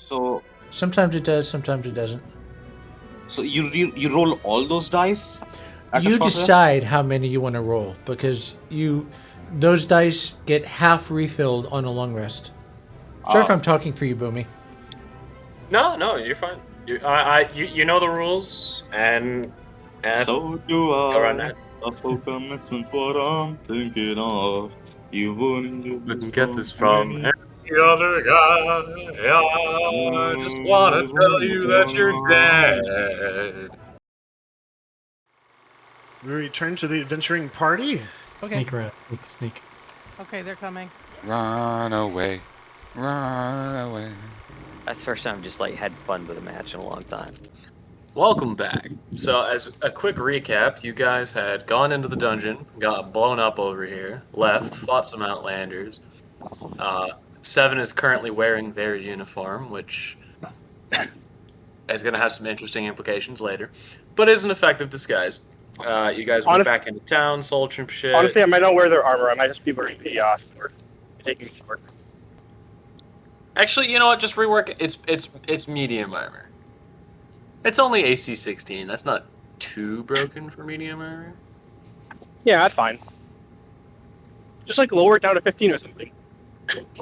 So Sometimes it does, sometimes it doesn't. so you roll all those dice at a You short rest? decide how many you want to roll because those dice get half refilled on a long rest. Sorry if I'm talking for you, Boomy. No, you're fine. You know the rules, and So do go around I. that. A full commitment, what I'm thinking of. You wouldn't Couldn't get this from any other guy. I just wanna tell you that you're dead. We return to the adventuring party. Okay. Sneak around. Sneak. Okay, they're coming. Run away. Run away. That's the first time I've just like had fun with a match in a long time. Welcome back. So, as a quick recap, you guys had gone into the dungeon, got blown up over here, left, fought some Outlanders. Seven is currently wearing their uniform, which is going to have some interesting implications later, but is an effective disguise. You guys went back into town, sold some shit. Honestly, I might not wear their armor. I might just be wearing the sword. Taking the sword. Actually, you know what? Just rework it. It's medium armor. It's only AC 16. That's not too broken for medium armor. Yeah, that's fine. Just like lower it down to 15 or something.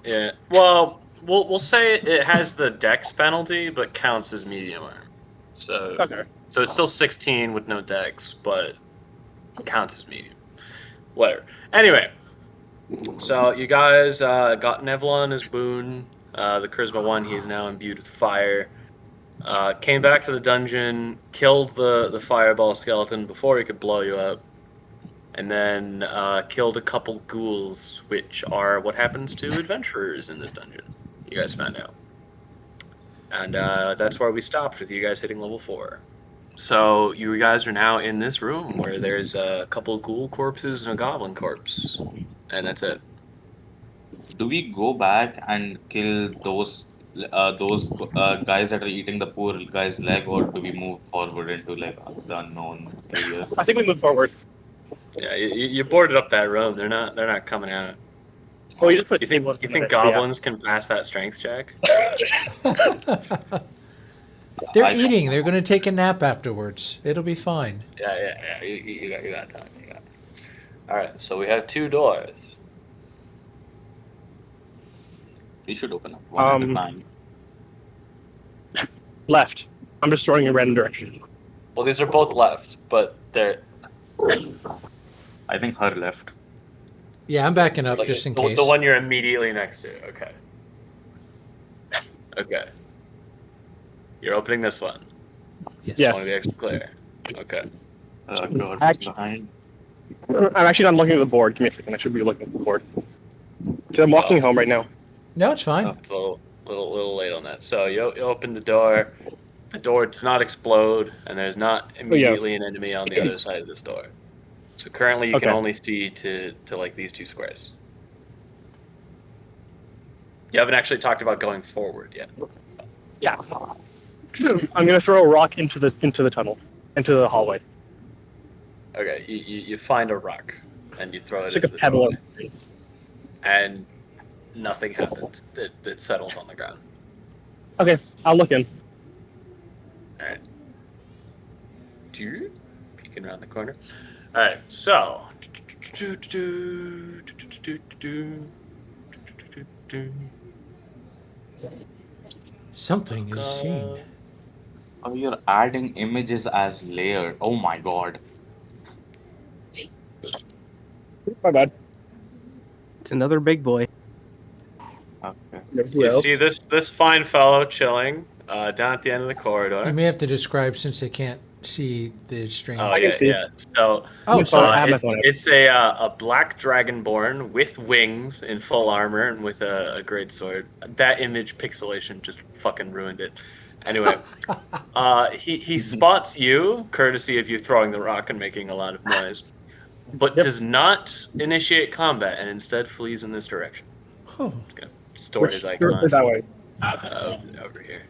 Yeah. Well, we'll say it has the dex penalty, but counts as medium armor. So Okay. So it's still 16 with no dex, but counts as medium. Whatever. Anyway, so you guys got Nevlon as boon. The Charisma 1, he is now imbued with fire. Came back to the dungeon, killed the fireball skeleton before he could blow you up, and then killed a couple ghouls, which are what happens to adventurers in this dungeon. You guys found out. And that's where we stopped with you guys hitting level 4. So you guys are now in this room where there's a couple ghoul corpses and a goblin corpse, and that's it. Do we go back and kill those guys that are eating the poor guy's leg, or do we move forward into like the unknown area? I think we move forward. Yeah, you boarded up that room. They're not coming out. Well, you just put. You think goblins can pass that strength check? They're eating. They're going to take a nap afterwards. It'll be fine. Yeah. You got time. You got time. All right. So we have 2 doors. We should open up one at a time. Left. I'm just throwing in random direction. Well, these are both left, but they're I think her left. Yeah, I'm backing up like just in the case. one you're immediately next to. Okay. Okay. You're opening this one. Yes. Yes. I want to be extra clear. Okay. God, Actually- behind. I'm actually not looking at the board. Give me a second. I should be looking at the board. Because I'm walking home right now. No, it's fine. It's a little late on that. So you open the door. The door does not explode, and there's not immediately an enemy on the other side of this door. So currently you can only see to like these 2 squares. You haven't actually talked about going forward yet. Yeah. I'm gonna throw a rock into the tunnel, into the hallway. Okay, you find a rock, and you throw it It's like into a the pebble. doorway, and nothing happens. It settles on the ground. Okay, I'll look in. Alright. Peeking around the corner. Alright, so. Something is seen. Oh, you're adding images as layered. Oh my god. My bad. It's another big boy. Okay. You see this fine fellow chilling down at the end of the corridor. You may have to describe since they can't see the strange. Oh, I can see. yeah. So it's a black dragonborn with wings in full armor and with a great sword. That image pixelation just fucking ruined it. Anyway, he spots you, courtesy of you throwing the rock and making a lot of noise, but does not initiate combat and instead flees in this direction. Oh. Gonna store his icon That way. over here.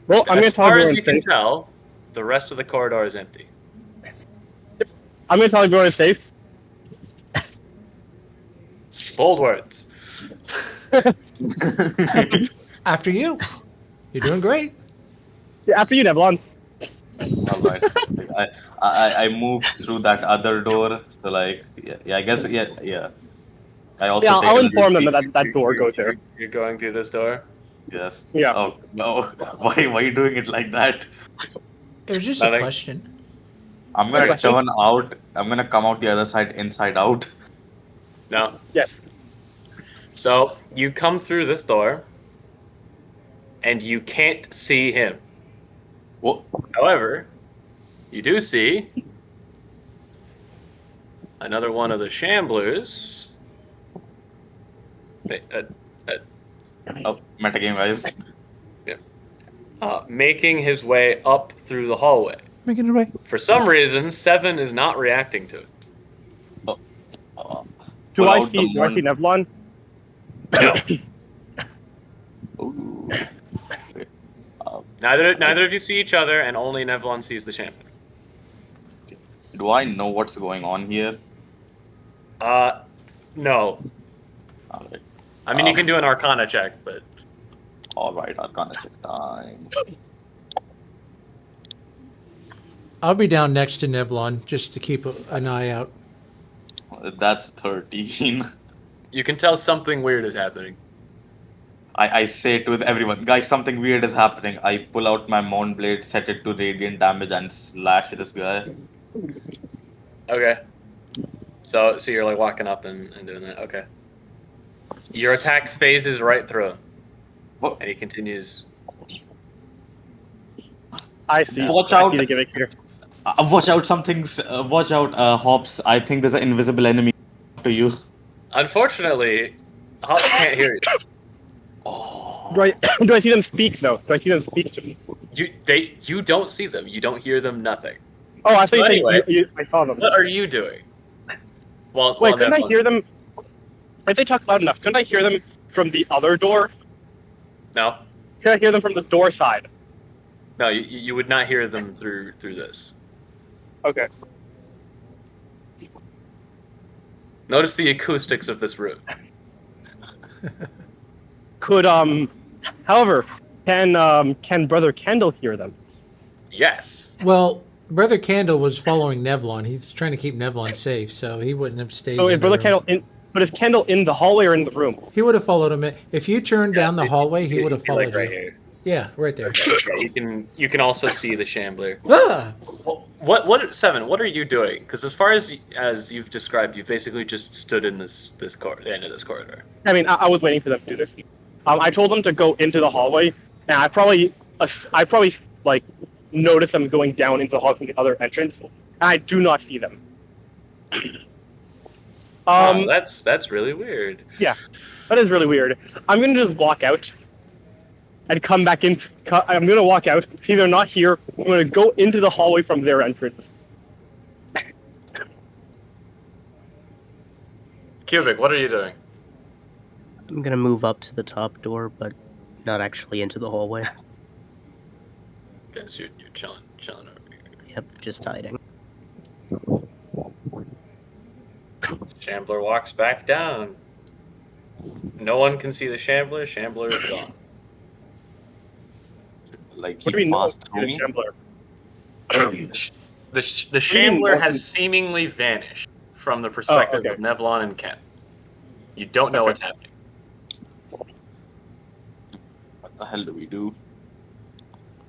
Well, I'm gonna As tell far as everyone you can safe. tell, the rest of the corridor is empty. I'm gonna tell everyone it's safe. Bold words. After you. You're doing great. Yeah, after you, Nevlon. All right. I moved through that other door. So like, yeah, I guess, yeah. I Yeah, also take I'll a little inform them peek. that that door goes there. You're going through this door. Yes. Yeah. Oh no! Why are you doing it like that? It was just a Nothing. question. I'm Is that a gonna question? turn out. I'm gonna come out the other side, inside out. No. Yes. So you come through this door, and you can't see him. What? However, you do see another one of the shamblers. Oh, metagame, guys. Making his way up through the hallway. Making it away. For some reason, Seven is not reacting to it. Uh, Do pull I out the see Nevlon? No. Ooh. Neither of you see each other, and only Nevlon sees the shambler. Do I know what's going on here? No. All right. I mean, you can do an Arcana check, but All right. Arcana check time. I'll be down next to Nevlon just to keep an eye out. That's 13. you can tell something weird is happening. I say to everyone, guys, something weird is happening. I pull out my Mourn Blade, set it to radiant damage, and slash this guy. Okay. So you're like walking up and doing that. Okay. Your attack phases right through him, What? and he continues. I see. Watch I out. see the gimmick here. Watch out, something's. Watch out, Hops. I think there's an invisible enemy to you. Unfortunately, Hops can't hear you. Do I see them speak though? Do I see them speak to me? You don't see them. You don't hear them. Nothing. Oh, I So thought anyway, I saw them. What are you doing? Well, Wait, well, couldn't I Nevlon's- hear them? If they talk loud enough, couldn't I hear them from the other door? No, Could I hear them from the door side? no, you would not hear them through this. Okay. Notice the acoustics of this room. Could however, can Brother Kendall hear them? Yes. Well, Brother Candle was following Nevlon. He's trying to keep Nevlon safe, so he wouldn't have stayed. So in is the Brother room. Kendall in? But is Kendall in the hallway or in the room? He would have followed him. If you turned down the hallway, he would have You're, like, followed right you. here. Yeah, right there. Yeah, you can also see the shambler. Ah! What Seven? What are you doing? Because as far as you've described, you basically just stood in the end of this corridor. I mean, I was waiting for them to do this. I told them to go into the hallway, and I probably like noticed them going down into the hall from the other entrance, and I do not see them. Wow, that's really weird. Yeah, that is really weird. I'm gonna just walk out and come back in. I'm gonna walk out, see they're not here. I'm gonna go into the hallway from their entrance. Cubic, what are you doing? I'm gonna move up to the top door, but not actually into the hallway. Okay, so you're chilling over here. Yep, just hiding. Shambler walks back down. No one can see the Shambler. Shambler is gone. Like, What do he we know? passed through me. The Shambler know? has seemingly vanished from the perspective okay. of Nevlon and Ken. You don't know Okay. what's happening. What the hell do we do?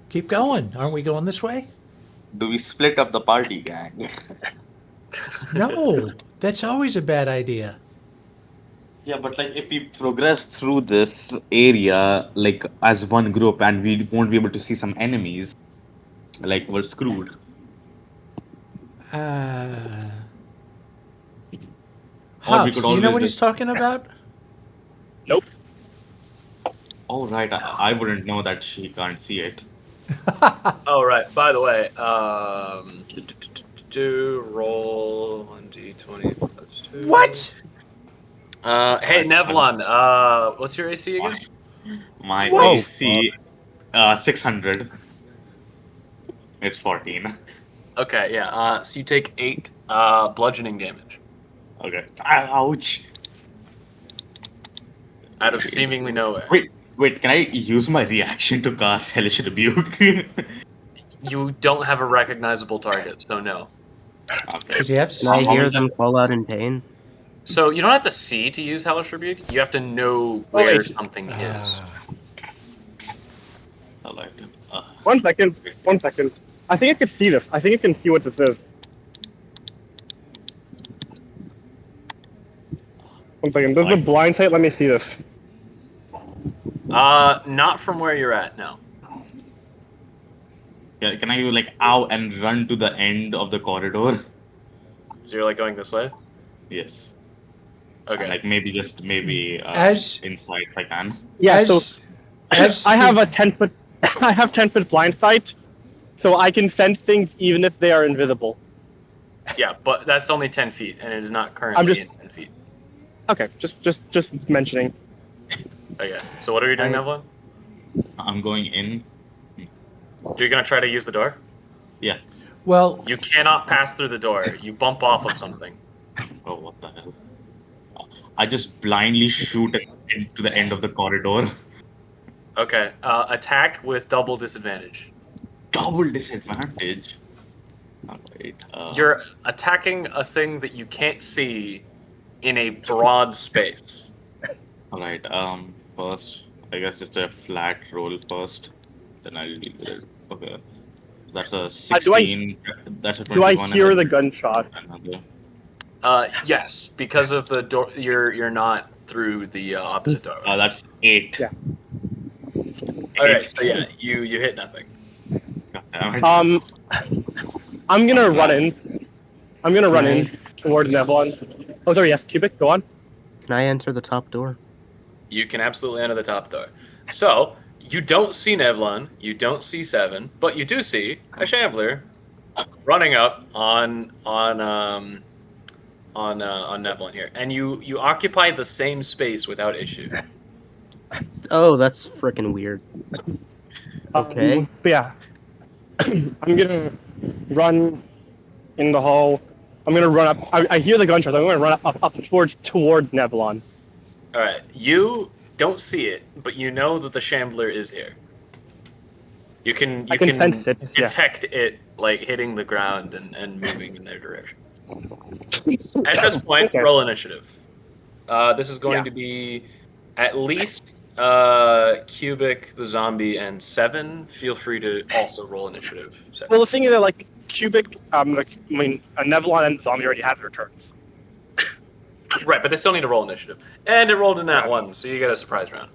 Keep going. Aren't we going this way? Do we split up the party, gang? No, that's always a bad idea. Yeah, but like if we progress through this area like as one group and we won't be able to see some enemies, like we're screwed. Hobbs, could do you know always what he's just- talking about? Nope. Oh right, I wouldn't know that she can't see it. Oh, right. By the way, roll 1d20 plus 2. What? Hey, Nevlon, what's your AC again? My What? AC 600. It's 14. Okay, yeah. So you take 8 bludgeoning damage. Okay. Ouch. out of seemingly nowhere. Wait, can I use my reaction to cast Hellish Rebuke? You don't have a recognizable target, so no. Okay. Because you have to Can I see. How hear is them that- call out in pain? So you don't have to see to use Hellish Rebuke. You have to know Oh, where wait. something is. Ah. Alright. 1 second. 1 second. I think I can see this. I think I can see what this is. 1 second. There's a blind sight. Let me see this. Not from where you're at, no. Yeah, can I go like ow and run to the end of the corridor? So you're like going this way? Yes. Okay. Like maybe As- inside if I can. Yeah. So as I have a 10-foot. I have 10-foot blind sight, so I can sense things even if they are invisible. Yeah, but that's only 10 feet, and it is not currently just- in 10 feet. Okay. Just mentioning. Okay. So what are you doing, Nevlon? I'm going in. You're gonna try to use the door? Yeah. Well, You cannot pass through the door. You bump off of something. Oh, what the hell? I just blindly shoot into the end of the corridor. Okay. Attack with double disadvantage. Double disadvantage. Alright. You're attacking a thing that you can't see in a broad space. Alright. First, I guess just a flat roll first. Then I'll deal with it. Okay. That's a 16. That's a Do I 21. hear and the then gunshot? another. Yes, because of the door. You're not through the opposite door. That's 8. Yeah. All right. So yeah, you hit nothing. God damn it. I'm gonna run in. I'm gonna run in towards Nevlon. Oh, sorry. Yes, Cubic. Go on. Can I enter the top door? You can absolutely enter the top door. So you don't see Nevlon, you don't see Seven, but you do see a Shambler running up on Nevlon here, and you occupy the same space without issue. Oh, that's freaking weird. Okay. But yeah, I'm gonna run in the hall. I'm gonna run up. I hear the gunshots. I'm gonna run up towards Nevlon. All right, you don't see it, but you know that the Shambler is here. You can I can sense it, yeah. detect it like hitting the ground and moving in their direction. At this point, Okay. roll initiative. This is going Yeah. to be at least Cubic, the zombie, and Seven. Feel free to also roll initiative. Seven. Well, the thing is that like Cubic, Nevlon and Zombie already have their turns. Right, but they still need to roll initiative. And it rolled in that one, so you get a surprise round.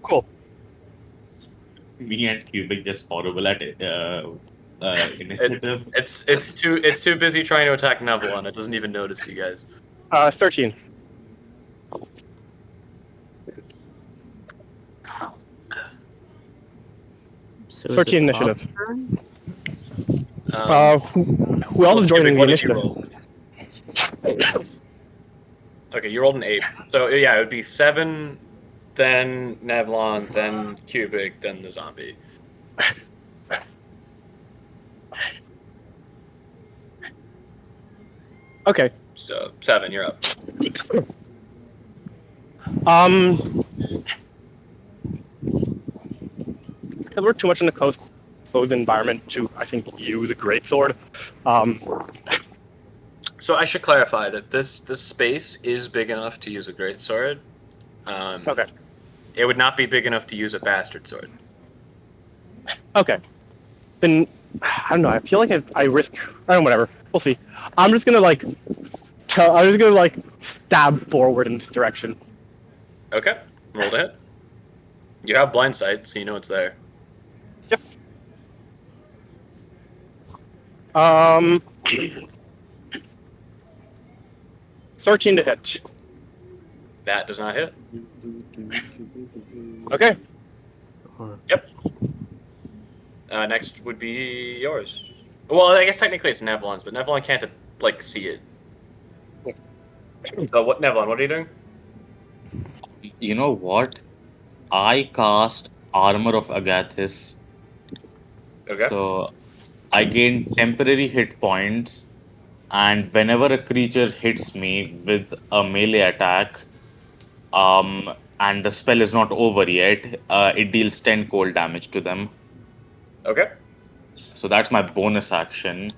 Cool. Me and Cubic just horrible at initiative. It's too busy trying to attack Nevlon. It doesn't even notice you guys. 13. So is 13 it Bob's initiative. turn? Who else is joining the what did you initiative? roll? Okay, you rolled an 8. So yeah, it would be 7, then Nevlon, then Cubic, then the zombie. Okay. So 7, you're up. Because we're too much in the closed environment to, I think, use a greatsword. So I should clarify that this space is big enough to use a greatsword. Okay. It would not be big enough to use a bastard sword. Okay. Then, I don't know, I feel like I risk, I don't know, whatever. We'll see. I'm just gonna, stab forward in this direction. Okay, roll to hit. You have blind sight, so you know it's there. Yep. 13 to hit. That does not hit. Okay. Yep. Next would be yours. Well, I guess technically it's Nevlon's, but Nevlon can't see it. So what, Nevlon? What are you doing? You know what? I cast Armor of Agathis. Okay. So I gain temporary hit points, and whenever a creature hits me with a melee attack, And the spell is not over yet. It deals 10 cold damage to them. Okay. So that's my bonus action.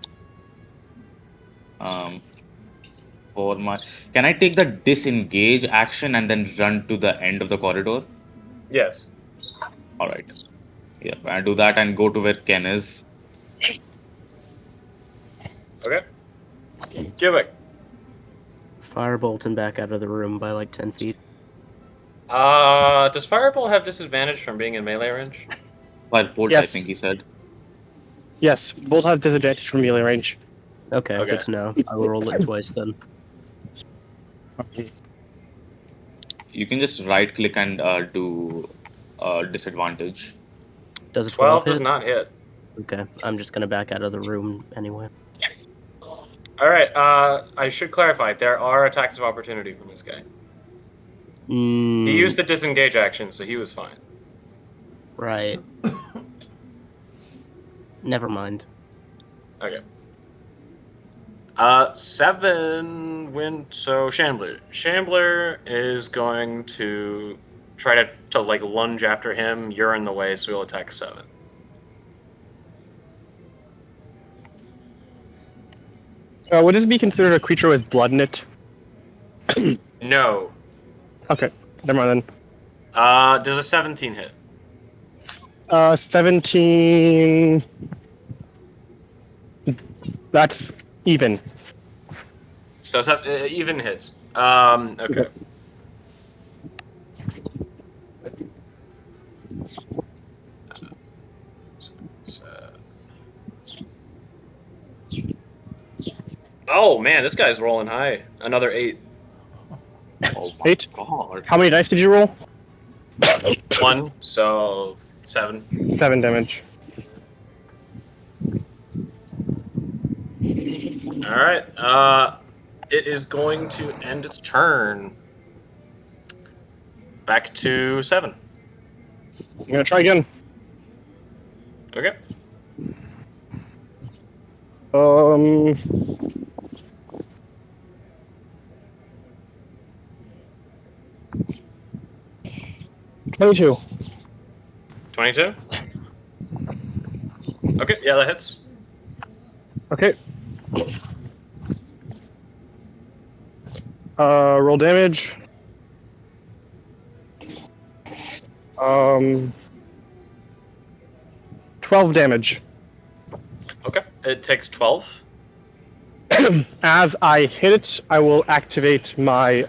For my, can I take the disengage action and then run to the end of the corridor? Yes. All right. Yeah, I do that and go to where Ken is. Okay. Cubic. Firebolt him back out of the room by like 10 feet. Does Firebolt have disadvantage from being in melee range? Firebolt, I Yes. think he said. Yes, both have disadvantage from melee range. Okay, Okay. good to know. I will roll it twice then. You can just right click and do disadvantage. Does a 12 12 does hit? not hit. Okay, I'm just gonna back out of the room anyway. All right. I should clarify. There are attacks of opportunity from this guy. He used the disengage action, so he was fine. Right. Never mind. Okay. 7 went. So Shambler. Shambler is going to try to like lunge after him. You're in the way, so he'll attack 7. Would this be considered a creature with blood in it? No. Okay, never mind Does a 17 hit? then. 17. That's even. So even hits. Okay. Oh man, this guy's rolling high. Another 8. Oh my 8? god. How many dice did you roll? 1, so 7. 7 damage. All right. It is going to end its turn. Back to 7. I'm gonna try again. Okay. 22. 22. Okay, yeah, that hits. Okay. Roll damage. 12 damage. Okay, it takes 12. As I hit it, I will activate my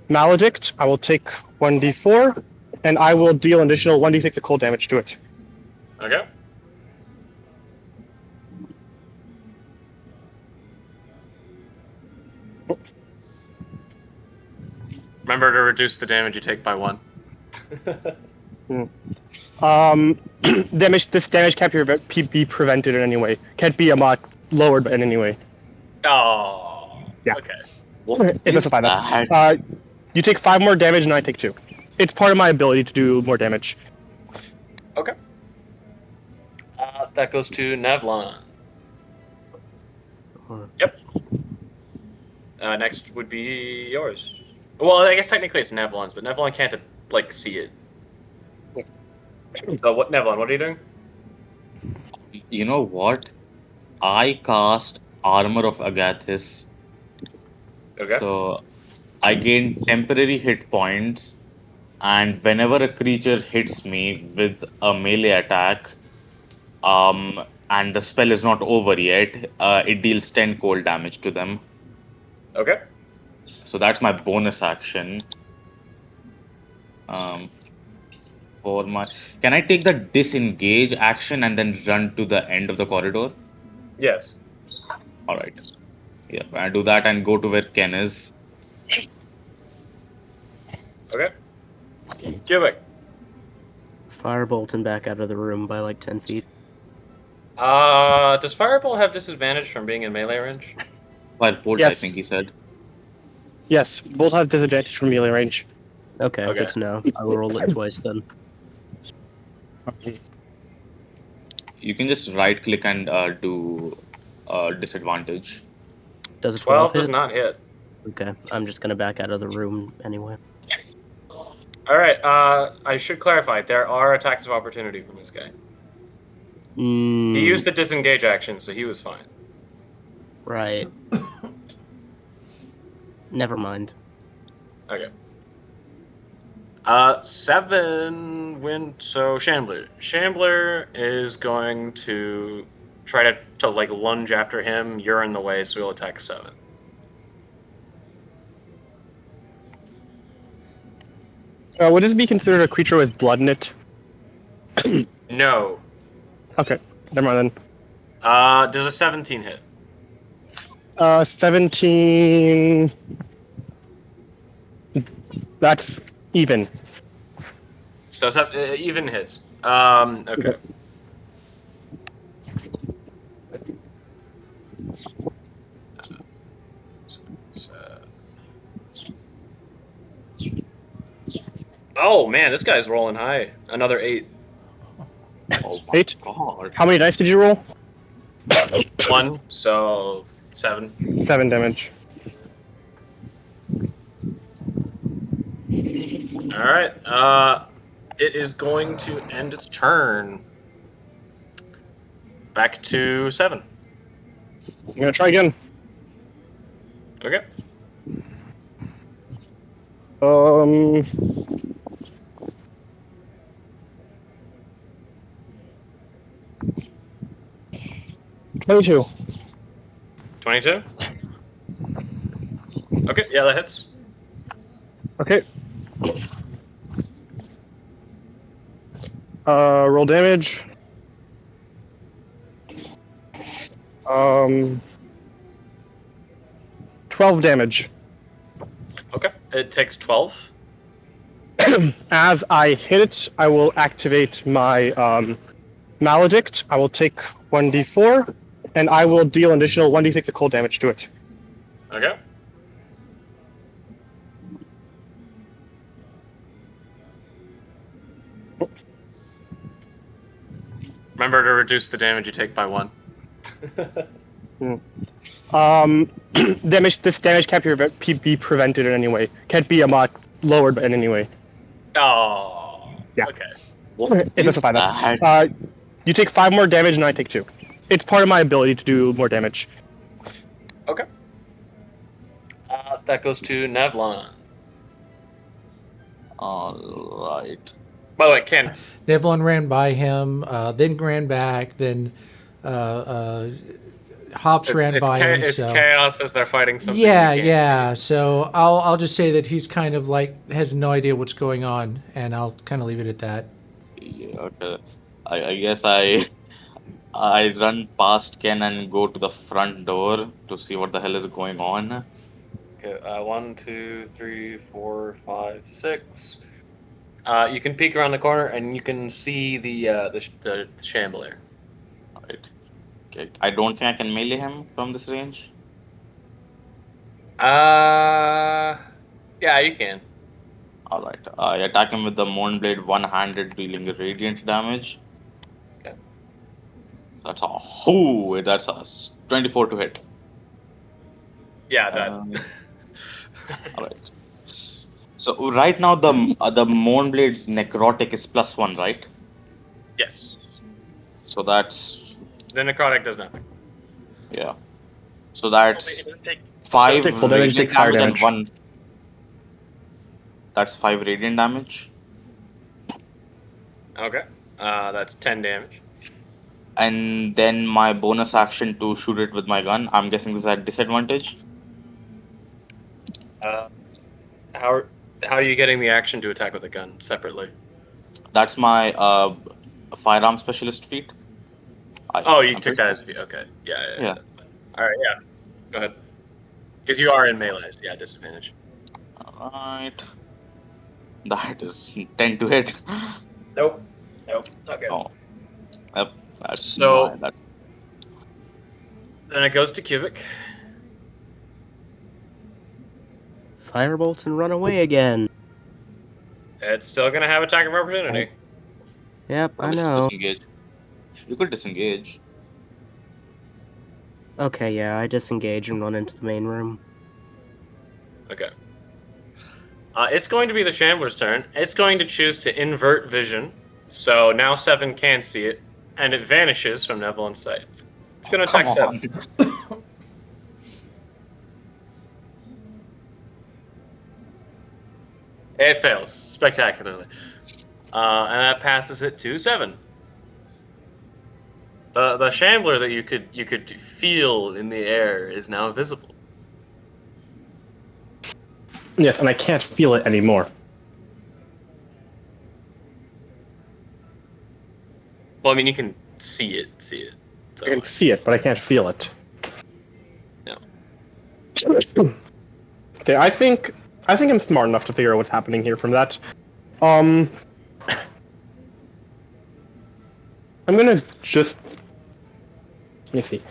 maledict. I will take 1d4, and I will deal an additional 1d6 of cold damage to it. Okay. Remember to reduce the damage you take by 1. Damage. This damage can't be prevented in any way. Can't be lowered in any way. Oh. Yeah. Okay. If that's a five. that? You take 5 more damage, and I take 2. It's part of my ability to do more damage. Okay. That goes to Nevlon. Yep. Next would be yours. Well, I guess technically it's Nevlon's, but Nevlon can't like see it. So what, Nevlon? What are you doing? You know what? I cast Armor of Agathis. Okay. So I gain temporary hit points, and whenever a creature hits me with a melee attack, and the spell is not over yet, it deals 10 cold damage to them. Okay. So that's my bonus action. For my, can I take the disengage action and then run to the end of the corridor? Yes. All right. Yeah, I do that and go to where Ken is. Okay. Cubic. Firebolt him back out of the room by like 10 feet. Does Firebolt have disadvantage from being in melee range? Firebolt, I Yes. think he said. Yes, both have disadvantage from melee range. Okay, Okay. good to know. I will roll it twice then. You can just right click and do disadvantage. Does a 12 12 does hit? not hit. Okay, I'm just gonna back out of the room anyway. All right. I should clarify. There are attacks of opportunity from this guy. He used the disengage action, so he was fine. Right. Never mind. Okay. 7 went. So Shambler. Shambler is going to try to like lunge after him. You're in the way, so he'll attack 7. Would this be considered a creature with blood in it? No. Okay, never mind Does a 17 hit? then. 17. That's even. So even hits. Okay. Oh man, this guy's rolling high. Another 8. Oh my 8? god. How many dice did you roll? 1, so 7. 7 damage. All right. It is going to end its turn. Back to 7. I'm gonna try again. Okay. 22. 22. Okay, yeah, that hits. Okay. Roll damage. 12 damage. Okay, it takes 12. As I hit it, I will activate my Maledict. I will take 1d4, and I will deal an additional 1d6 of cold damage to it. Okay. Remember to reduce the damage you take by 1. This damage can't be prevented in any way. Can't be lowered in any way. Oh. Yeah. Okay. It doesn't find that. You take 5 more damage, and I take 2. It's part of my ability to do more damage. Okay. That goes to Nevlon. Alright. By the way, Ken. Nevlon ran by him, then ran back, then Hops ran by him. It's So. chaos as they're fighting something. Yeah. So I'll just say that he's kind of like has no idea what's going on, and I'll kind of leave it at that. Yeah, okay. I guess I run past Ken and go to the front door to see what the hell is going on. Okay, 1, 2, 3, 4, 5, 6. You can peek around the corner and you can see the Chandelier. Right. Okay. I don't think I can melee him from this range. Yeah, you can. Alright. I attack him with the Mournblade one-handed, dealing radiant damage. Okay. That's a 24 to hit. Yeah, that. Alright. So right now the Mournblade's necrotic is +1, right? Yes. So that's The necrotic does nothing. yeah. So that's Take 5 take full damage, radiant take fire damage and damage. 1. That's 5 radiant damage. Okay. That's 10 damage. And then my bonus action to shoot it with my gun. I'm guessing this is at disadvantage. How are you getting the action to attack with a gun separately? That's my firearm specialist feat. You took that as a okay. Yeah. Yeah. That's fine. All right. Yeah. Go ahead. Because you are in melee. So yeah, disadvantage. Alright. That is 10 to hit. Nope. Okay. Oh. Yep. That's So- that. Then it goes to Cubic. Firebolt and run away again. It's still gonna have attack of opportunity. Yep, I Probably should know. disengage. You could disengage. Okay, yeah, I disengage and run into the main room. Okay. It's going to be the Shambler's turn. It's going to choose to invert vision. So now Seven can see it, and it vanishes from Nevlon's sight. It's going to Come attack on. Seven. It fails spectacularly. And that passes it to Seven. The Shambler that you could feel in the air is now visible. Yes, and I can't feel it anymore. Well, I mean, you can see it. So. I can see it, but I can't feel it. No. Okay, I think I'm smart enough to figure out what's happening here from that. I'm gonna just let me see.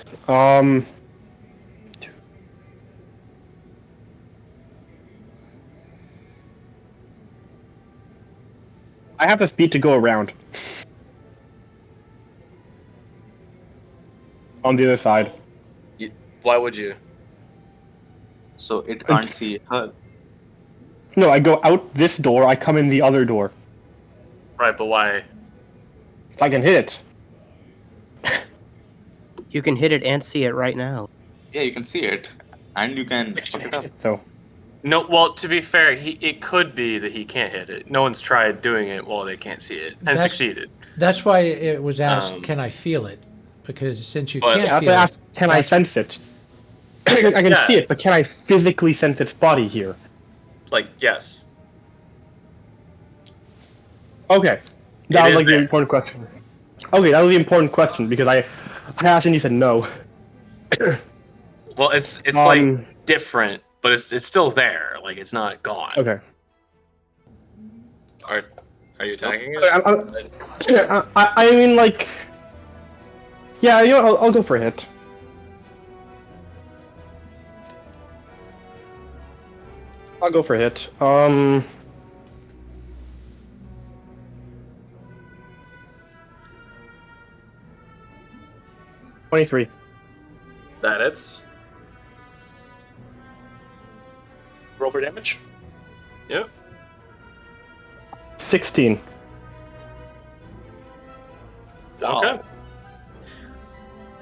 I have the speed to go around. On the other side. Why would you? So it can't see her. No, I go out this door, I come in the other door. Right, but why? So I can hit it. You can hit it and see it right now. Yeah, you can see it, and you can fuck it up. So No, well, to be fair, it could be that he can't hit it. No one's tried doing it while they can't see it, and That's- succeeded. That's why it was asked, Um, can I feel it? Because since you but- can't I have to feel ask, it, can I that's- sense it? I can see it, Yes. but can I physically sense its body here? Like, yes. Okay. That was is like the there. important question. Okay, that was the important question because I asked and you said no. Well, it's Um, like different, but it's still there. Like, it's not gone. Okay. Are you attacking it? I mean, like, yeah, you know, I'll go for a hit. I'll go for a hit. 23. That it's. Roll for damage. Yep. 16. Okay.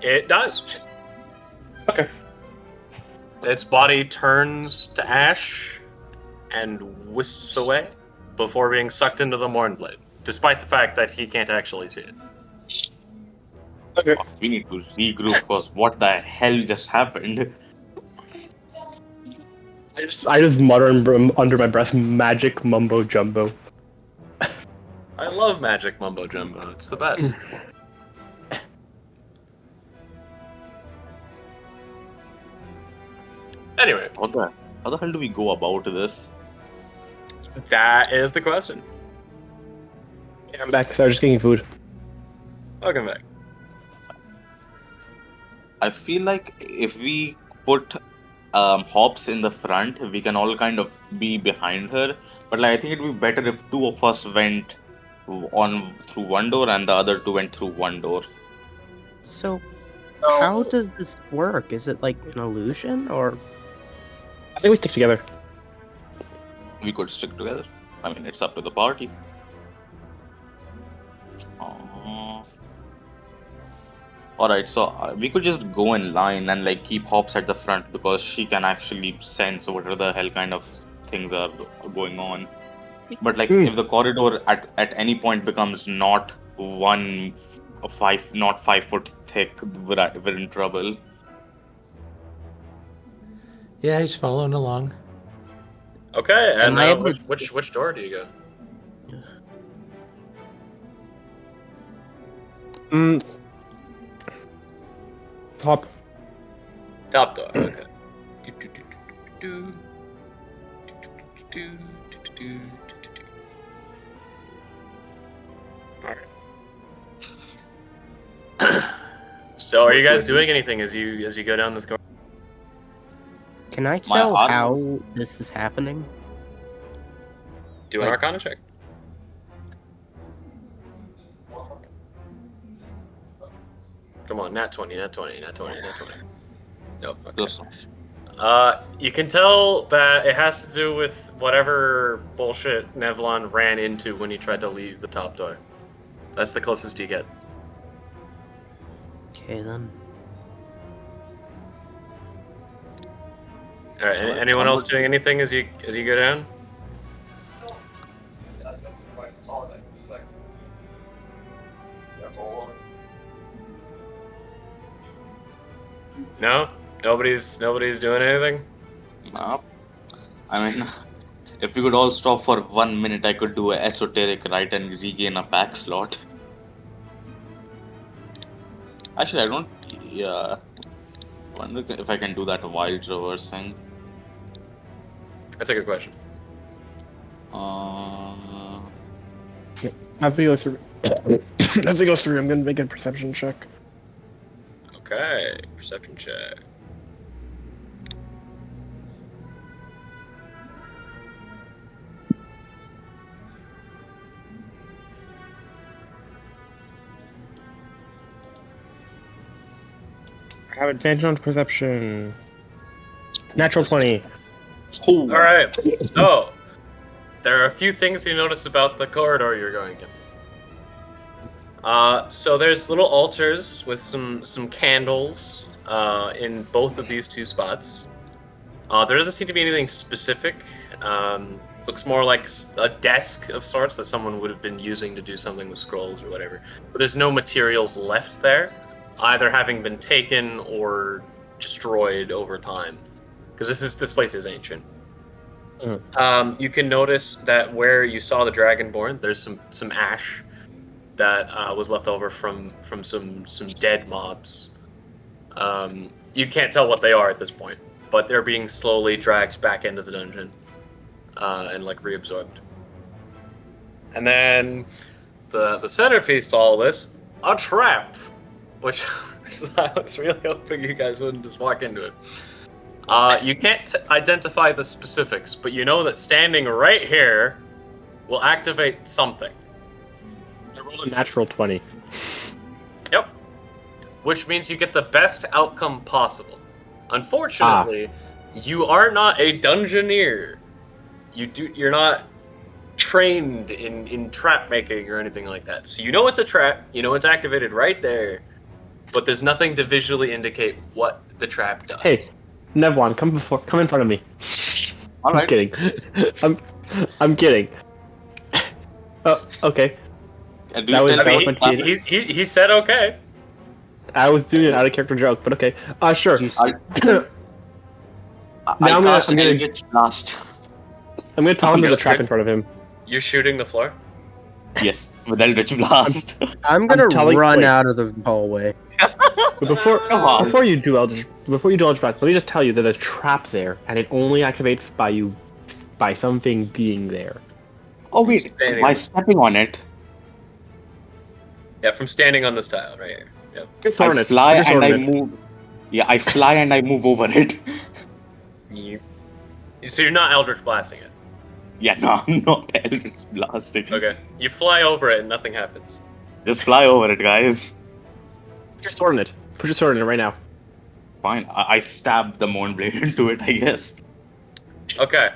It does. Okay. Its body turns to ash and wisps away before being sucked into the Mournblade, despite the fact that he can't actually see it. Okay. We need to regroup because what the hell just happened? I just mutter under my breath, magic mumbo jumbo. I love magic mumbo jumbo. It's the best. Anyway, How the hell do we go about this? that is the question. Yeah, I'm back. So I was just getting food. Welcome back. I feel like if we put hops in the front, we can all kind of be behind her. But like, I think it'd be better if two of us went on through one door and the other two went through one door. So, how does this work? Is it like an illusion, or I think we stick together. We could stick together. I mean, it's up to the party. Alright, so we could just go in line and like keep Hops at the front because she can actually sense whatever the hell kind of things are going on. But like if the corridor at any point becomes not 5 foot thick, we're in trouble. Yeah, he's following along. Okay, and Am I able to- which door do you go? Top. Top door. Okay. Alright. So, are you guys doing anything as you go down this corridor? can I tell arm- how this is happening? Do an Arcana check. Come on, nat 20, nat 20, nat 20, nat 20. Nope. Okay. Those ones. You can tell that it has to do with whatever bullshit Nevlon ran into when he tried to leave the top door. That's the closest you get. Okay then. All right. Anyone else doing anything as you go down? No. Nobody's doing anything. No. I mean, if we could all stop for 1 minute, I could do a esoteric rite and regain a pack slot. Actually, I don't. Yeah. Wonder if I can do that while traversing. That's a good question. As we go through, I'm gonna make a perception check. Okay, perception check. I have advantage on perception. Natural 20. All right. So there are a few things you notice about the corridor you're going in. So there's little altars with some candles in both of these two spots. There doesn't seem to be anything specific. Looks more like a desk of sorts that someone would have been using to do something with scrolls or whatever. But there's no materials left there, either having been taken or destroyed over time, because this place is ancient. You can notice that where you saw the Dragonborn, there's some ash that was left over from some dead mobs. You can't tell what they are at this point, but they're being slowly dragged back into the dungeon and like reabsorbed. And then the centerpiece to all this, a trap, which I was really hoping you guys wouldn't just walk into it. You can't identify the specifics, but you know that standing right here will activate something. I rolled a natural 20. Yep. Which means you get the best outcome possible. Unfortunately, you are not a dungeoneer. You're not trained in trap making or anything like that. So you know it's a trap, you know it's activated right there, but there's nothing to visually indicate what the trap does. Hey, Nevlon, come in front of me. All right. I'm kidding. I'm kidding. Okay. Do That was- you tell I me mean, what the plan is? He said okay. I was doing an out of character joke, but okay. Sure. Now I'm cast gonna- Eldritch Blast. I'm gonna tell him there's a trap in front of him. You're shooting the floor? Yes, with Eldritch Blast. I'm gonna telling- run wait. out of the hallway. But before on. before you do Eldritch Blast, let me just tell you there's a trap there, and it only activates by something being there. Oh wait, Standing. by stepping on it, Yeah, from standing on this tile right here. Yep. It's I Hornet. fly Just and I Hornet. move. Yeah, I fly and I move over it. So you're not Eldritch blasting it. Yeah, no, I'm not Eldritch Blasting. Okay. You fly over it and nothing happens. Just fly over it, guys. Put your sword in it. Put your sword in it right now. Fine, I stab the Mournblade into it, I guess. Okay.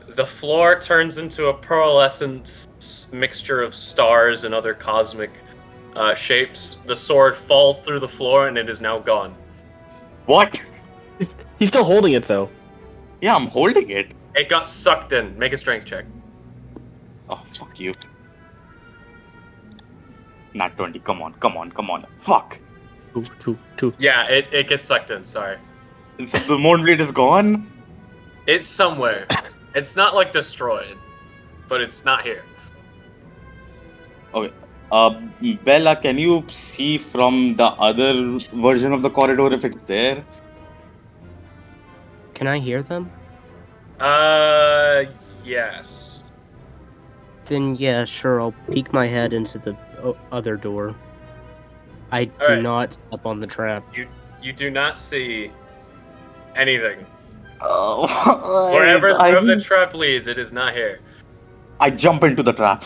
The floor turns into a pearlescent mixture of stars and other cosmic shapes. The sword falls through the floor and it is now gone. What? He's still holding it though. Yeah, I'm holding it. It got sucked in. Make a strength check. Oh, fuck you. Not 20, come on. Fuck. Two. Yeah, it gets sucked in. Sorry. So the Mournblade is gone? It's somewhere. It's not like destroyed, but it's not here. Okay. Bella, can you see from the other version of the corridor if it's there? Can I hear them? Yes. Then yeah, sure. I'll peek my head into the other door. I do Alright. not step on the trap. You do not see anything. Oh, Wherever the trap leads, it is not here. I jump into the trap.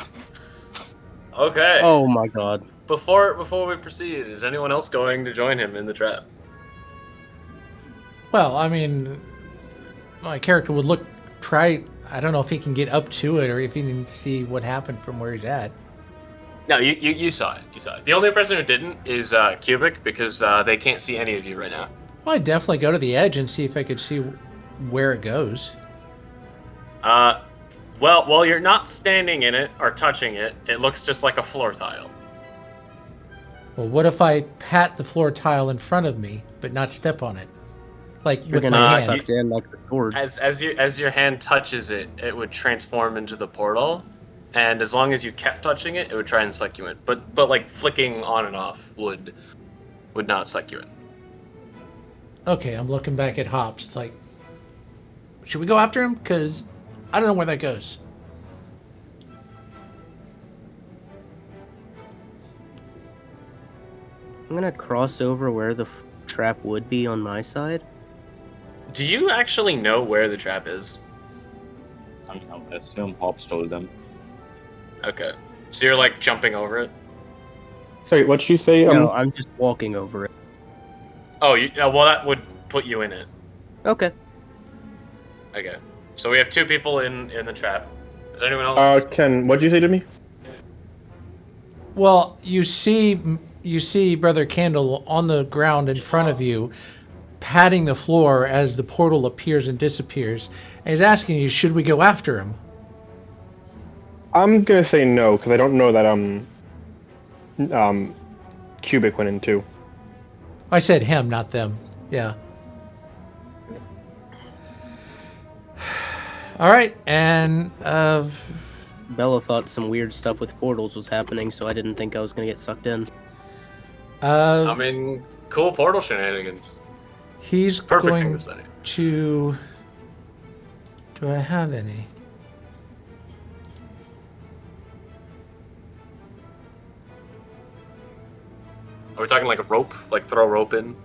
Okay. Oh my god. Before we proceed, is anyone else going to join him in the trap? Well, I mean, my character would try. I don't know if he can get up to it or if he can see what happened from where he's at. No, you saw it. You saw it. The only person who didn't is Cubic because they can't see any of you right now. Well, I'd definitely go to the edge and see if I could see where it goes. Well, you're not standing in it or touching it. It looks just like a floor tile. Well, what if I pat the floor tile in front of me, but not step on it? Like You're with gonna my get hand. sucked in like the sword. As your hand touches it, it would transform into the portal, and as long as you kept touching it, it would try and suck you in. But like flicking on and off would not suck you in. Okay, I'm looking back at Hops. It's like, should we go after him? Because I don't know where that goes. I'm gonna cross over where the trap would be on my side. Do you actually know where the trap is? I mean, I would assume Hops told them. Okay, so you're like jumping over it. Sorry, what did you say? No, I'm just walking over it. Oh, well, that would put you in it. Okay. Okay, so we have 2 people in the trap. Is anyone else? Ken, what did you say to me? Well, you see Brother Candle on the ground in front of you, patting the floor as the portal appears and disappears. And he's asking you, should we go after him? I'm gonna say no because I don't know that Cubic went in too. I said him, not them. Yeah. All right, and Bella thought some weird stuff with portals was happening, so I didn't think I was gonna get sucked in. I mean, cool portal shenanigans. he's Perfect thing going to say. to. Do I have any? Are we talking like a rope? Like throw a rope in?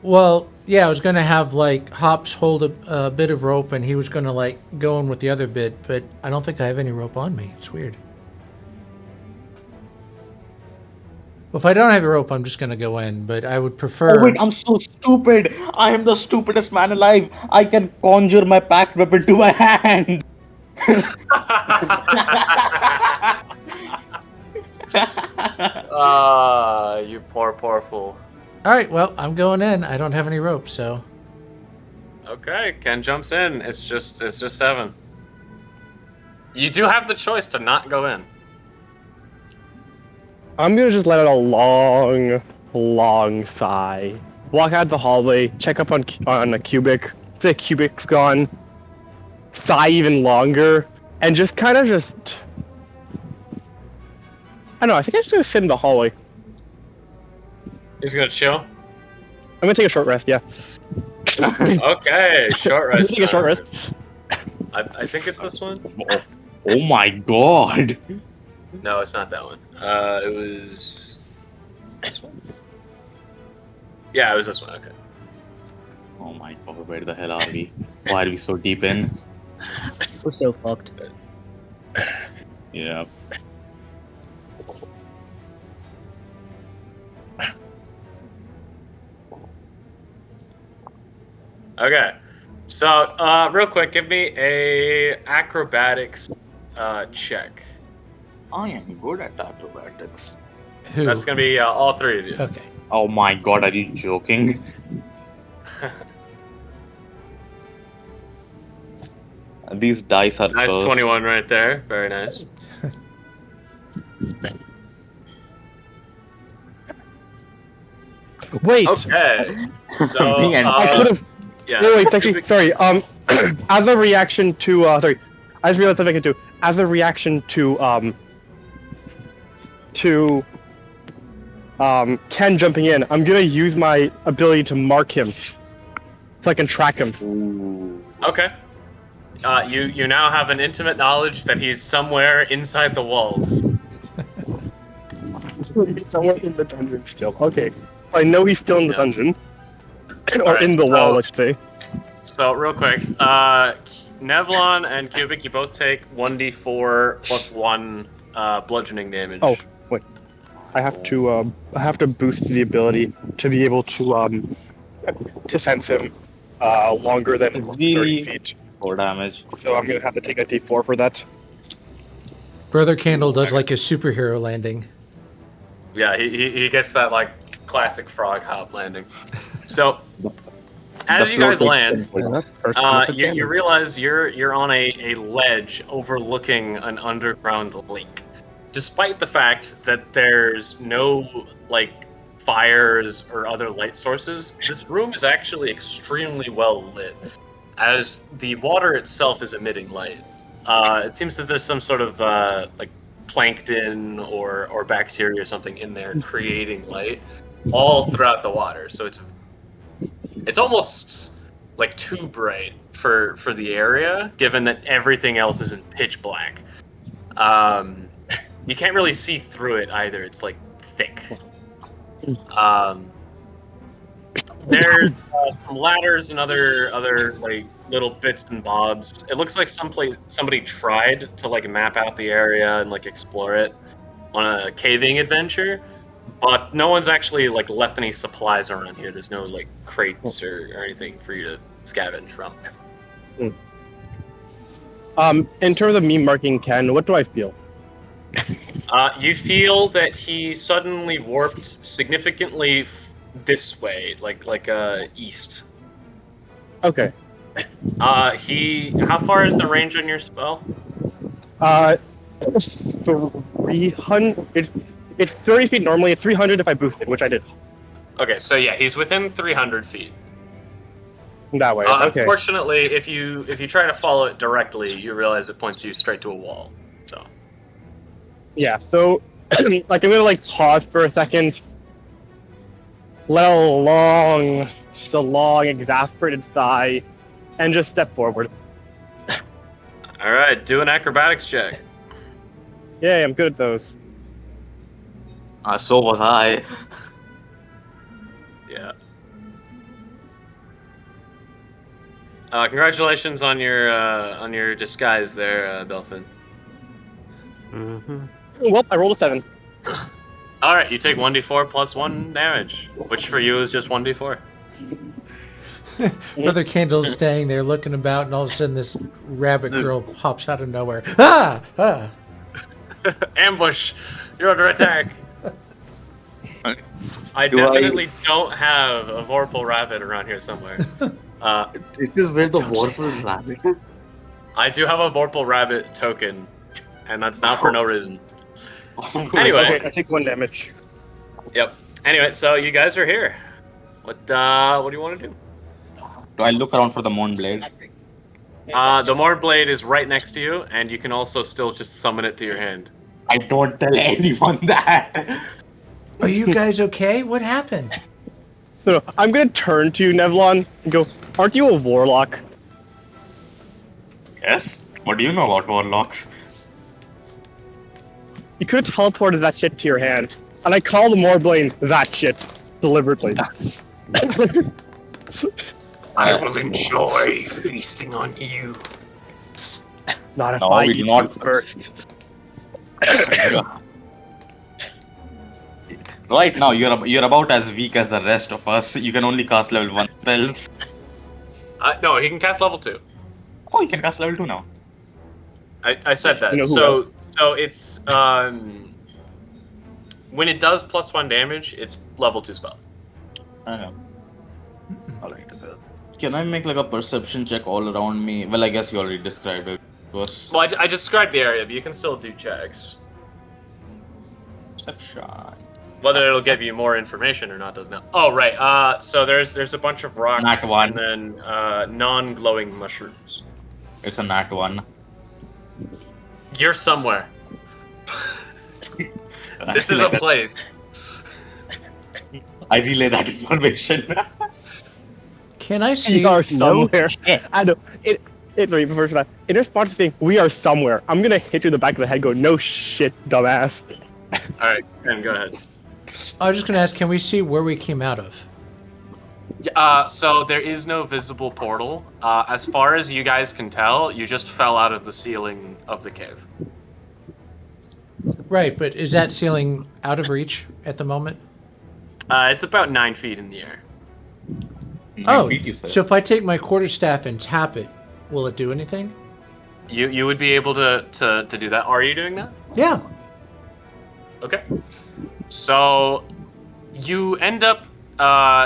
Well, yeah, I was going to have like Hops hold a bit of rope and he was going to like go in with the other bit, but I don't think I have any rope on me. It's weird. Well, if I don't have a rope, I'm just going to go in, but I would prefer. Oh wait, I'm so stupid. I am the stupidest man alive. I can conjure my packed weapon to my hand. You poor fool. All right, well, I'm going in. I don't have any rope, so. Okay, Ken jumps in. It's just 7. You do have the choice to not go in. I'm gonna just let out a long sigh. Walk out the hallway, check up on a Cubic, say Cubic's gone, sigh even longer, and just kind of just. I don't know, I think I'm just gonna sit in the hallway. He's gonna chill. I'm gonna take a short rest, yeah. Okay, short I'm gonna rest. take a short rest. I think it's this one. Oh my god. No, it's not that one. It was this one. Yeah, it was this one. Okay. Oh my god, where the hell are we? Why are we so deep in? We're so fucked. Yeah. Okay. So, real quick, give me a acrobatics check. I am good at acrobatics. Who? That's gonna be all 3 of you. Okay. Oh my god, are you joking? These dice are Nice cursed. 21 right there. Very nice. Wait! Okay. So, Me and I could have. yeah. Wait, actually, sorry. As a reaction to, sorry, I just realized something I can do. As a reaction to Ken jumping in, I'm gonna use my ability to mark him, so I can track him. Okay. You now have an intimate knowledge that he's somewhere inside the walls. He's somewhere in the dungeon still. Okay, I know he's still in the Yeah. dungeon, or Alright, in the wall, I should say. So, real quick, Nevlon and Cubic, you both take 1d4 plus 1 bludgeoning damage. Oh, wait. I have to boost the ability to be able to to sense him longer than 30 Really? feet. 4 damage. So I'm gonna have to take a D4 for that. Brother Candle does like a superhero landing. Yeah, he gets that like classic frog hop landing. So as you guys land, you realize you're on a ledge overlooking an underground lake. Despite the fact that there's no like fires or other light sources, this room is actually extremely well lit, as the water itself is emitting light. It seems that there's some sort of like plankton or bacteria or something in there creating light all throughout the water. So it's almost like too bright for the area, given that everything else is in pitch black. You can't really see through it either. It's like thick. There's some ladders and other like little bits and bobs. It looks like somebody tried to like map out the area and like explore it on a caving adventure, but no one's actually like left any supplies around here. There's no like crates or anything for you to scavenge from. In terms of me marking Ken, what do I feel? You feel that he suddenly warped significantly this way, like east. Okay. How far is the range on your spell? 300. It's 30 feet normally. It's 300 if I boost it, which I did. Okay, so yeah, he's within 300 feet. That way. Okay. Unfortunately, if you try to follow it directly, you realize it points you straight to a wall. So. Yeah. So, like, I'm gonna like pause for a second. Let a long, exasperated sigh, and just step forward. All right, do an acrobatics check. Yay, I'm good at those. So was I. Yeah. Congratulations on your disguise there, Belfyn. Mm-hmm. Well, I rolled a 7. All right, you take 1d4 plus 1 damage, which for you is just 1d4. Brother Candle's standing there looking about, and all of a sudden this rabbit girl pops out of nowhere. Ah! Ah! Ambush! You're under attack. I definitely don't have a Vorpal rabbit around here somewhere. This is where the Warlock rabbit is. I do have a Vorpal rabbit token, and that's not for no reason. Anyway. Okay, I take 1 damage. Yep. Anyway, so you guys are here. What do you want to do? Do I look around for the Mourn Blade? The Mourn Blade is right next to you, and you can also still just summon it to your hand. I don't tell anyone that. Are you guys okay? What happened? No, I'm gonna turn to Nevlon and go, aren't you a warlock? Yes? What do you know about Warlocks? You could have teleported that shit to your hand. And I call the Moorblade that shit deliberately. I will enjoy feasting on you. Not if No, I we eat do not. you first. Right now, you're about as weak as the rest of us. You can only cast level 1 spells. No, he can cast level 2. Oh, you can cast level 2 now. I said that. You know who So it's when it does plus 1 damage, it's level 2 spells. I know. Alright. Can I make like a perception check all around me? Well, I guess you already described it to us. Well, I described the area, but you can still do checks. Perception. Whether it'll give you more information or not doesn't know. Oh, right. So there's a bunch of rocks Nat 1. and then non-glowing mushrooms. It's a nat 1. You're somewhere. This is a place. I relay that information. Can I see? We are somewhere. shit. I know. Sorry, before that. In response to saying, we are somewhere, I'm gonna hit you in the back of the head go, no shit, dumbass. All right, Ken, go ahead. I was just going to ask, can we see where we came out of? So there is no visible portal. As far as you guys can tell, you just fell out of the ceiling of the cave. Right, but is that ceiling out of reach at the moment? It's about 9 feet in the air. Oh, feet, you said. so if I take my quarterstaff and tap it, will it do anything? You would be able to do that. Are you doing that? Yeah. Okay. So you end up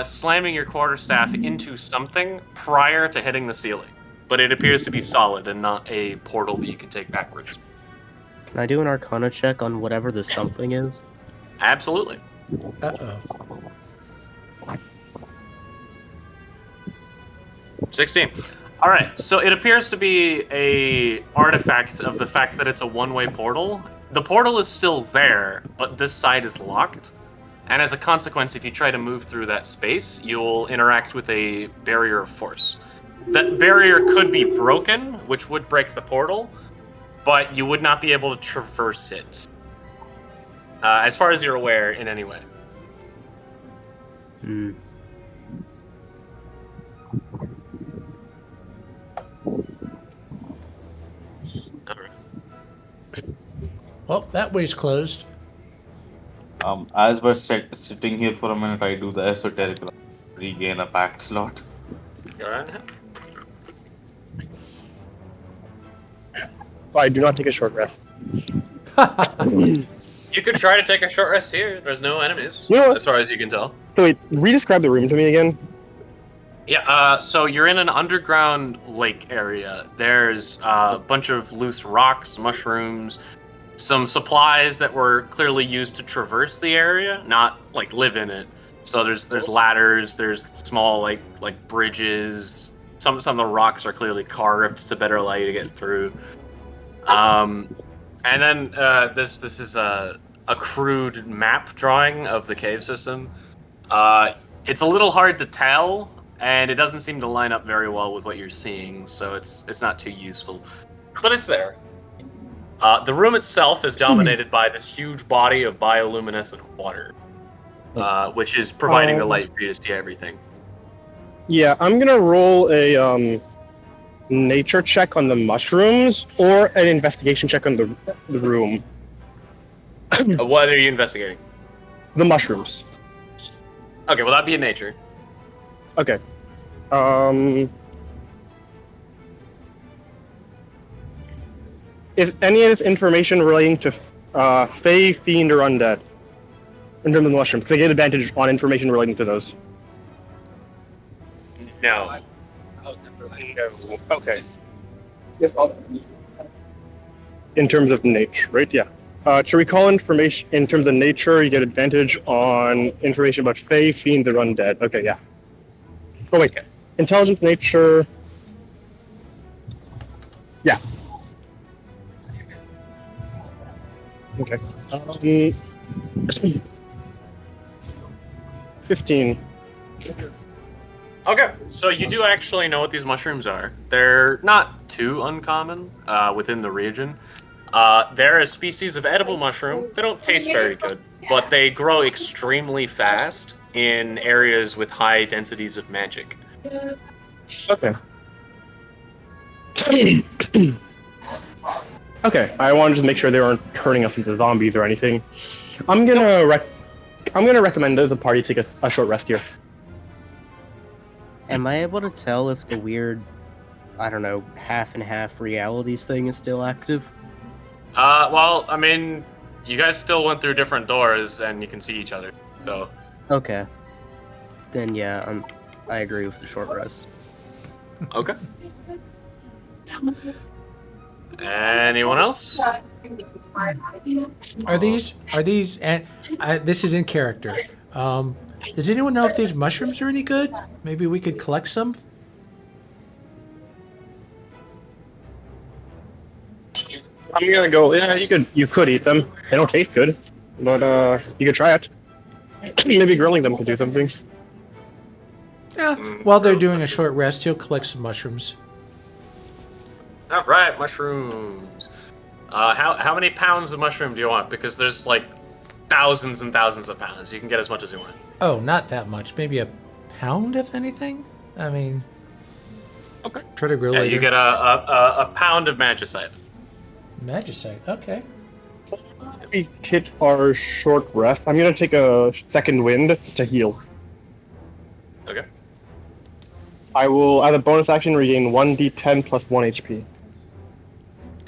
slamming your quarterstaff into something prior to hitting the ceiling, but it appears to be solid and not a portal that you can take backwards. Can I do an Arcana check on whatever the something is? Absolutely. Uh-oh. 16. All right, so it appears to be a artifact of the fact that it's a one-way portal. The portal is still there, but this side is locked. And as a consequence, if you try to move through that space, you'll interact with a barrier of force. That barrier could be broken, which would break the portal, but you would not be able to traverse it. As far as you're aware, in any way. Hmm. Well, that way's closed. As we're sitting here for a minute, I do the esoteric regain a packed slot. All right. I do not take a short rest. You could try to take a short rest here. There's no enemies, You know what? as far as you can tell. So wait, re-describe the room to me again. Yeah, so you're in an underground lake area. There's a bunch of loose rocks, mushrooms, some supplies that were clearly used to traverse the area, not like live in it. So there's ladders, there's small like bridges. Some of the rocks are clearly carved to better allow you to get through. And then this is a crude map drawing of the cave system. It's a little hard to tell, and it doesn't seem to line up very well with what you're seeing, so it's not too useful. But it's there. The room itself is dominated by this huge body of bioluminescent water, which is providing the light for you to see everything. Yeah, I'm gonna roll a nature check on the mushrooms or an investigation check on the room. What are you investigating? The mushrooms. Okay, well that'd be in nature. Okay. Is any of this information relating to Fae, Fiend, or Undead? In terms of the mushrooms, because I get advantage on information relating to those. No. No. Okay. In terms of nature, right? Yeah. To recall information in terms of nature, you get advantage on information about Fae, Fiend, or Undead. Okay, yeah. Oh wait, intelligence, nature. Yeah. Okay. 15. Okay, so you do actually know what these mushrooms are. They're not too uncommon within the region. They're a species of edible mushroom. They don't taste very good, but they grow extremely fast in areas with high densities of magic. Okay. Okay, I wanted to make sure they weren't turning us into zombies or anything. I'm gonna recommend that the party take a short rest here. Am I able to tell if the weird, I don't know, half and half realities thing is still active? Well, I mean, you guys still went through different doors and you can see each other, so. Okay. Then yeah, I agree with the short rest. Okay. Anyone else? Are these and this is in character. Does anyone know if these mushrooms are any good? Maybe we could collect some. I'm gonna go. Yeah, you could eat them. They don't taste good, but you could try it. Maybe grilling them could do something. Yeah. While they're doing a short rest, he'll collect some mushrooms. All right, mushrooms. How many pounds of mushroom do you want? Because there's like thousands and thousands of pounds. You can get as much as you want. Oh, not that much. Maybe a pound, if anything. I mean, Okay. try to grill Yeah, later. you get a pound of magicite. Magicite. Okay. We hit our short rest. I'm gonna take a second wind to heal. Okay. I will, as a bonus action, regain 1d10 plus 1 HP.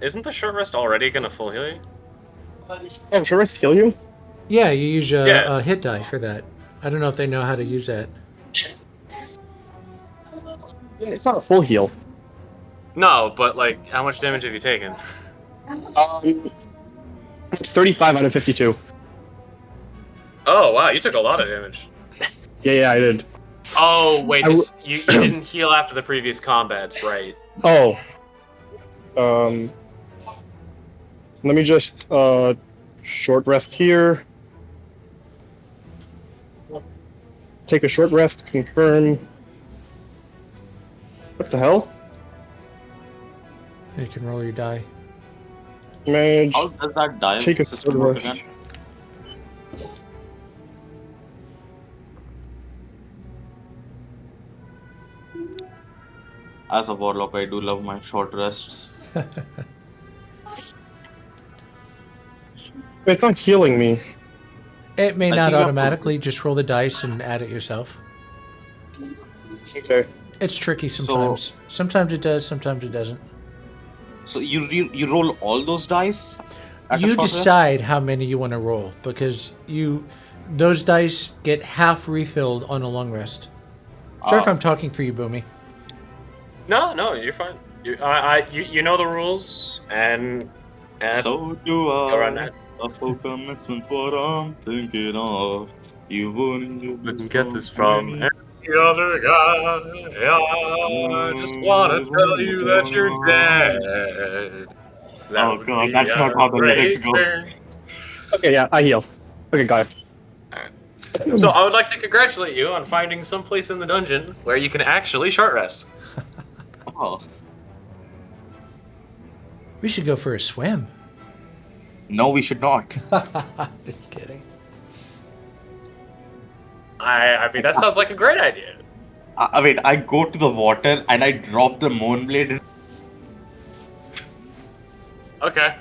Isn't the short rest already gonna full heal you? Oh, sure, rest heal you? Yeah, you use Yeah. a hit die for that. I don't know if they know how to use that. It's not a full heal. No, but like, how much damage have you taken? It's 35 out of 52. Oh wow, you took a lot of damage. Yeah, I did. Oh wait, you didn't heal after the previous combats, right? Oh. Let me just, short rest here. Take a short rest, confirm. What the hell? You can roll your die. Manage. How does that dial Take a system short work rest. again? As a warlock, I do love my short rests. It's not healing me. It may I not think I- automatically. Just roll the dice and add it yourself. Okay. It's tricky sometimes. Sometimes it does, sometimes it doesn't. So you roll all those dice? At a You short rest? decide how many you want to roll because those dice get half refilled on a long rest. Sorry if I'm talking for you, Boomy. No, you're fine. You know the rules, and So do go around I. that. A full commitment, what I'm thinking of. You wouldn't get this from any other guy. I just wanna tell you that you're dead. That Oh would god, be that's not a how the great lyrics go. experience. Okay, yeah, I heal. Okay, got it. So I would like to congratulate you on finding some place in the dungeon where you can actually short rest. Oh. We should go for a swim. No, we should not. Just kidding. I mean, that sounds like a great idea. Wait, I go to the water and I drop the moon blade. Okay.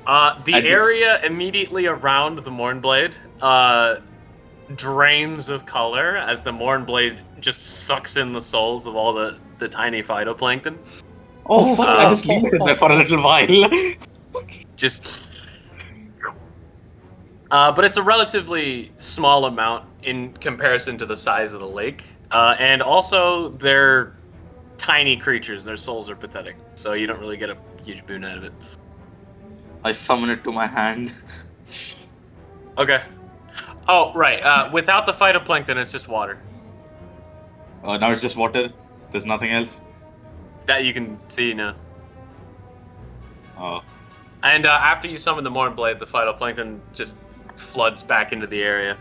The I do- area immediately around the Mournblade drains of color as the Mournblade just sucks in the souls of all the tiny phytoplankton. Oh fuck, I just leave it there for a little while. Just. But it's a relatively small amount in comparison to the size of the lake. And also, they're tiny creatures. Their souls are pathetic. So you don't really get a huge boon out of it. I summon it to my hand. Okay. Oh, right. Without the phytoplankton, it's just water. Now it's just water. There's nothing else. That you can see now. Oh. And after you summon the Mournblade, the phytoplankton just floods back into the area.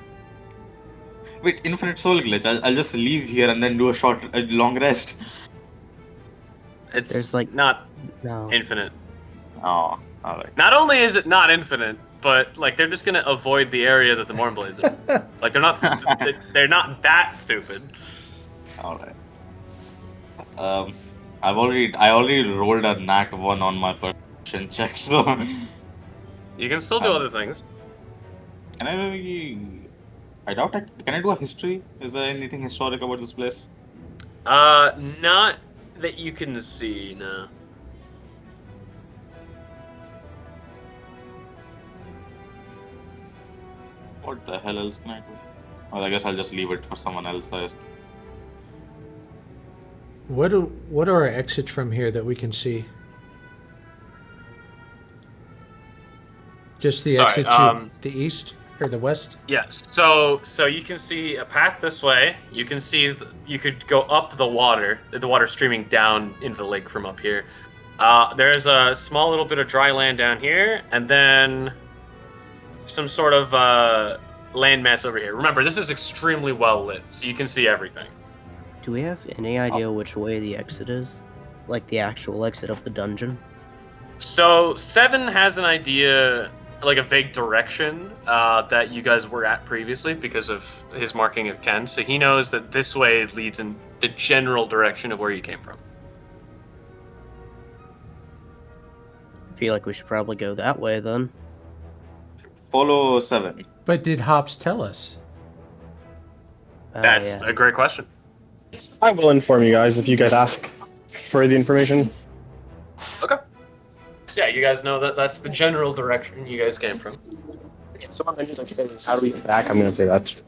Wait, infinite soul glitch. I'll just leave here and then do a long rest. It's There's, like, not No. infinite. Oh, alright. Not only is it not infinite, but like they're just gonna avoid the area that the Mournblades are. Like they're not that stupid. Alright. I already rolled a nat 1 on my perception check, so You can still do other things. can I doubt can I do a history? Is there anything historic about this place? Not that you can see, no. What the hell else can I do? Well, I guess I'll just leave it for someone else. What are our exits from here that we can see? Just the Sorry, exit to the east or the west? Yeah, so you can see a path this way. You can see you could go up the water streaming down into the lake from up here. There's a small little bit of dry land down here, and then some sort of landmass over here. Remember, this is extremely well lit, so you can see everything. Do we have any idea which way the exit is? Like the actual exit of the dungeon? So Seven has an idea, like a vague direction that you guys were at previously because of his marking of Ken. So he knows that this way leads in the general direction of where you came from. I feel like we should probably go that way then. Follow 7. But did Hops tell us? That's Yeah. a great question. I will inform you guys if you guys ask for the information. Okay. So yeah, you guys know that that's the general direction you guys came from. Someone mentions like, how do we get back? I'm gonna say that.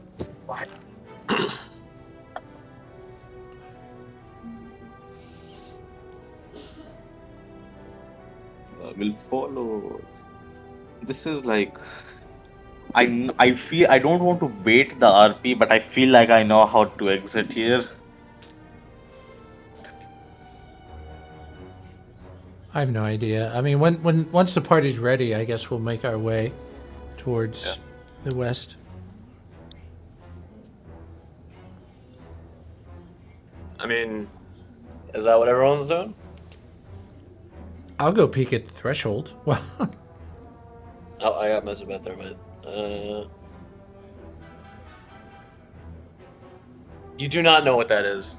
Will follow. This is like I feel I don't want to bait the RP, but I feel like I know how to exit here. I have no idea. I mean, once the party's ready, I guess we'll make our way towards the west. I mean, is that what everyone's doing? I'll go peek at the threshold. Well, Oh, I got messed up there, but you do not know what that is.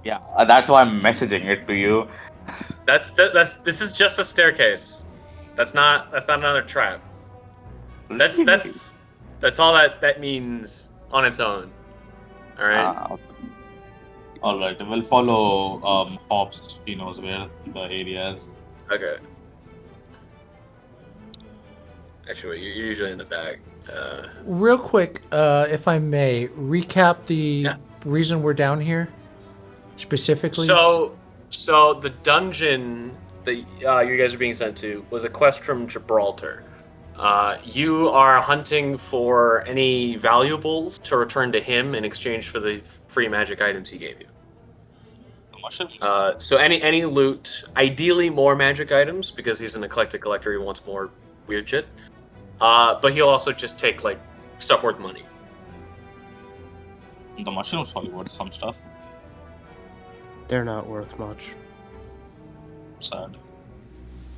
Yeah, that's why I'm messaging it to you. This is just a staircase. That's not another trap. That's all that means on its own. All right. All right, we'll follow Hobbs. He knows where the area is. Okay. Actually, you're usually in the back. real quick, if I may, recap the reason we're down here specifically. So the dungeon that you guys are being sent to was a quest from Gibraltar. You are hunting for any valuables to return to him in exchange for the free magic items he gave you. So any loot, ideally more magic items, because he's an eclectic collector. He wants more weird shit. But he'll also just take like stuff worth money. The mushrooms probably worth some stuff. They're not worth much. Sad.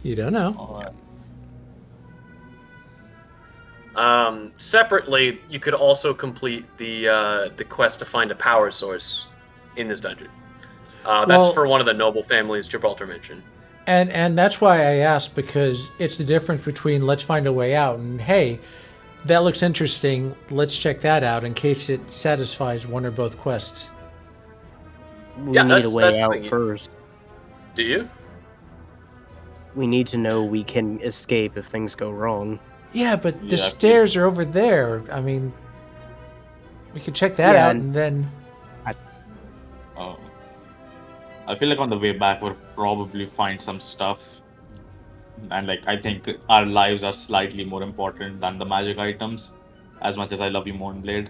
You don't know. Alright. Separately, you could also complete the quest to find a power source in this dungeon. That's for one of the noble families Gibraltar mentioned. And that's why I asked, because it's the difference between let's find a way out and hey, that looks interesting, let's check that out in case it satisfies one or both quests. We need a way out first. Do you? We need to know we can escape if things go wrong. Yeah, but the stairs are over there. I mean, we could check that out and then... I feel like on the way back we'll probably find some stuff. And like, I think our lives are slightly more important than the magic items. As much as I love you, Mournblade.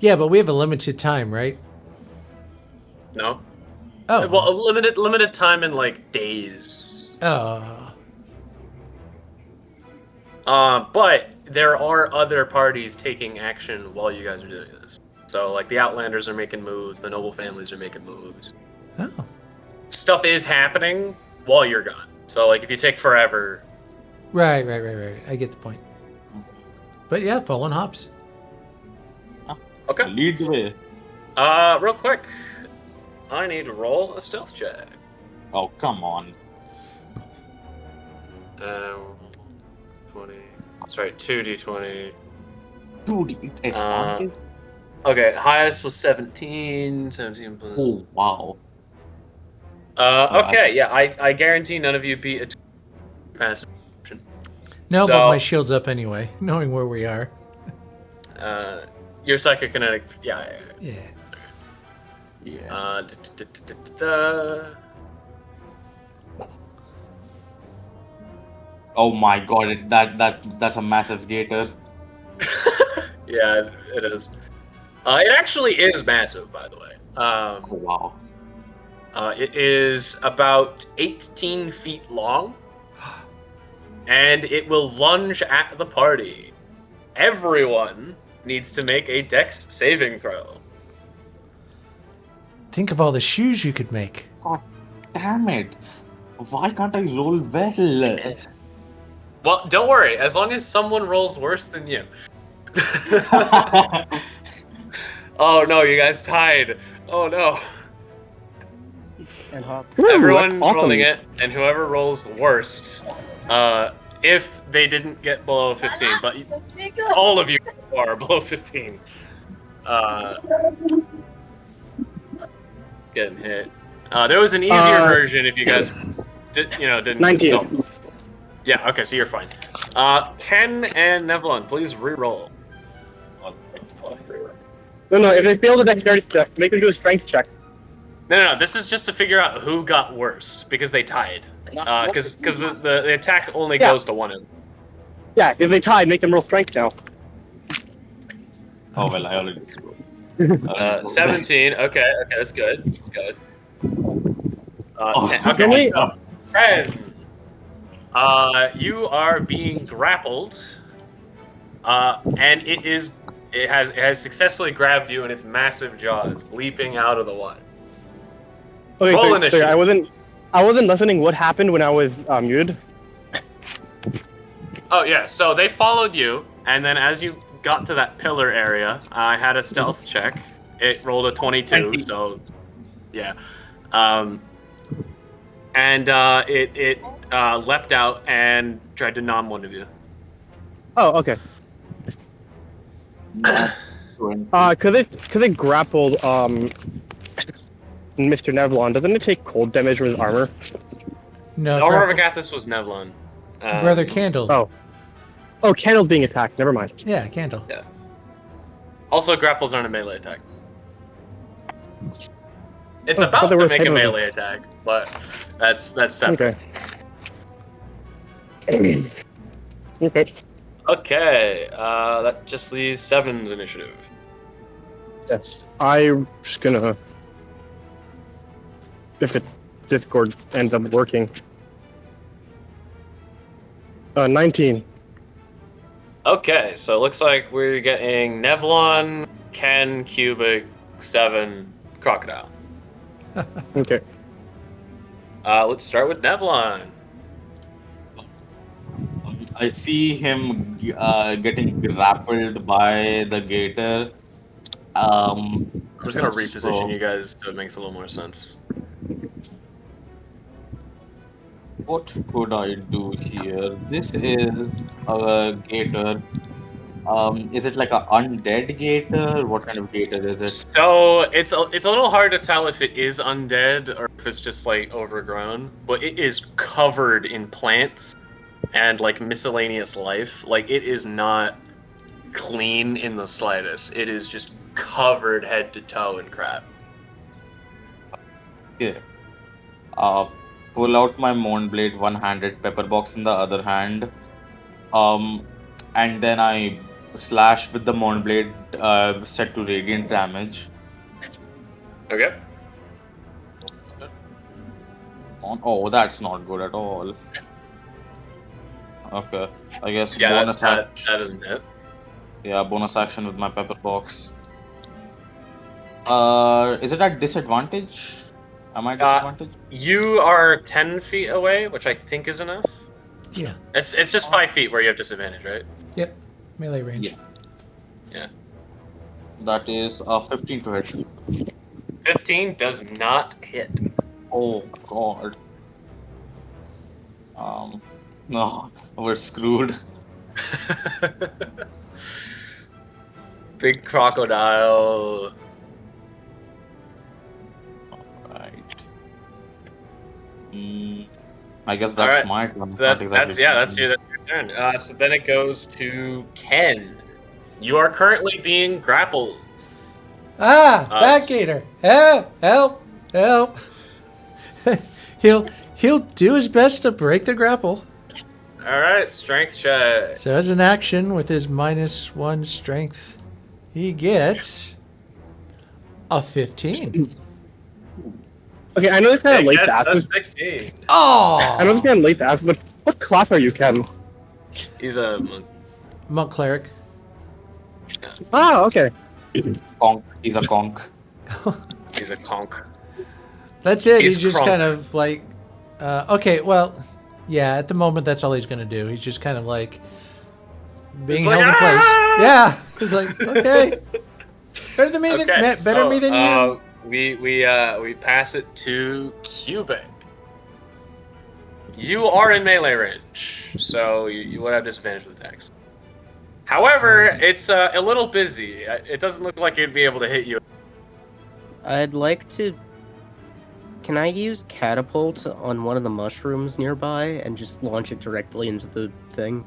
Yeah, but we have a limited time, right? No. Oh. Well, a limited time in like days. But there are other parties taking action while you guys are doing this. So like the Outlanders are making moves, the noble families are making moves. Oh. Stuff is happening while you're gone. So like if you take forever. Right. I get the point. But yeah, fallen hops. Okay. Lead the way. Real quick. I need to roll a stealth check. Oh, come on. 20. Sorry, 2d20. 2d20. Okay, highest was 17. 17 plus. Oh, wow. Okay, yeah, I guarantee none of you beat a passive. No, but my shield's up anyway, knowing where we are. Your psychokinetic, yeah. Oh my god, it's that's a massive gator. Yeah, it is. It actually is massive, by the way. Oh, wow. It is about 18 feet long, and it will lunge at the party. Everyone needs to make a dex saving throw. Think of all the shoes you could make. God damn it. Why can't I roll well? Well, don't worry. As long as someone rolls worse than you. Oh no, you guys tied. Oh no. And hop. Everyone's awesome. rolling it, and whoever rolls the worst, if they didn't get below 15, but all of you are below 15. getting hit. There was an easier version if you guys didn't 19. still. Yeah, okay, so you're fine. Ken and Nevlon, please re-roll. No, if they fail the dexterity check, make them do a strength check. No, this is just to figure out who got worst, because they tied. Because the attack only goes to one end. Yeah, if they tied, make them roll strength now. Oh, well, I already rolled. 17, okay, that's good. That's good. Oh, Okay, God. 10. You are being grappled, and it has successfully grabbed you in its massive jaws, leaping out of the water. Okay, Roll sorry, initiative. I wasn't listening. What happened when I was muted? Oh yeah, so they followed you, and then as you got to that pillar area, I had a stealth check. It rolled a 22, so yeah. And it leapt out and tried to nom one of you. Oh, okay. Cause it grappled Mr. Nevlon. Doesn't it take cold damage from his armor? No, Nora grapple- Vagathis was Nevlon. Brother Candle. Oh, Candle's being attacked. Never mind. Yeah, Candle. Yeah. Also, grapples aren't a melee attack. It's about to make a melee attack, but that's separate. Okay. Okay. Okay, that just leaves Seven's initiative. Yes. I'm just gonna. If Discord ends up working. 19. Okay, so it looks like we're getting Nevlon, Ken, Cubic, 7, Crocodile. Okay. Let's start with Nevlon. I see him getting grappled by the gator. I'm just gonna reposition so- you guys so it makes a little more sense. What could I do here? This is a gator. Is it like an undead gator? What kind of gator is it? So it's a little hard to tell if it is undead or if it's just like overgrown, but it is covered in plants and like miscellaneous life. Like it is not clean in the slightest. It is just covered head to toe in crap. Yeah. Pull out my Mournblade one-handed, pepper box in the other hand. And then I slash with the Mournblade set to radiant damage. Okay. Oh, that's not good at all. Okay, I guess Yeah, bonus that action. doesn't hit. Yeah, bonus action with my pepper box. Is it at disadvantage? Am I disadvantaged? You are 10 feet away, which I think is enough. Yeah. It's just 5 feet where you have disadvantage, right? Yep. Melee range. Yeah. Yeah. That is 15 to hit. 15 does not hit. Oh god. No, we're screwed. Big crocodile. Right. I guess that's Alright. my turn. So that's Not exactly that's your turn. So then it goes to Ken. You are currently being grappled. That gator. Help! He'll do his best to break the grapple. All right, strength check. So as an action with his -1 strength, he gets a 15. Okay, I know this kind of late to ask. That's But, 16. I know Oh! this kind of late to ask, but what class are you, Ken? He's a monk. Monk cleric. Oh, okay. Conk. He's a conk. He's a conk. That's it. He's He's just crunk. kind of like, okay, well, yeah, at the moment, that's all he's going to do. He's just kind of like being He's like, held in place. "Ah!" Yeah. He's like, okay. Better than me, Okay, better me than you. We pass it to Cubic. You are in melee range, so you would have disadvantage with attacks. However, it's a little busy. It doesn't look like it'd be able to hit you. I'd like to. Can I use catapult on one of the mushrooms nearby and just launch it directly into the thing?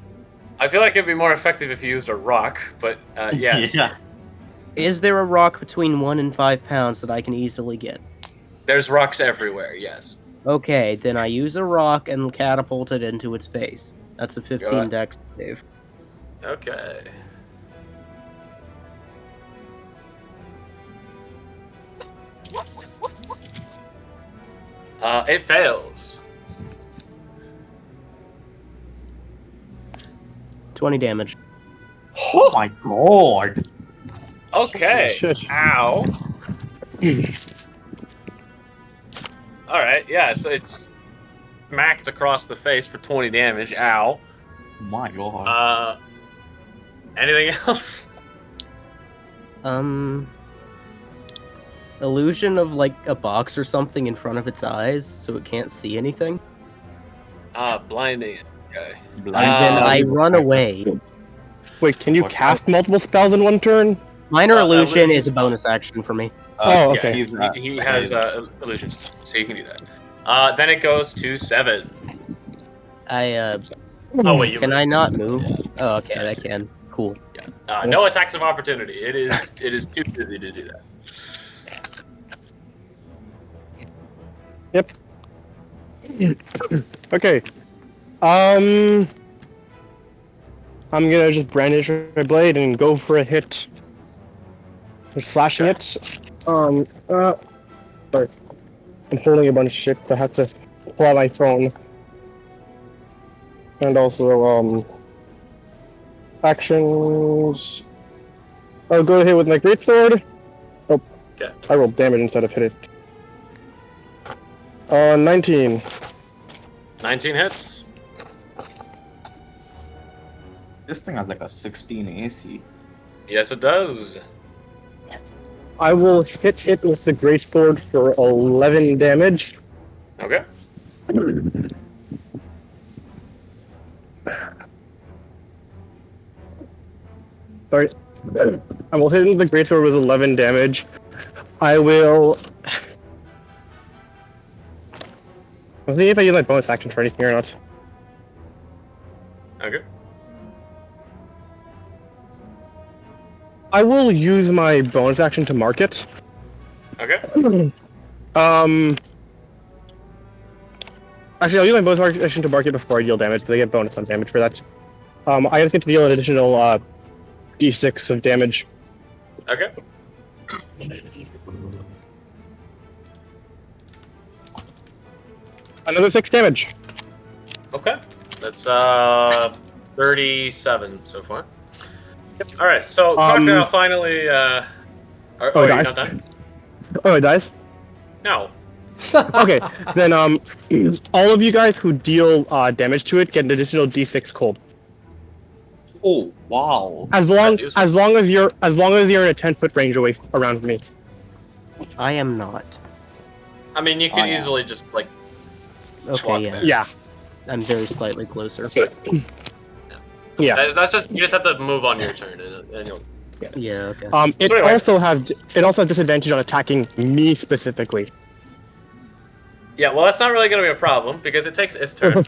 I feel like it'd be more effective if you used a rock, but yes. Yeah. Is there a rock between 1 and 5 pounds that I can easily get? There's rocks everywhere, yes. Okay, then I use a rock and catapult it into its face. That's a 15 dex save. Okay. It fails. 20 damage. Oh my god. Okay. Shit. Ow. Alright, yeah, so it's smacked across the face for 20 damage. Ow. My god. Anything else? Illusion of like a box or something in front of its eyes so it can't see anything. Blinding. Okay. And then I run away. Wait, can you cast multiple spells in one turn? Minor illusion illusion is a bonus action for me. Oh, Yeah, okay. he has illusions, so you can do that. Then it goes to 7. I Oh wait, you can I not move? Oh, okay, I can. Cool. no attacks of opportunity. It is too busy to do that. Yep. Okay. I'm gonna just brandish my blade and go for a hit. Just flashing it. Sorry. I'm holding a bunch of shit. I have to pull out my phone. And also, actions. I'll go hit with my greatsword. Oh, Okay. I rolled damage instead of hit it. 19. 19 hits. This thing has like a 16 AC. Yes, it does. I will hit it with the greatsword for 11 damage. Okay. Sorry. I will hit it with the greatsword with 11 damage. I will. I'll see if I use my bonus action for anything or not. Okay. I will use my bonus action to mark it. Okay. Actually, I'll use my bonus action to mark it before I deal damage, because I get bonus on damage for that. I just get to deal an additional d6 of damage. Okay. Another 6 damage. Okay. That's 37 so far. All right. So Crocodile finally. Are you dies. not done? Oh, it dies? No. Okay, then all of you guys who deal damage to it get an additional d6 cold. Oh wow. As long useful. as you're in a 10-foot range away around me. I am not. I mean, you can Oh, yeah. easily just like. Okay, Walk yeah. there. Yeah. I'm very slightly closer. Yeah. That's just you just have to move on your turn, and you'll. Yeah, okay. It So anyway. also has disadvantage on attacking me specifically. Yeah, well, that's not really going to be a problem because it takes its turn.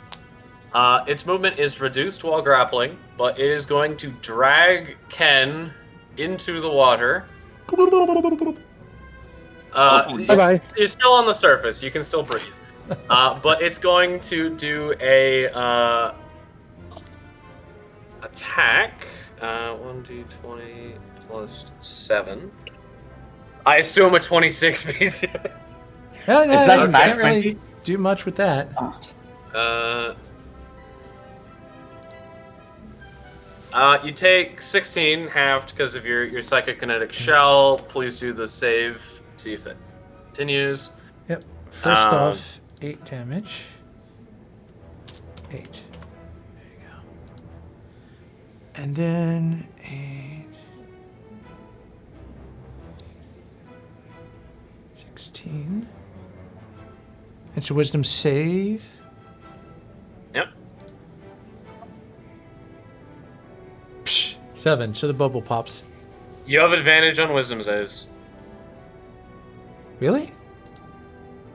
Its movement is reduced while grappling, but it is going to drag Ken into the water. Bye-bye. You're still on the surface. You can still breathe. But it's going to do a attack. 1d20 plus 7. I assume a 26 beats you. No, Is that you a nat can't really 20? do much with that. You take 16 halved because of your psychokinetic shell. Please do the save. See if it continues. Yep. First off, 8 damage. 8. There you go. And then 8. 16. It's a wisdom save. Yep. Psh, 7, so the bubble pops. You have advantage on wisdom saves. Really?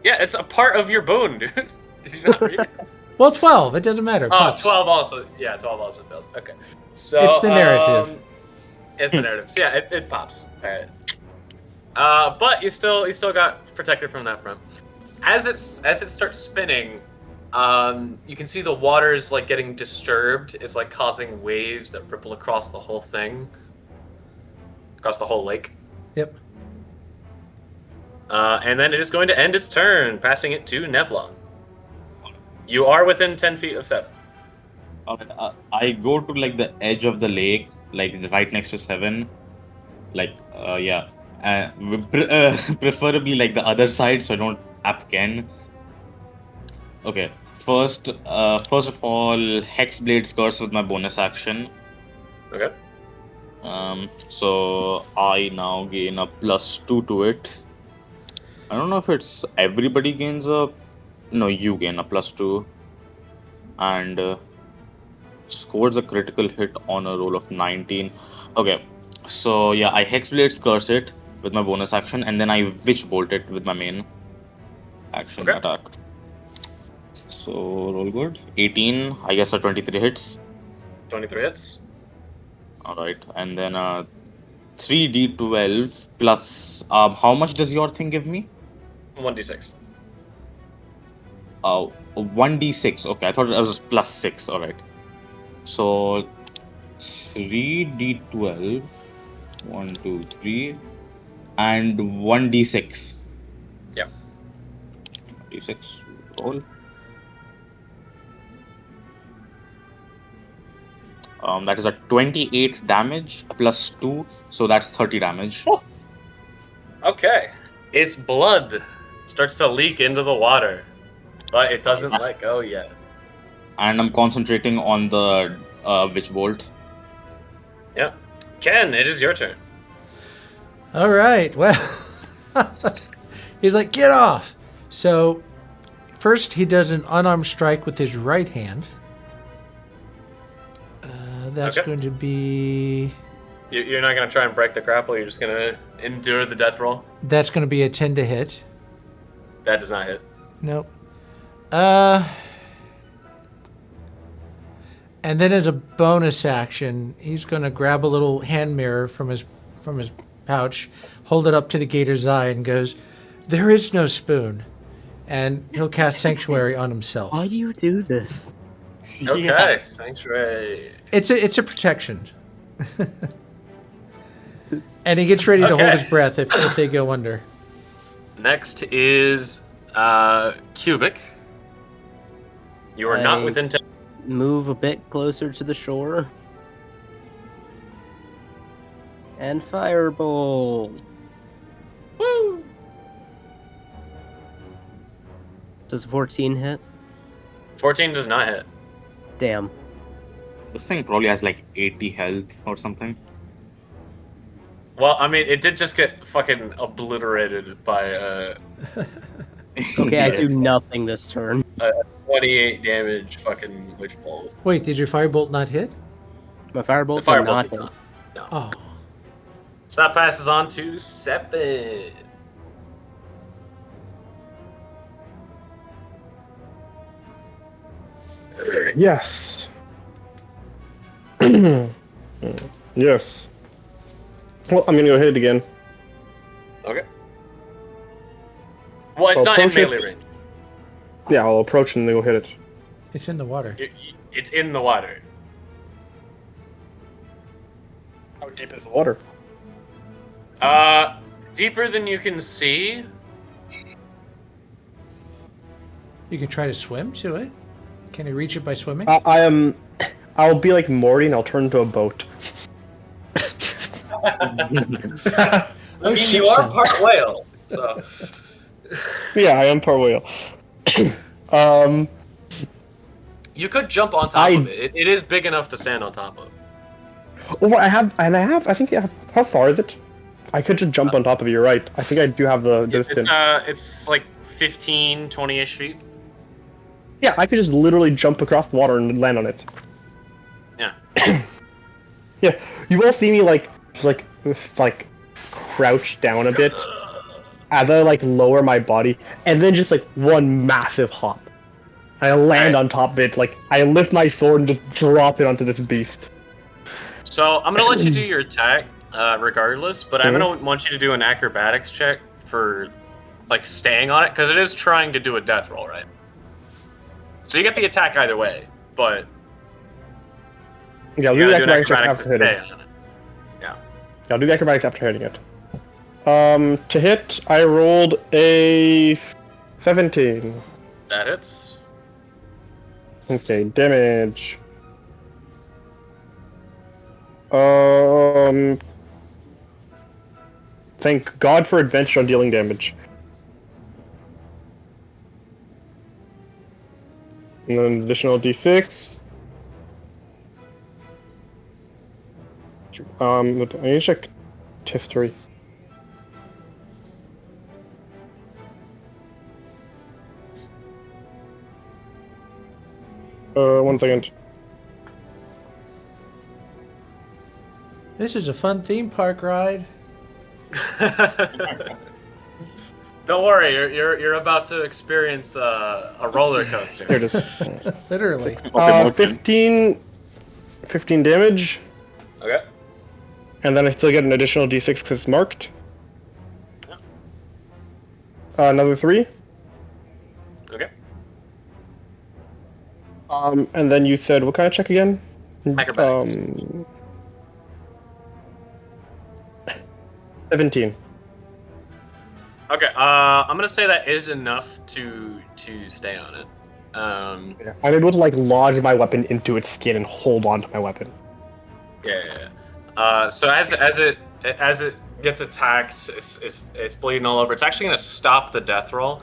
Yeah, it's a part of your boon, dude. Did you not read it? Well, 12. It doesn't matter. It Oh, pops. 12 also. Yeah, 12 also fails. Okay. So It's the narrative. It's the narrative. So yeah, it pops. All right. But you still got protected from that front. As it starts spinning, you can see the water's like getting disturbed. It's like causing waves that ripple across the whole thing, across the whole lake. Yep. And then it is going to end its turn, passing it to Nevlon. You are within 10 feet of 7. I go to like the edge of the lake, like right next to 7. Like, yeah. Preferably like the other side, so I don't tap Ken. Okay. First of all, Hexblade's Curse with my bonus action. Okay. So I now gain a +2 to it. I don't know if it's everybody gains a. No, you gain a +2. And scores a critical hit on a roll of 19. Okay. So yeah, I Hexblade's Curse it with my bonus action, and then I Witch Bolt it with my main action attack. So roll good. 18. I guess a 23 hits. 23 hits. Alright, and then 3d12 plus. How much does your thing give me? 1d6. 1d6. Okay, I thought it was +6. Alright. So 3d12. 1, 2, 3. And 1d6. Yeah. D6. Roll. That is a 28 damage +2, so that's 30 damage. Oh. Okay. Its blood starts to leak into the water, but it doesn't let go yet. And I'm concentrating on the Witch Bolt. Yeah. Ken, it is your turn. All right. Well, he's like, get off. So first he does an unarmed strike with his right hand. That's Okay. going to be... You're not going to try and break the grapple, you're just going to endure the death roll? That's going to be a 10 to hit. That does not hit. Nope. And then as a bonus action, he's going to grab a little hand mirror from his pouch, hold it up to the gator's eye, and goes, "There is no spoon." And he'll cast Sanctuary on himself. Why do you do this? Okay, Yeah. Sanctuary. It's a protection. And he gets ready to hold his breath if they go under. Next is Cubic. You are not within 10. Move a bit closer to the shore. And Firebolt. Woo! Does 14 hit? 14 does not hit. Damn. This thing probably has like 80 health or something. Well, I mean, it did just get fucking obliterated by Okay, I do nothing this turn. 28 damage fucking Witch Bolt. Wait, did your Firebolt not hit? My Firebolt The did Firebolt not did hit. not. No. Oh. So that passes on to Sepid. Yes. Yes. Well, I'm gonna go hit it again. Okay. Well, it's I'll not in approach it. melee range. Yeah, I'll approach and then go hit it. It's in the water. It's in the water. How deep is the water? Deeper than you can see. You can try to swim to it. Can you reach it by swimming? I'll be like Morty and I'll turn into a boat. I mean, shit, you are son. part whale, so. Yeah, I am part whale. You could jump on top of it. It is big enough to stand on top of. Oh, I think, how far is it? I could just jump on top of it, you're right. I think I do have the distance. It's like 15, 20-ish feet. Yeah, I could just literally jump across the water and land on it. Yeah. Yeah, you all see me just crouch down a bit as I lower my body, and then just one massive hop. I land on top of it, I lift my sword and just drop it onto this beast. So I'm gonna let you do your attack, regardless, but I'm gonna want you to do an acrobatics check for staying on it, because it is trying to do a death roll, right? So you get the attack either way, but Yeah, I'll you do the gotta do an acrobatics check acrobatics after to hitting. stay on it. Yeah. I'll do the acrobatics after hitting it. To hit, I rolled a 17. That hits. Okay, damage. Thank God for advantage on dealing damage. And then an additional d6. I need to check history. One second. This is a fun theme park ride. Don't worry, you're about to experience a roller coaster. There it is. Literally. 15 damage, Okay. and then I still get an additional d6 because it's marked. Another 3. Okay. And then you said, what kind of check again? Acrobatics. 17. Okay. I'm gonna say that is enough to stay on it. Yeah. I'm able to lodge my weapon into its skin and hold on to my weapon. Yeah. So as it gets attacked, it's bleeding all over. It's actually gonna stop the death roll.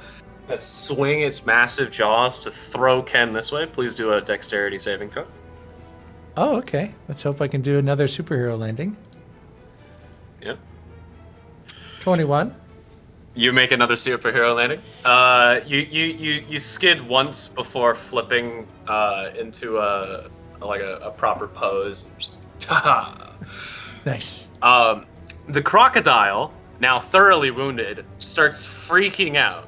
Swing its massive jaws to throw Ken this way. Please do a dexterity saving throw. Oh, okay. Let's hope I can do another superhero landing. Yep. 21. You make another superhero landing. You skid once before flipping into a proper pose. Nice. The crocodile, now thoroughly wounded, starts freaking out.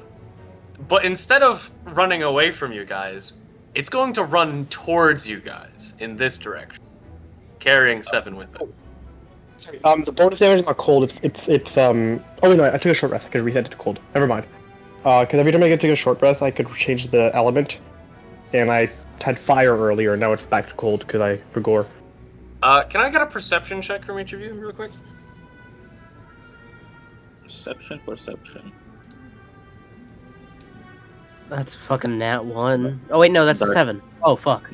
But instead of running away from you guys, it's going to run towards you guys in this direction, carrying 7 with it. Sorry, the bonus damage is not cold. It's oh wait, no, I took a short rest. I could reset it to cold. Never mind. Because every time I get to take a short rest, I could change the element, and I had fire earlier, and now it's back to cold because I forgot. Can I get a perception check from each of you real quick? Perception. That's fucking nat 1. Oh wait, no, that's a 7. Oh fuck.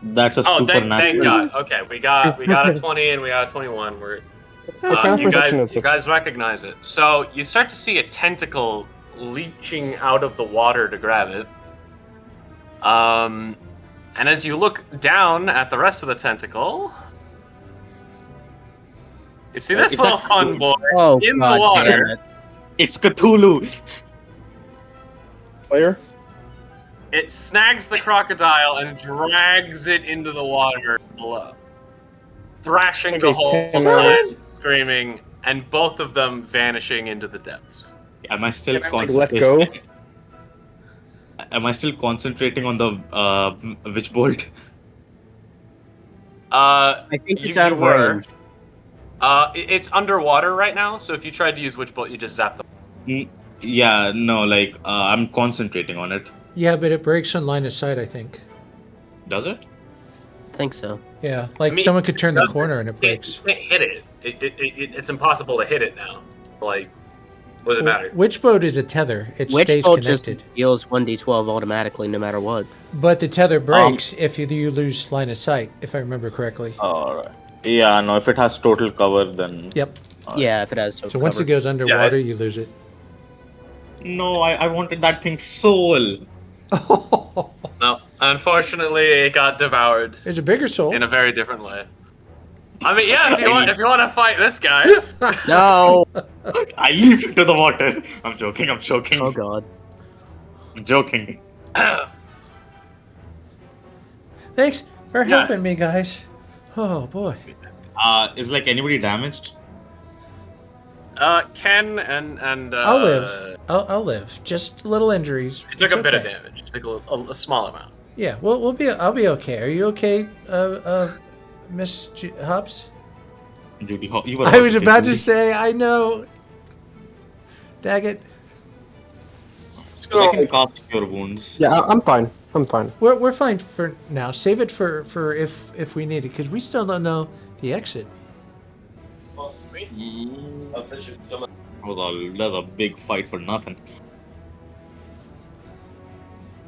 That's a Oh, thank supernatural. God. Okay, we got a 20 and we got a 21. You guys recognize it. So you start to see a tentacle leaching out of the water to grab it. And as you look down at the rest of the tentacle, you see this little fun boy in the water. It's Cthulhu. Player? It snags the crocodile and drags it into the water below, thrashing the whole time, screaming, and both of them vanishing into the depths. Am I still let go? Am I still concentrating on the witch bolt? I think it's out of range. It's underwater right now, so if you tried to use witch bolt, you just zap them. Yeah, no, I'm concentrating on it. Yeah, but it breaks on line of sight, I think. Does it? I think so. Yeah, someone could turn the corner and it breaks. You can't hit it. It's impossible to hit it now. What does it matter? Witch bolt is a tether. It Witch stays bolt connected. just deals 1d12 automatically no matter what. But the tether breaks if you lose line of sight, if I remember correctly. Alright. Yeah, no, if it has total cover, then... Yep. Yeah, if it has total So once it goes underwater, you lose it. No, I wanted that thing's soul. No, unfortunately, it got devoured There's a bigger soul. in a very different way. I mean, yeah, if you want to fight this guy. No! I leap into the water. I'm joking. Oh god. I'm joking. Thanks for helping me, guys. Oh boy. Is like anybody damaged? Ken and I'll live. I'll live. Just little injuries. It took It's a bit of okay. damage. It took a small amount. Yeah, we'll be. I'll be okay. Are you okay, Miss Hobbs? Judy, you were I was about to Judy. say. I know. Daggett. So I can cast Cure Wounds. Yeah, I'm fine. I'm fine. We're fine for now. Save it for if we need it, because we still don't know the exit. Hold on, that's a big fight for nothing.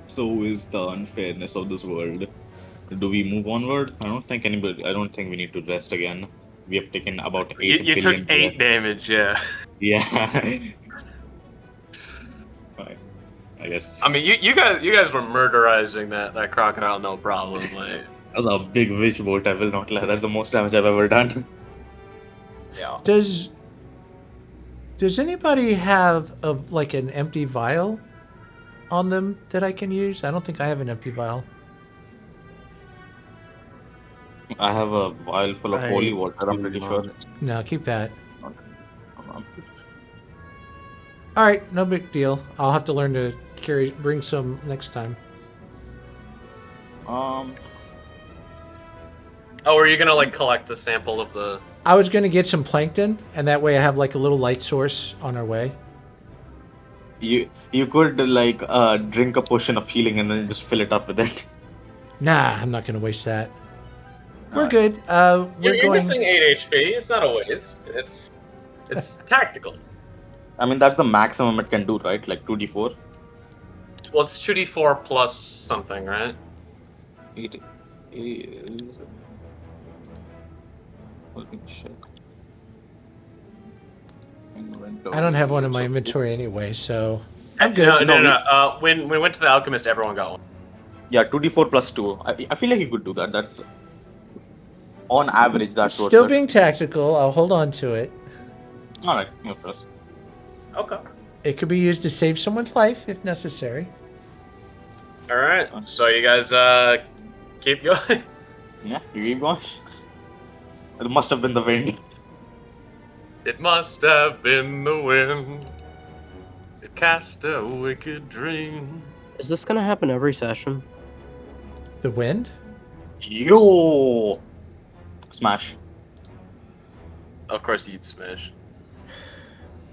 So is the unfairness of this world. Do we move onward? I don't think we need to rest again. We have taken about 8 You took billion 8 damage, yeah. Yeah. Right. I guess. I mean, you guys were murderizing that crocodile, no problem. Like, That was a big wish bolt, I will not lie. That's the most damage I've ever done. yeah. Does anybody have like an empty vial on them that I can use? I don't think I have an empty vial. I have a vial full of holy water, I'm pretty sure. No, keep that. Hold on. All right, no big deal. I'll have to learn to bring some next time. Oh, were you gonna like collect a sample of the? I was gonna get some plankton, and that way I have like a little light source on our way. You could like drink a potion of healing and then just fill it up with it. Nah, I'm not gonna waste that. We're Alright. good. You're We're missing going. 8 HP. It's not a waste. It's tactical. I mean, that's the maximum it can do, right? Like 2d4. Well, it's 2d4 plus something, right? It is. Let me check. I don't have one in my inventory anyway, so I'm good. No. When we went to the alchemist, everyone got one. Yeah, 2d4 plus 2. I feel like you could do that. That's on average. That's what. Still being tactical. I'll hold on to it. All right. Yeah, plus. Okay. It could be used to save someone's life if necessary. All right. So you guys keep going. Yeah, you keep going. It must have been the wind. It must have been the wind. It cast a wicked dream. Is this gonna happen every session? The wind? Yo! Smash. Of course, you'd smash.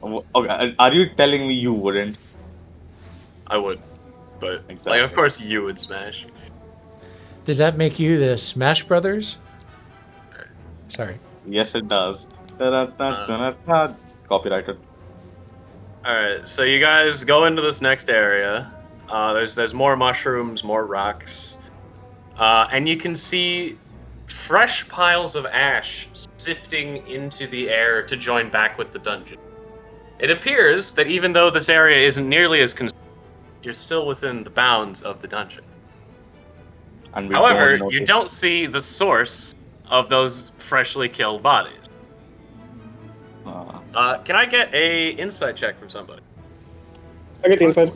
Okay, are you telling me you wouldn't? I would, but Exactly. like, of course, you would smash. Does that make you the Smash Brothers? Sorry. Yes, it does. Da-da-da-da-da-da. Copyrighted. All right. So you guys go into this next area. There's more mushrooms, more rocks, and you can see fresh piles of ash sifting into the air to join back with the dungeon. It appears that even though this area isn't nearly as you're still within the bounds of the dungeon. And we However, don't you notice. don't see the source of those freshly killed bodies. Can I get a insight check from somebody? I get the inside.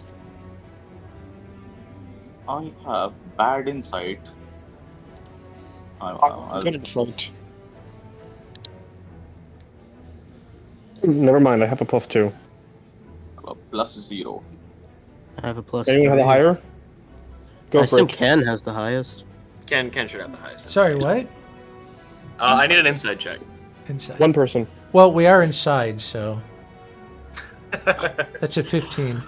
I have bad insight. I'm good at front. Never mind, I have a +2. +0. I have a plus. Anyone have a 3. higher? Go I for assume it. Ken has the highest. Ken should have the highest. Sorry, what? I need an insight check. Inside. One person. Well, we are inside, so that's a 15.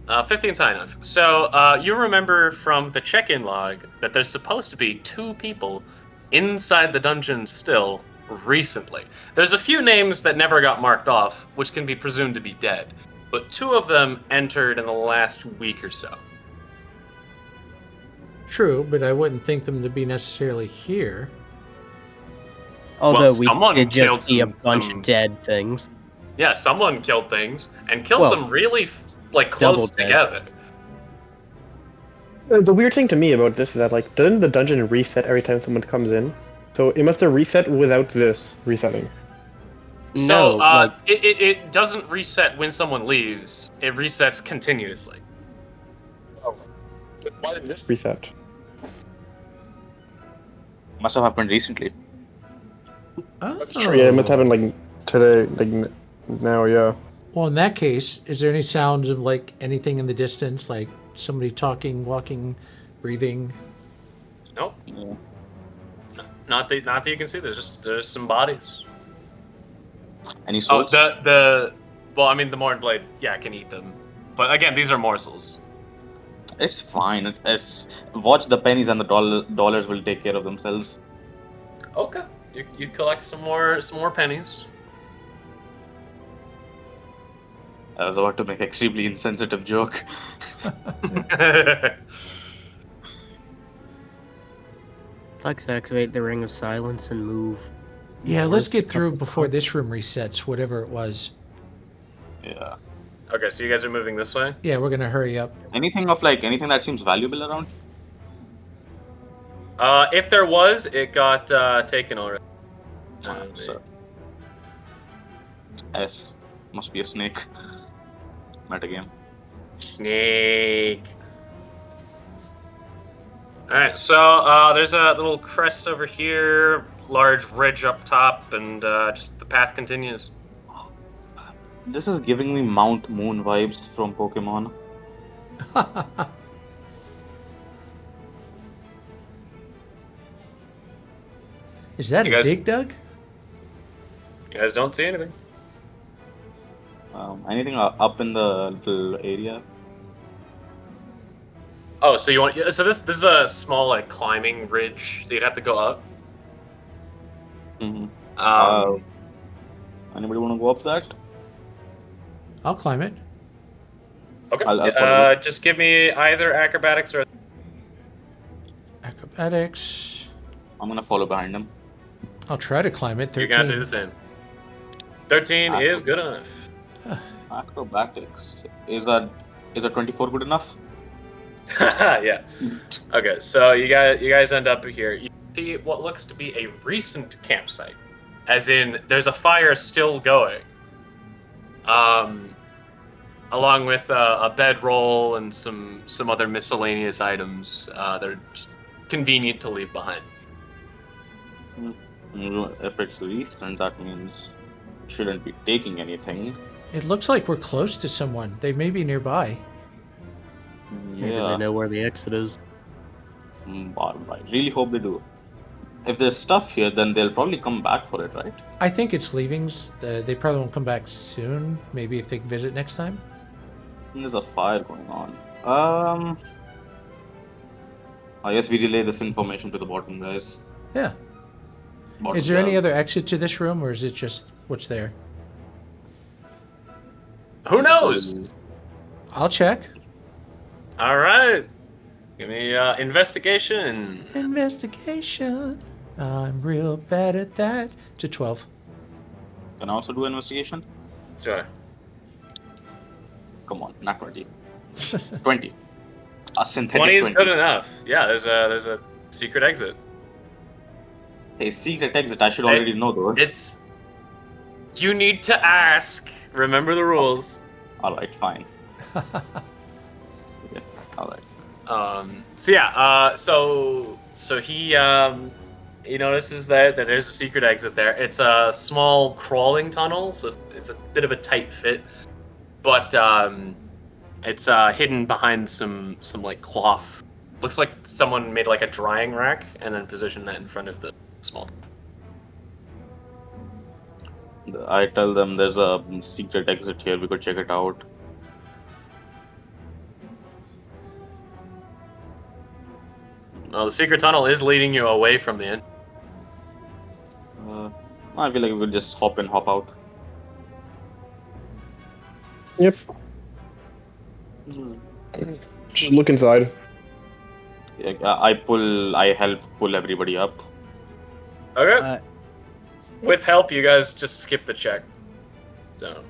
15's high enough. So you remember from the check-in log that there's supposed to be 2 people inside the dungeon still recently. There's a few names that never got marked off, which can be presumed to be dead, but 2 of them entered in the last week or so. True, but I wouldn't think them to be necessarily here. Although someone we did killed just see a some- bunch some- of dead things. Yeah, someone killed things and killed Well, them really close double dead. together. The weird thing to me about this is that, like, doesn't the dungeon reset every time someone comes in? So it must have reset without this resetting. So No, like, it doesn't reset when someone leaves. It resets continuously. Then why did this reset? Must have happened recently. Oh. Sure, yeah, it must happen like today, like now, yeah. Well, in that case, is there any sounds of like anything in the distance, like somebody talking, walking, breathing? Nope. Yeah. Not that you can see. There's some bodies. Any Oh, souls? well, I mean, the Morn Blade, yeah, can eat them. But again, these are morsels. It's fine. It's watch the pennies and the dollars will take care of themselves. Okay. You collect some more pennies. I was about to make an extremely insensitive joke. I'd like to activate the Ring of Silence and move. Yeah, let's north get a through couple before blocks. this room resets, whatever it was. Yeah. Okay, so you guys are moving this way? Yeah, we're gonna hurry up. Anything that seems valuable around? If there was, it got taken already. So. S. Must be a snake. Metagame. Snake. Alright, so there's a little crest over here, large ridge up top, and just the path continues. This is giving me Mount Moon vibes from Pokemon. Is that You a guys- dig dug? You guys don't see anything. Anything up in the little area? Oh, so you want? So this is a small like climbing ridge that you'd have to go up. Mm-hmm. Um, Anybody want to go up that? I'll climb it. okay. I'll follow Just give me either acrobatics or. Acrobatics. I'm gonna follow behind him. I'll try to climb it. 13. You're gonna do the same. 13 is good enough. Acrobatics. Is a 24 good enough? Yeah. Okay, so you guys end up here. You see what looks to be a recent campsite, as in there's a fire still going. Along with a bedroll and some other miscellaneous items that are just convenient to leave behind. If it's recent, that means shouldn't be taking anything. It looks like we're close to someone. They may be nearby. Maybe Yeah. they know where the exit is. But I really hope they do. If there's stuff here, then they'll probably come back for it, right? I think it's leavings. They probably won't come back soon. Maybe if they can visit next time. There's a fire going on. I guess we relay this information to the bottom guys. Yeah. Bottom Is there any girls. other exit to this room, or is it just what's there? Who knows? I'll check. All right. Give me investigation. Investigation. I'm real bad at that. To 12. Can I also do investigation? Sure. Come on, not 20. 20. A synthetic 20 is 20. good enough. Yeah, there's a secret exit. Hey, secret exit. I should Hey, already know those. It's you need to ask. Remember the rules. All right, fine. Yeah, all right. So yeah. So he notices that there's a secret exit there. It's a small crawling tunnel, so it's a bit of a tight fit, but it's hidden behind some like cloth. Looks like someone made like a drying rack and then positioned that in front of the small. I tell them there's a secret exit here. We could check it out. Well, the secret tunnel is leading you away from the end. I feel like we could just hop in, hop out. Yep. Just look inside. Yeah, I help pull everybody up. Okay. With help, you guys just skip the check. So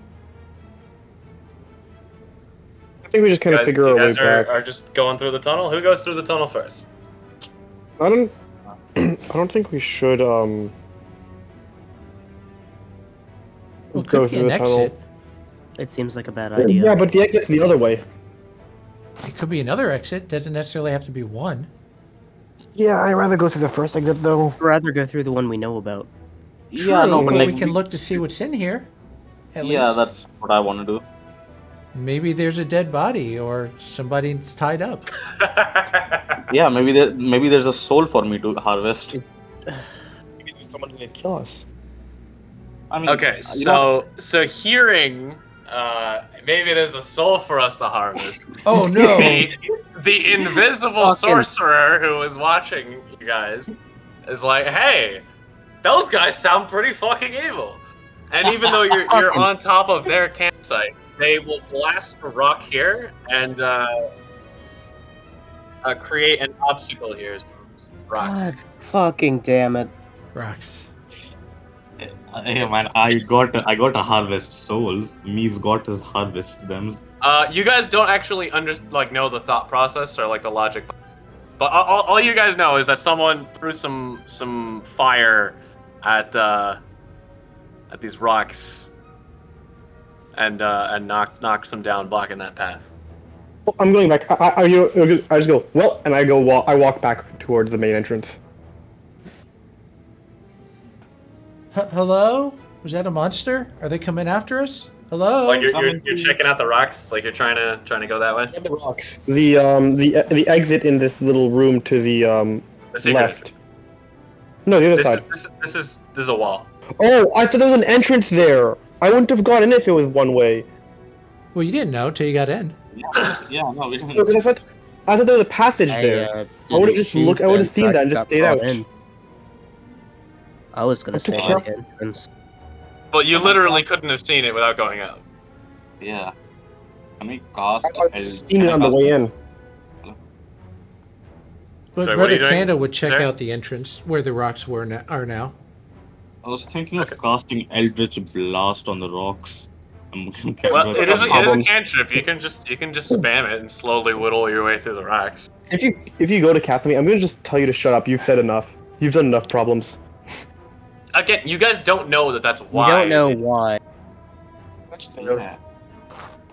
I think we just kind of figure our you way guys back. are just going through the tunnel. Who goes through the tunnel first? I don't. I don't think we should Well, it go could be through an the tunnel. exit. It seems like a bad idea. Yeah, but the exit's the other way. It could be another exit. Doesn't necessarily have to be one. Yeah, I'd rather go through the first exit though. I'd rather go through the one we know about. True, Yeah, no, but but like we can look to see what's in here. At yeah, least. that's what I want to do. Maybe there's a dead body or somebody's tied up. Yeah, maybe there's a soul for me to harvest. Maybe there's someone gonna kill us. I mean, Okay, so hearing maybe there's a soul for us to harvest. Oh no! The invisible sorcerer who is watching you guys is like, hey, those guys sound pretty fucking evil. And even though you're on top of their campsite, they will blast the rock here and create an obstacle here. So rock. God fucking damn it. Rocks. Hey man, I got to harvest souls. Me's got to harvest them. You guys don't actually know the thought process or like the logic, but all you guys know is that someone threw some fire at these rocks and knocked them down, blocking that path. Well, I'm going back. I just go, well, and I walk back towards the main entrance. Hello? Was that a monster? Are they coming after us? Hello? Like you're checking out the rocks, like you're trying to go that way. The rocks. The exit in this little room to the secret left. entrance. No, the other side. This is a wall. Oh, I thought there was an entrance there. I wouldn't have gone in if it was one way. Well, you didn't know till you got in. Yeah, no, we No, don't. 'cause I thought there was a passage there. I would have just looked. I would have seen that and just stayed out. I was gonna stay at the entrance. But you literally couldn't have seen it without going out. Yeah. Can we cast? I've just seen it on the way in. But Sorry, what are you Brother doing, Kanda would check sir? out the entrance where the rocks are now. I was thinking of casting Eldritch Blast on the rocks. Well, it is a problems. cantrip. You can just spam it and slowly whittle your way through the rocks. If you go to cast me, I'm gonna just tell you to shut up. You've said enough. You've done enough problems. Again, you guys don't know that that's We why. don't know why. That's fair.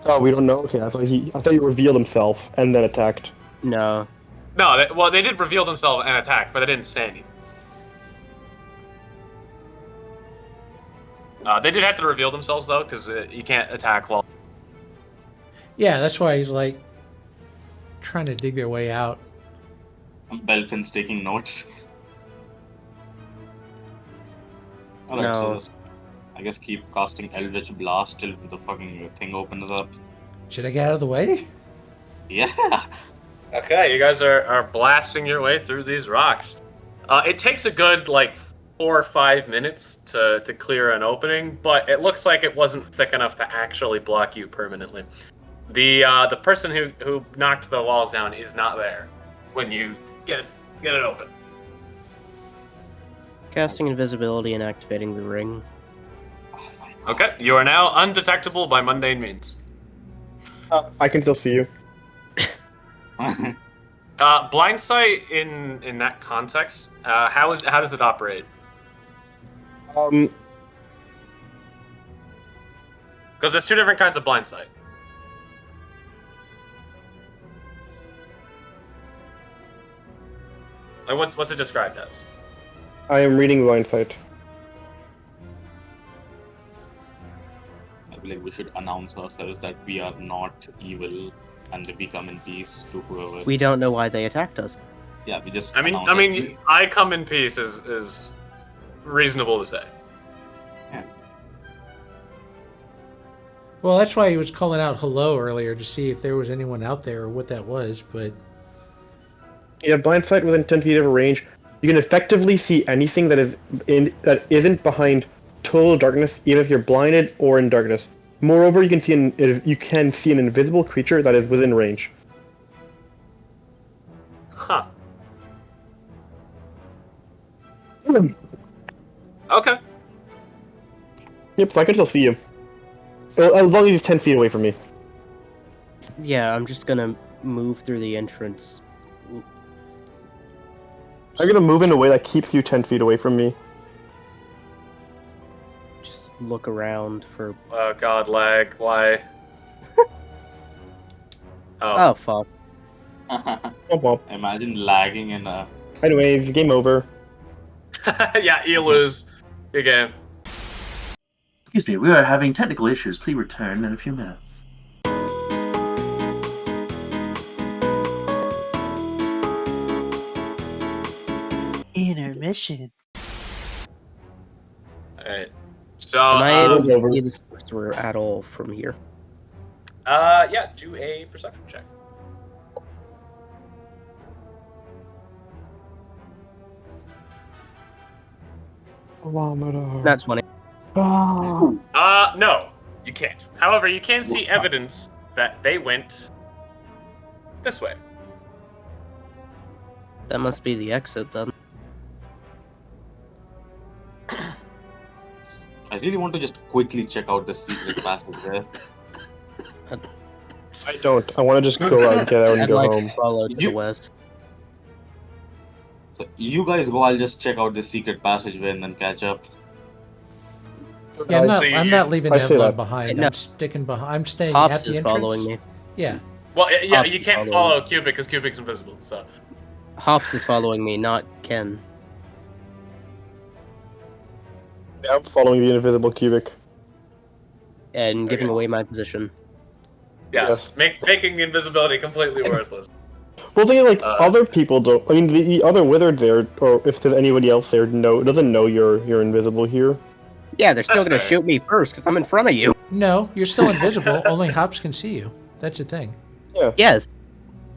Oh, we don't know. Okay, I thought he revealed himself and then attacked. No. No, they did reveal themselves and attack, but they didn't say anything. They did have to reveal themselves though, because you can't attack while. Yeah, that's why he's like trying to dig their way out. Belfyn's taking notes. Alright, No. so I guess keep casting Eldritch Blast till the fucking thing opens up. Should I get out of the way? Yeah. Okay, you guys are blasting your way through these rocks. It takes a good 4 or 5 minutes to clear an opening, but it looks like it wasn't thick enough to actually block you permanently. The person who knocked the walls down is not there when you get it open. Casting invisibility and activating the ring. Okay, you are now undetectable by mundane means. I can still see you. Blind sight in that context, how does it operate? Because there's two different kinds of blind sight. Like what's it described as? I am reading blind sight. I believe we should announce ourselves that we are not evil and we come in peace to whoever. We don't know why they attacked us. Yeah, we just. I mean, I come in peace is reasonable to say. Well, that's why he was calling out hello earlier to see if there was anyone out there or what that was, but You have blind sight within 10 feet of a range. You can effectively see anything that isn't behind total darkness, even if you're blinded or in darkness. Moreover, you can see an invisible creature that is within range. Huh. Okay. Yep, so I can still see you. As long as he's 10 feet away from me. Yeah, I'm just gonna move through the entrance. I'm gonna move in a way that keeps you 10 feet away from me. Just look around for. Oh god, lag. Why? Oh fuck. Imagine lagging in a. Anyways, game over. Yeah, you lose. Good game. Excuse me, we are having technical issues. Please return in a few minutes. Intermission. Alright. So, Am I able to over. see the sorcerer at all from here? yeah, do a perception check. That's 20. No, you can't. However, you can see evidence that they went this way. That must be the exit then. I really want to just quickly check out the secret passage there. I don't. I want to just go out, get out, and I'd go like home. to follow to the You- west. So you guys go, I'll just check out the secret passageway and then catch up. Yeah, I'm not, So I'm not leaving I say Nevlon that. behind. No. I'm sticking behind. I'm staying Hops at the is entrance. following me. Yeah. Well, yeah, Hops you is can't following follow Cubic because Cubic's invisible. So, Hops is following me, not Ken. Yeah, I'm following the invisible cubic. And giving Okay. away my position. yeah, Yes. making the invisibility completely worthless. Well, they like Uh, other people don't. I mean, the other wizard there, or if there's anybody else there, doesn't know you're invisible here. Yeah, they're still That's gonna fair. shoot me first because I'm in front of you. No, you're still invisible. Only Hops can see you. That's the thing. Yes.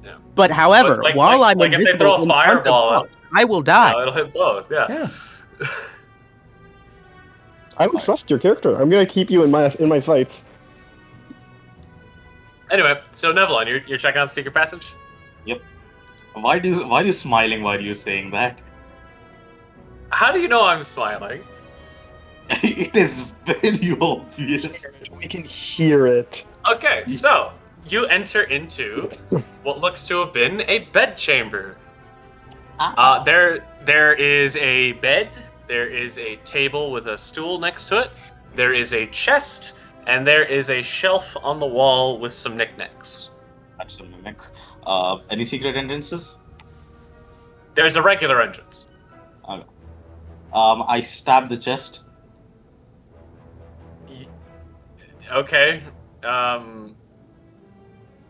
Yeah. But however, Like- while like- I'm like if they invisible throw a in front of fireball Hops, I will die. No, it'll hit both. Yeah. Yeah. I don't trust your character. I'm gonna keep you in my sights. Anyway, so Nevlon, you're checking out the secret passage. Why are you smiling while you're saying that? How do you know I'm smiling? It is very obvious. We can hear it. Okay, so you enter into what looks to have been a bedchamber. There is a bed. There is a table with a stool next to it. There is a chest, and there is a shelf on the wall with some knickknacks. That's a mimic. Any secret entrances? There's a regular entrance. Okay. I stab the chest. Okay.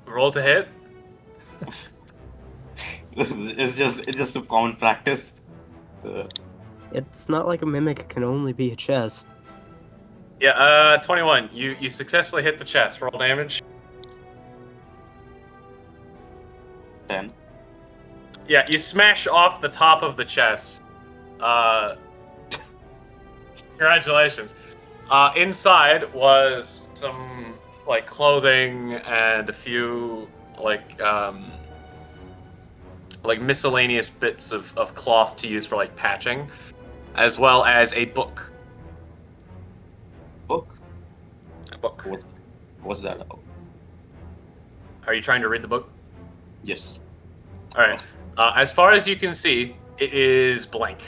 Roll to hit. It's just a common practice. It's not like a mimic can only be a chest. Yeah, 21. You successfully hit the chest. Roll damage. 10. Yeah, you smash off the top of the chest. Congratulations. Inside was some like clothing and a few like miscellaneous bits of cloth to use for like patching, as well as a book. Book? A book. What's that about? Are you trying to read the book? Yes. All right. As far as you can see, it is blank.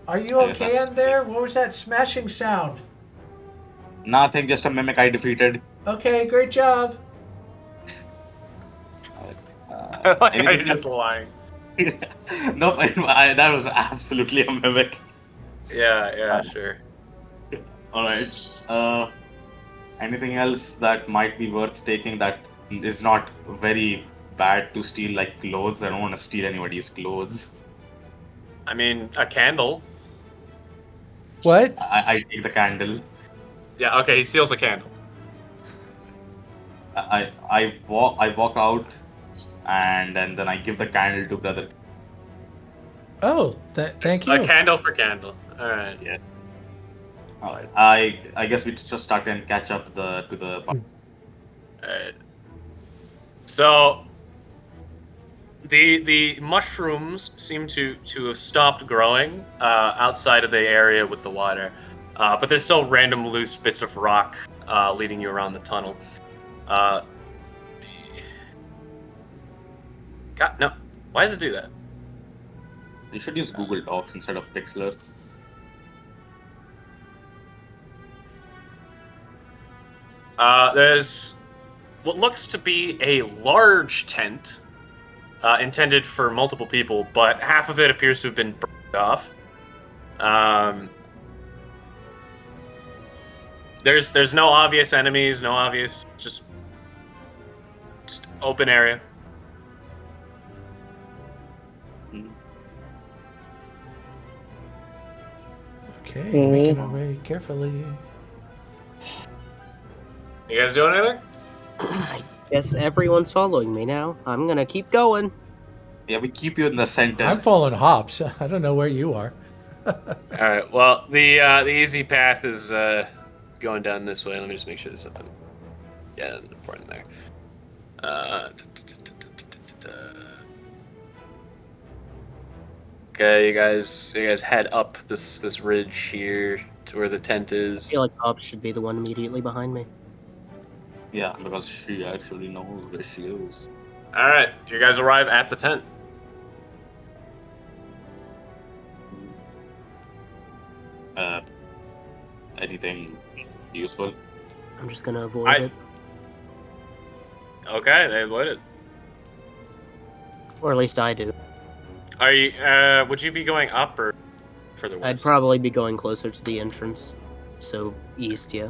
Are you okay in there? What was that smashing sound? Nothing, just a mimic I defeated. Okay, great job. Like how anything you're just lying. No, that was absolutely a mimic. Yeah, sure. Alright. Anything else that might be worth taking that is not very bad to steal, like clothes? I don't want to steal anybody's clothes. I mean, a candle. What? I take the candle. Yeah, okay, he steals a candle. I walk out, and then I give the candle to brother. Oh, thank you. A candle for candle. All right. Yes. Alright. I guess we just start and catch up to the. All right. So the mushrooms seem to have stopped growing outside of the area with the water, but there's still random loose bits of rock leading you around the tunnel. God, no! Why does it do that? You should use Google Docs instead of Pixlr. There's what looks to be a large tent intended for multiple people, but half of it appears to have been burned off. There's no obvious enemies, no obvious, just open area. Okay, making our way carefully. You guys doing anything? I guess everyone's following me now. I'm gonna keep going. Yeah, we keep you in the center. I'm following hops. I don't know where you are. All right. Well, the easy path is going down this way. Let me just make sure there's something. Yeah, there's important there. Okay, you guys head up this ridge here to where the tent I is. feel like Hobbs should be the one immediately behind me. Yeah, because she actually knows where she is. All right, you guys arrive at the tent. Anything useful? I'm just gonna avoid it. Okay, they avoid it. Or at least I do. Are you? Would you be going up or further I'd west? probably be going closer to the entrance. So, east, yeah.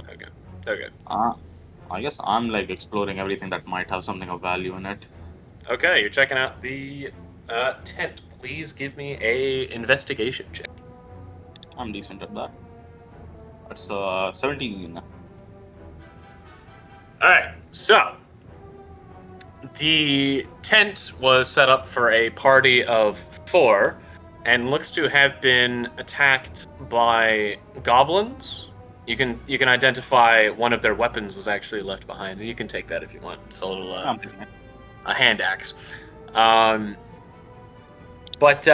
Okay. I guess I'm like exploring everything that might have something of value in it. Okay, you're checking out the tent. Please give me a investigation check. I'm decent at that. That's 17. Alright, so the tent was set up for a party of 4 and looks to have been attacked by goblins. You can identify one of their weapons was actually left behind, and you can take that if you want. It's a little a hand axe. But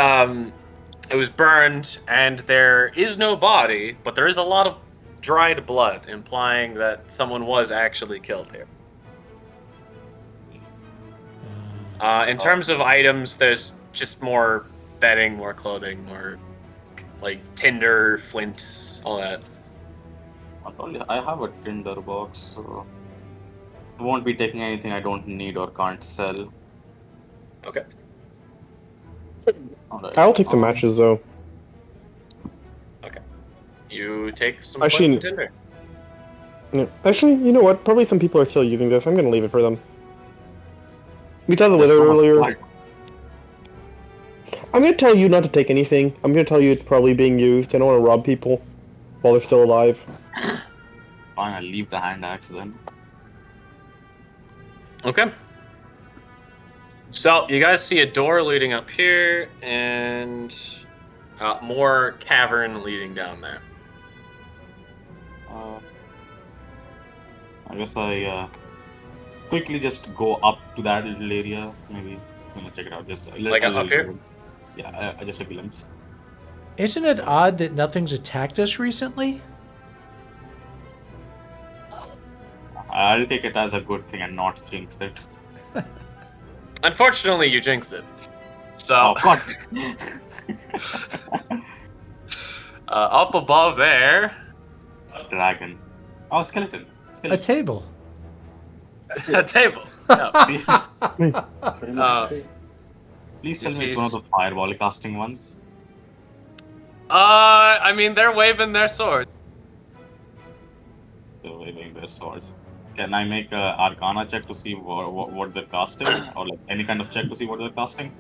it was burned, and there is no body, but there is a lot of dried blood, implying that someone was actually killed here. In terms of items, there's just more bedding, more clothing, more like tinder, flint, all that. I have a tinder box, so I won't be taking anything I don't need or can't sell. Okay. Alright. I'll take the matches though. Okay. You take some Actually, flint and tinder. Yeah. Actually, you know what? Probably some people are still using this. I'm gonna leave it for them. We talked about it earlier. I'm gonna tell you not to take anything. I'm gonna tell you it's probably being used. I don't want to rob people while they're still alive. Fine, I'll leave the hand axe then. Okay. So you guys see a door leading up here, and more cavern leading down there. I guess I quickly just go up to that little area. Maybe I'm gonna check it out. Just a little, Like up here? glimpse. Yeah, just a glimpse. Isn't it odd that nothing's attacked us recently? I'll take it as a good thing and not jinx it. Unfortunately, you jinxed it. So Oh god! up above there, Dragon. Oh, skeleton. A table. a table. Yeah. Please tell This me it's is- one of the fireball casting ones. I mean, they're waving their sword. They're waving their swords. Can I make a Arcana check to see what they're casting? Or like any kind of check to see what they're casting?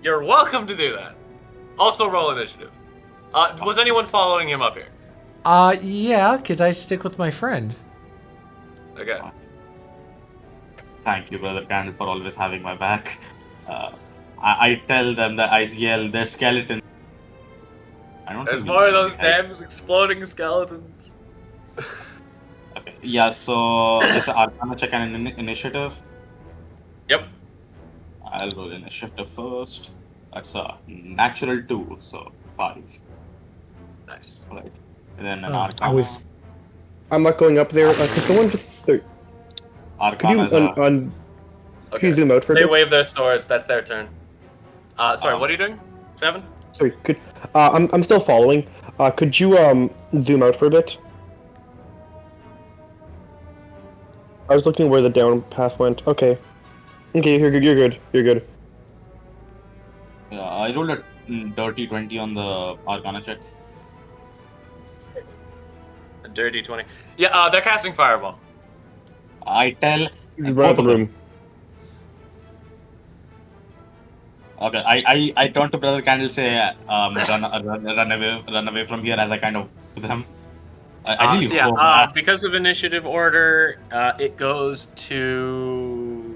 You're welcome to do that. Also, roll initiative. Was anyone following him up here? Yeah, because I stick with my friend. Okay. Thank you, Brother Candle, for always having my back. I tell them that I yell, there's skeleton. I don't There's think more of we'll those help. damn exploding skeletons. Okay. Yeah, so just an Arcana check and an initiative. Yep. I'll roll initiative first. That's a natural 2, so 5. Nice. Right. And then an Oh. Arcana. I'm not going up there. Could someone just... Could Arcana you is a... Could Okay. you zoom out for a They bit? wave their swords. That's their turn. Sorry, what are you doing? 7? Sorry, could... I'm still following. Could you zoom out for a bit? I was looking where the down path went. Okay. Okay, you're good. You're good. I rolled a dirty 20 on the Arcana check. A dirty 20. Yeah, they're casting Fireball. I tell He's running both the of them. room. Okay, I turn to Brother Candle, say, run away from here as I kind of to them. I really So yeah, hope. because of initiative order, it goes to.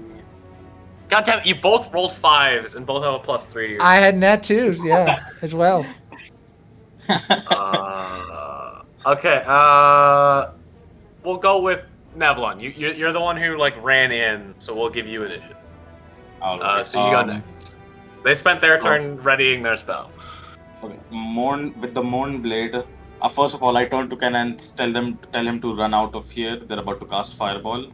God damn it! You both rolled 5s and both have a +3 to your. I had nat 2s, yeah, as well. Okay. We'll go with Nevlon. You're the one who like ran in, so we'll give you initiative. Alright, So you go next. They spent their turn readying their spell. Okay. With the Mourn Blade. First of all, I turn to Ken and tell him to run out of here. They're about to cast Fireball.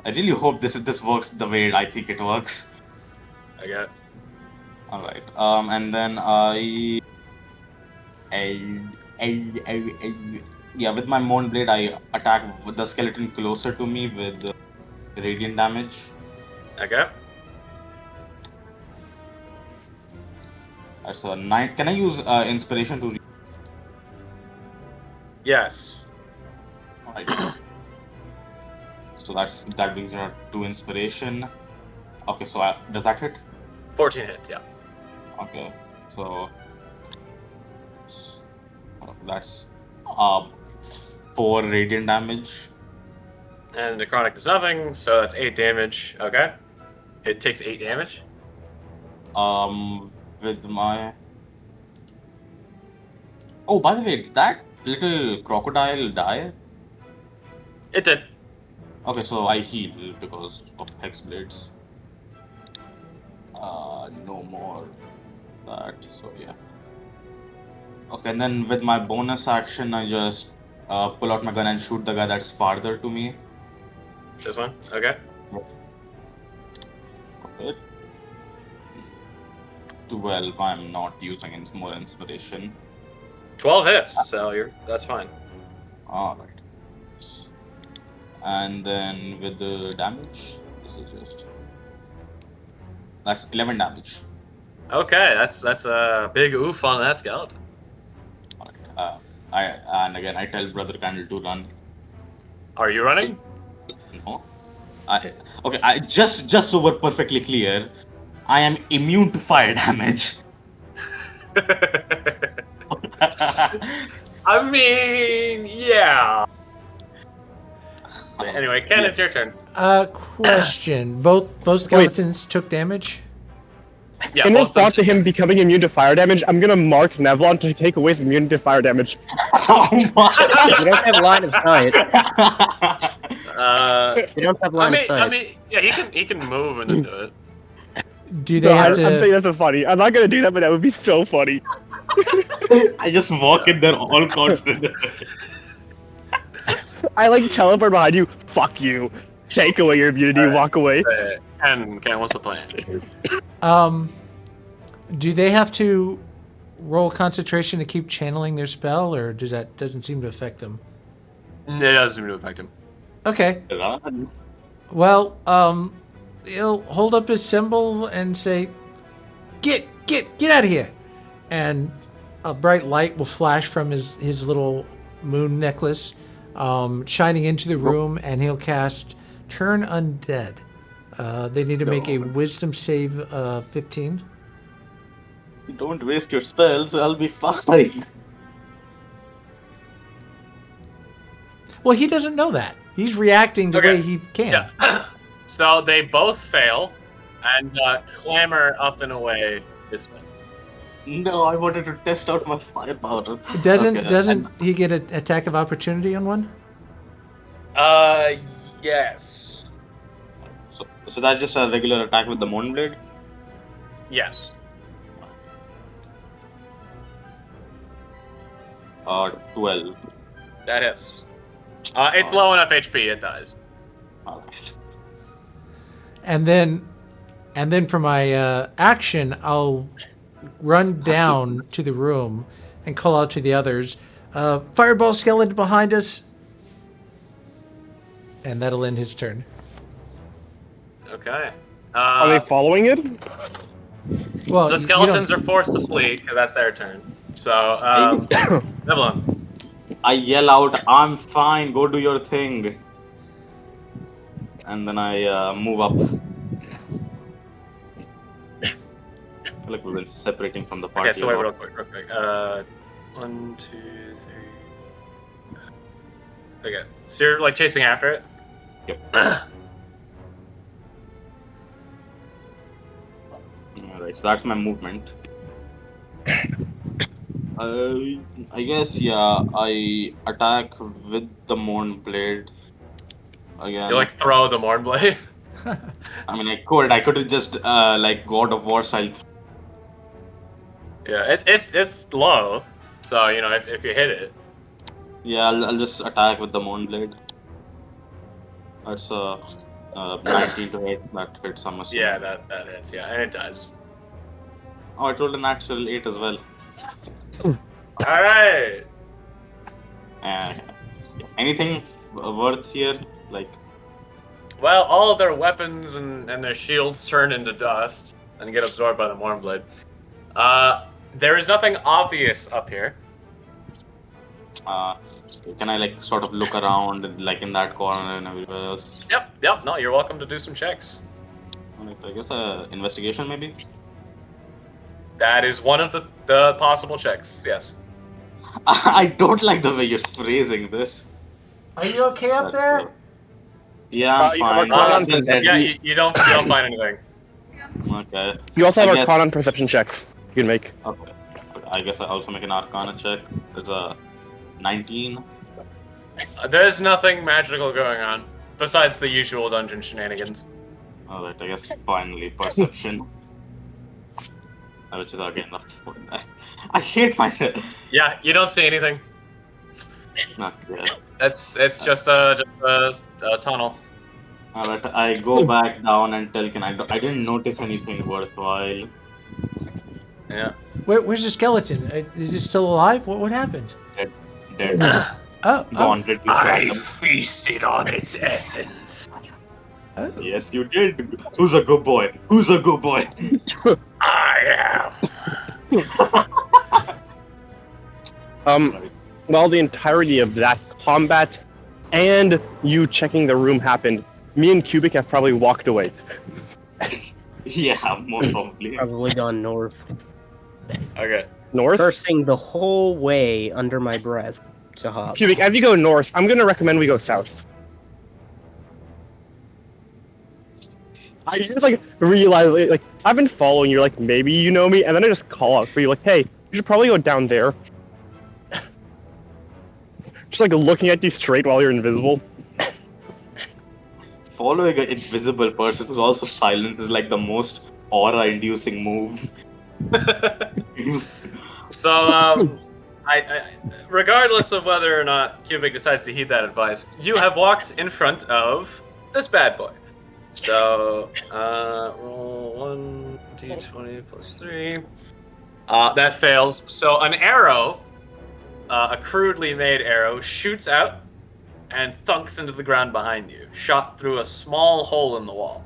I really hope this works the way I think it works. I got. All right. And then yeah, with my Mourn Blade, I attack the skeleton closer to me with radiant damage. Okay. So 9. Can I use inspiration to? Yes. Alright. So that brings her to inspiration. Okay, so does that hit? 14 hits. Yeah. Okay, so that's 4 radiant damage. And the chronic does nothing, so that's 8 damage. Okay. It takes 8 damage. With my. Oh, by the way, did that little crocodile die? It did. Okay, so I heal because of Hex Blades. No more that, so yeah. Okay, and then with my bonus action, I just pull out my gun and shoot the guy that's farther to me. This one? Okay. Okay. 12, I'm not using more inspiration. 12 hits, so that's fine. Alright. And then with the damage, this is just. That's 11 damage. Okay, that's a big oof on that skeleton. Alright. And again, I tell Brother Candle to run. Are you running? No. Okay, just so we're perfectly clear, I am immune to fire damage. I mean, yeah. Anyway, Ken, it's your turn. Question. Both skeletons took damage? Yeah, In both response to of them. him becoming immune to fire damage, I'm gonna mark Nevlon to take away his immunity to fire damage. Oh my! You don't have line of sight. You don't have I line of mean, sight. yeah, he can move and do it. Do they No, have I'm saying to? that's so funny. I'm not gonna do that, but that would be so funny. I just walk in there all confident. I like teleport behind you. Fuck you. Take away your immunity. Walk away. Ken, what's the plan? Do they have to roll concentration to keep channeling their spell, or doesn't seem to affect them? It doesn't seem to affect him. Okay. Run. Well, he'll hold up his symbol and say, "Get out of here!" And a bright light will flash from his little moon necklace, shining into the room, and he'll cast Turn Undead. They need to make a Wisdom save 15. Don't waste your spells, I'll be fine. Well, he doesn't know that. He's reacting the Okay. way he can. Yeah. So they both fail and clamber up and away this way. No, I wanted to test out my firepower. Doesn't he get an attack of opportunity on one? Yes. So that's just a regular attack with the Mourn Blade? Yes. 12. That hits. It's low enough HP, it dies. Alright. And then for my action, I'll run down to the room and call out to the others, "Fireball skeleton behind us," and that'll end his turn. Okay. Are they following it? Well, The skeletons are forced to flee because that's their turn. So, Nevlon. I yell out, "I'm fine. Go do your thing." And then I move up. Like we've been separating from the party. Okay, so wait, a lot. real quick. 1, 2, 3. Okay, so you're like chasing after it. Yep. Alright, so that's my movement. I guess, yeah, I attack with the Mourn Blade again. You like throw the Mourn Blade. I mean, I could have just like God of War style. Yeah, it's low, so you know if you hit it. Yeah, I'll just attack with the Mourn Blade. That's 19 to 8. That hits, I'm assuming. Yeah, that hits. Yeah, and it does. Oh, I rolled a natural 8 as well. All right. Anything worth here? Like, Well, all of their weapons and their shields turn into dust and get absorbed by the Mourn Blade. There is nothing obvious up here. can I like sort of look around like in that corner and everywhere else? Yep. No, you're welcome to do some checks. I guess investigation maybe. That is one of the possible checks. Yes. I don't like the way you're phrasing this. Are you okay up there? Yeah, I'm You have fine. Arcana Then- perception. Yeah, you don't find anything. Okay. You also have I guess- Arcana and Perception checks you can make. Okay. I guess I also make an Arcana check. There's a 19. There's nothing magical going on besides the usual dungeon shenanigans. Alright, I guess finally perception. Which is again I hate myself. Yeah, you don't see anything. Not good. It's just a tunnel. Alright, I go back down and tell Ken I didn't notice anything worthwhile. Yeah. Where's the skeleton? Is it still alive? What happened? Dead. Oh, Gone. I feasted on its essence. Yes, you did. Who's a good boy? Who's a good boy? I While the entirety of that combat and you checking the room happened, me and Cubic have probably walked away. Yeah, most probably. Probably gone north. Okay. North? Cursing the whole way under my breath to hop. Cubic, as you go north, I'm gonna recommend we go south. I just like realize like I've been following you, like maybe you know me, and then I just call out for you, like, hey, you should probably go down there. Just like looking at you straight while you're invisible. Following an invisible person who's also silence is like the most aura-inducing move. So, I regardless of whether or not Cubic decides to heed that advice, you have walked in front of this bad boy. So, roll 1d20 plus 3. That fails. So an arrow, a crudely made arrow, shoots out and thunks into the ground behind you, shot through a small hole in the wall.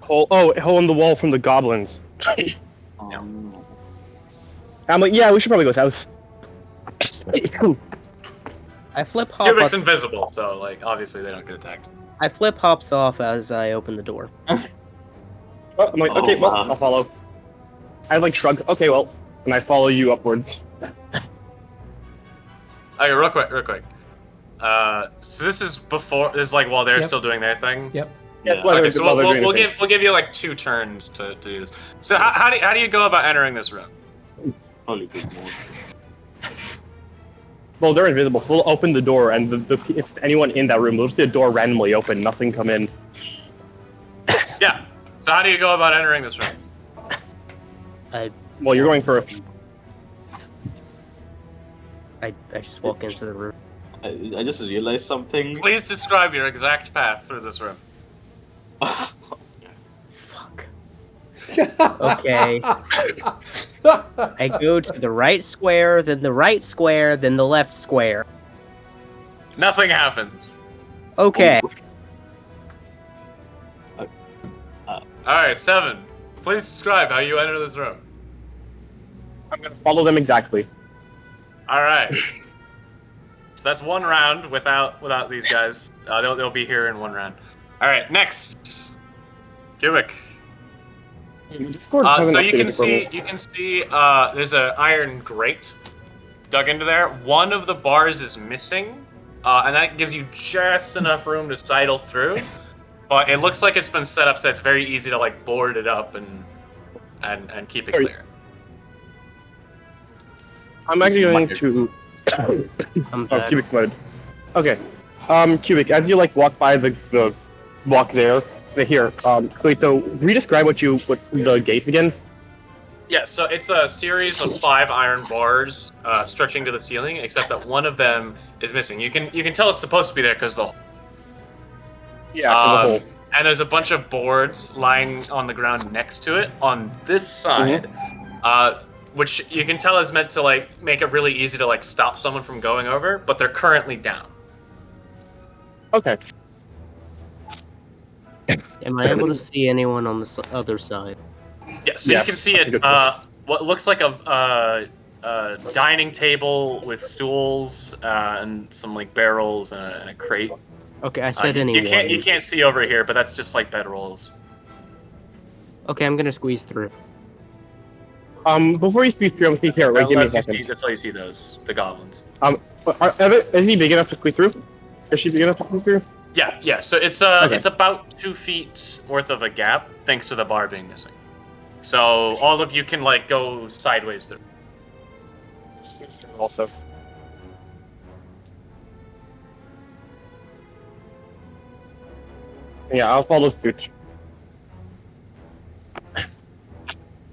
Hole in the wall from the goblins. I'm like, yeah, we should probably go south. I flip hop. Cubic's Up, invisible, so like obviously they don't get attacked. I flip hops off as I open the door. I'm like, okay, well, I'll follow. I like shrug. Okay, well, and I follow you upwards. Okay, real quick. So this is before. This is like while they're still doing their thing. Yep. Yeah. Okay, so we'll give you like 2 turns to do this. So how do you go about entering this room? Probably good move. Well, they're invisible, so we'll open the door, and if anyone in that room, we'll just do a door randomly open, nothing come in. Yeah. So how do you go about entering this room? Well, you're going first. I just walk into the room. I just realized something. Please describe your exact path through this room. Fuck. Okay. I go to the right square, then the right square, then the left square. Nothing happens. Okay. All right, 7. Please describe how you enter this room. I'm gonna follow them exactly. All right. So that's 1 round without these guys. They'll be here in 1 round. All right, next. Cubic. So you can see there's an iron grate dug into there. One of the bars is missing, and that gives you just enough room to sidle through. But it looks like it's been set up so it's very easy to like board it up and keep it clear. I'm actually going to. Cubic mode. Okay. Cubic, as you like walk by the walk there, here. Wait, so re-describe what the gate again. Yeah, so it's a series of 5 iron bars stretching to the ceiling, except that one of them is missing. You can tell it's supposed to be there because the the hole. And there's a bunch of boards lying on the ground next to it on this side, which you can tell is meant to like make it really easy to like stop someone from going over, but they're currently down. Okay. Am I able to see anyone on the other side? Yeah, so you can see it. What looks like a dining table with stools and some like barrels and a crate. Okay, I said anyone. You can't see over here, but that's just like bedrolls. Okay, I'm gonna squeeze through. Before you squeeze through, I'm gonna here. Right, give me a second. That's how you see those, the goblins. Is he big enough to squeeze through? Is she big enough to squeeze through? Yeah. So it's it's about 2 feet worth of a gap, thanks to the bar being missing. So all of you can like go sideways through. Also. Yeah, I'll follow suit.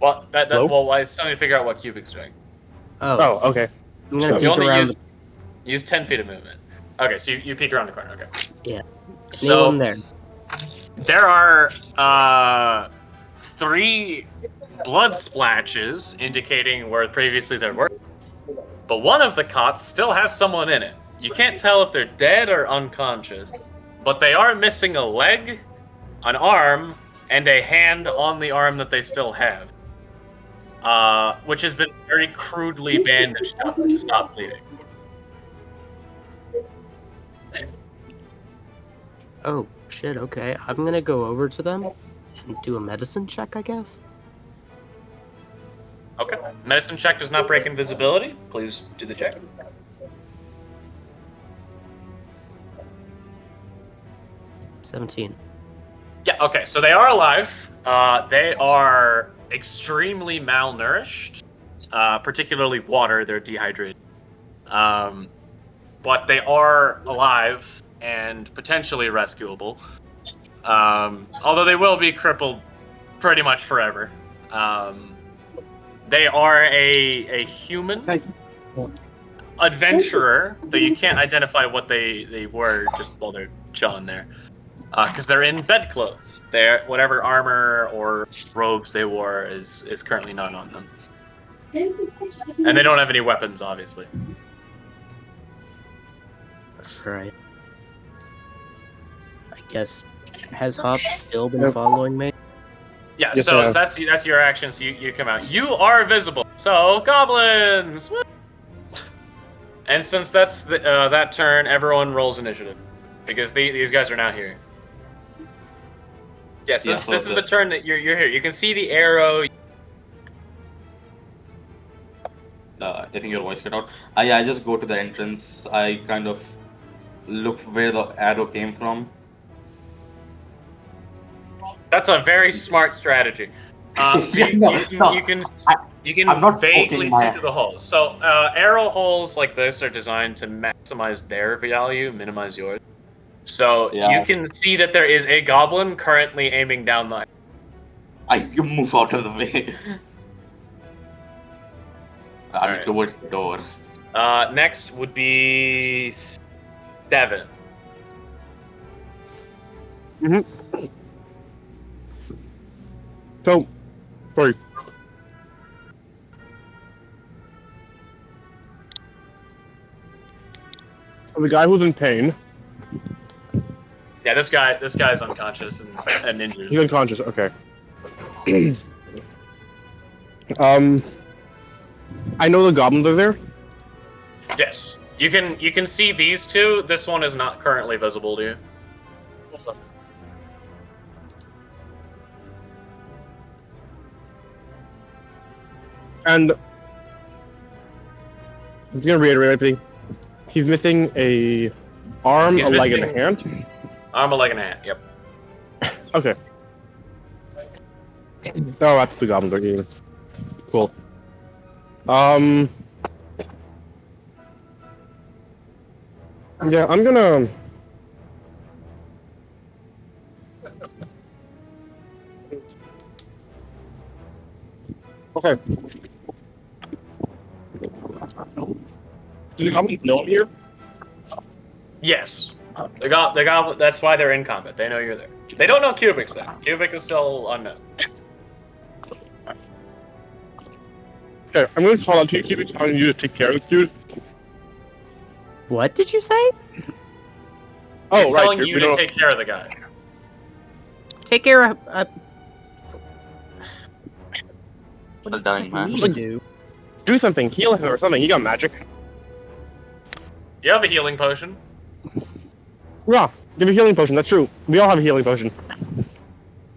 Well, well, I still need to figure out what Cubic's doing. Oh, okay. I'm gonna You peek only around. use 10 feet of movement. Okay, so you peek around the corner. Okay. Yeah. So Anyone there? there are 3 blood splashes indicating where previously there were, but one of the cots still has someone in it. You can't tell if they're dead or unconscious, but they are missing a leg, an arm, and a hand on the arm that they still have, which has been very crudely bandaged up to stop bleeding. Oh shit. Okay, I'm gonna go over to them and do a medicine check, I guess. Okay. Medicine check does not break invisibility. Please do the check. $17. Yeah, okay, so they are alive. They are extremely malnourished, particularly water. They're dehydrated. But they are alive and potentially rescuable. Although they will be crippled pretty much forever. They are a human adventurer, though you can't identify what they were just while they're chilling there. Because they're in bedclothes. Whatever armor or robes they wore is currently not on them. And they don't have any weapons, obviously. Right. I guess, has Hop still been following me? Yeah, Yes, so I have. that's your action, so you come out. You are visible. So, goblins! Woo! And since that's that turn, everyone rolls initiative. Because these guys are now here. Yes, this is the turn that you're here. You can see the arrow. I think your voice cut out. I just go to the entrance. I kind of look where the arrow came from. That's a very smart strategy. So you can I'm not vaguely poking see my- through the holes. So arrow holes like this are designed to maximize their value, minimize yours. So you can see that there is a goblin currently aiming down the. You move out of the way. I'm Alright. towards the door. Next would be 7. So, sorry. The guy who's in pain, Yeah, this guy's unconscious and injured. he's unconscious, okay. I know the goblins are there. Yes. You can see these two. This one is not currently visible to you. And I'm gonna reiterate everything. He's missing a arm, He's a leg, and a missing- hand. Arm, a leg, and a hand. Yep. Okay. Oh, that's the goblins are getting. Cool. Yeah, I'm gonna. Okay. Do the goblins know I'm here? Yes. They got. That's why they're in combat. They know you're there. They don't know Cubic's there. Cubic is still unknown. Okay, I'm gonna call out to you, Cubic, telling you to take care of this dude. What did you say? Oh, He's right. telling we you to don't- take care of the guy. Take care of. What Well do done, you man. expect me to do? Do something, heal him or something. You got magic. You have a healing potion. Yeah, give a healing potion. That's true. We all have a healing potion.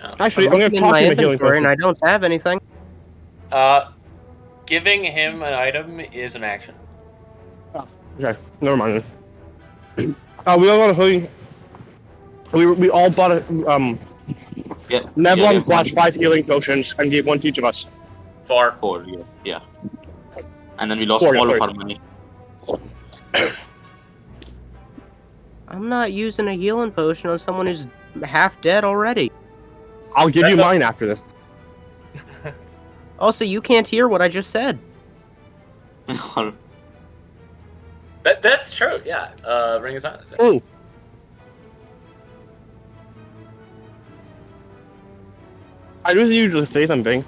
Oh. Actually, I'm gonna looking in toss my him a healing inventory potion. and I don't have anything. Giving him an item is an action. Okay, never mind. We all got a healing. We all bought a Yeah. Nevlon yeah, bought 5 healing potions and gave one to each of us. 4. 4, yeah. And then we lost 4, yeah, all of sorry. our money. I'm not using a healing potion on someone who's half dead already. I'll give That's you not- mine after this. Also, you can't hear what I just said. That's true. Yeah. Ring of Silence. Yeah. Ooh. I just usually say something,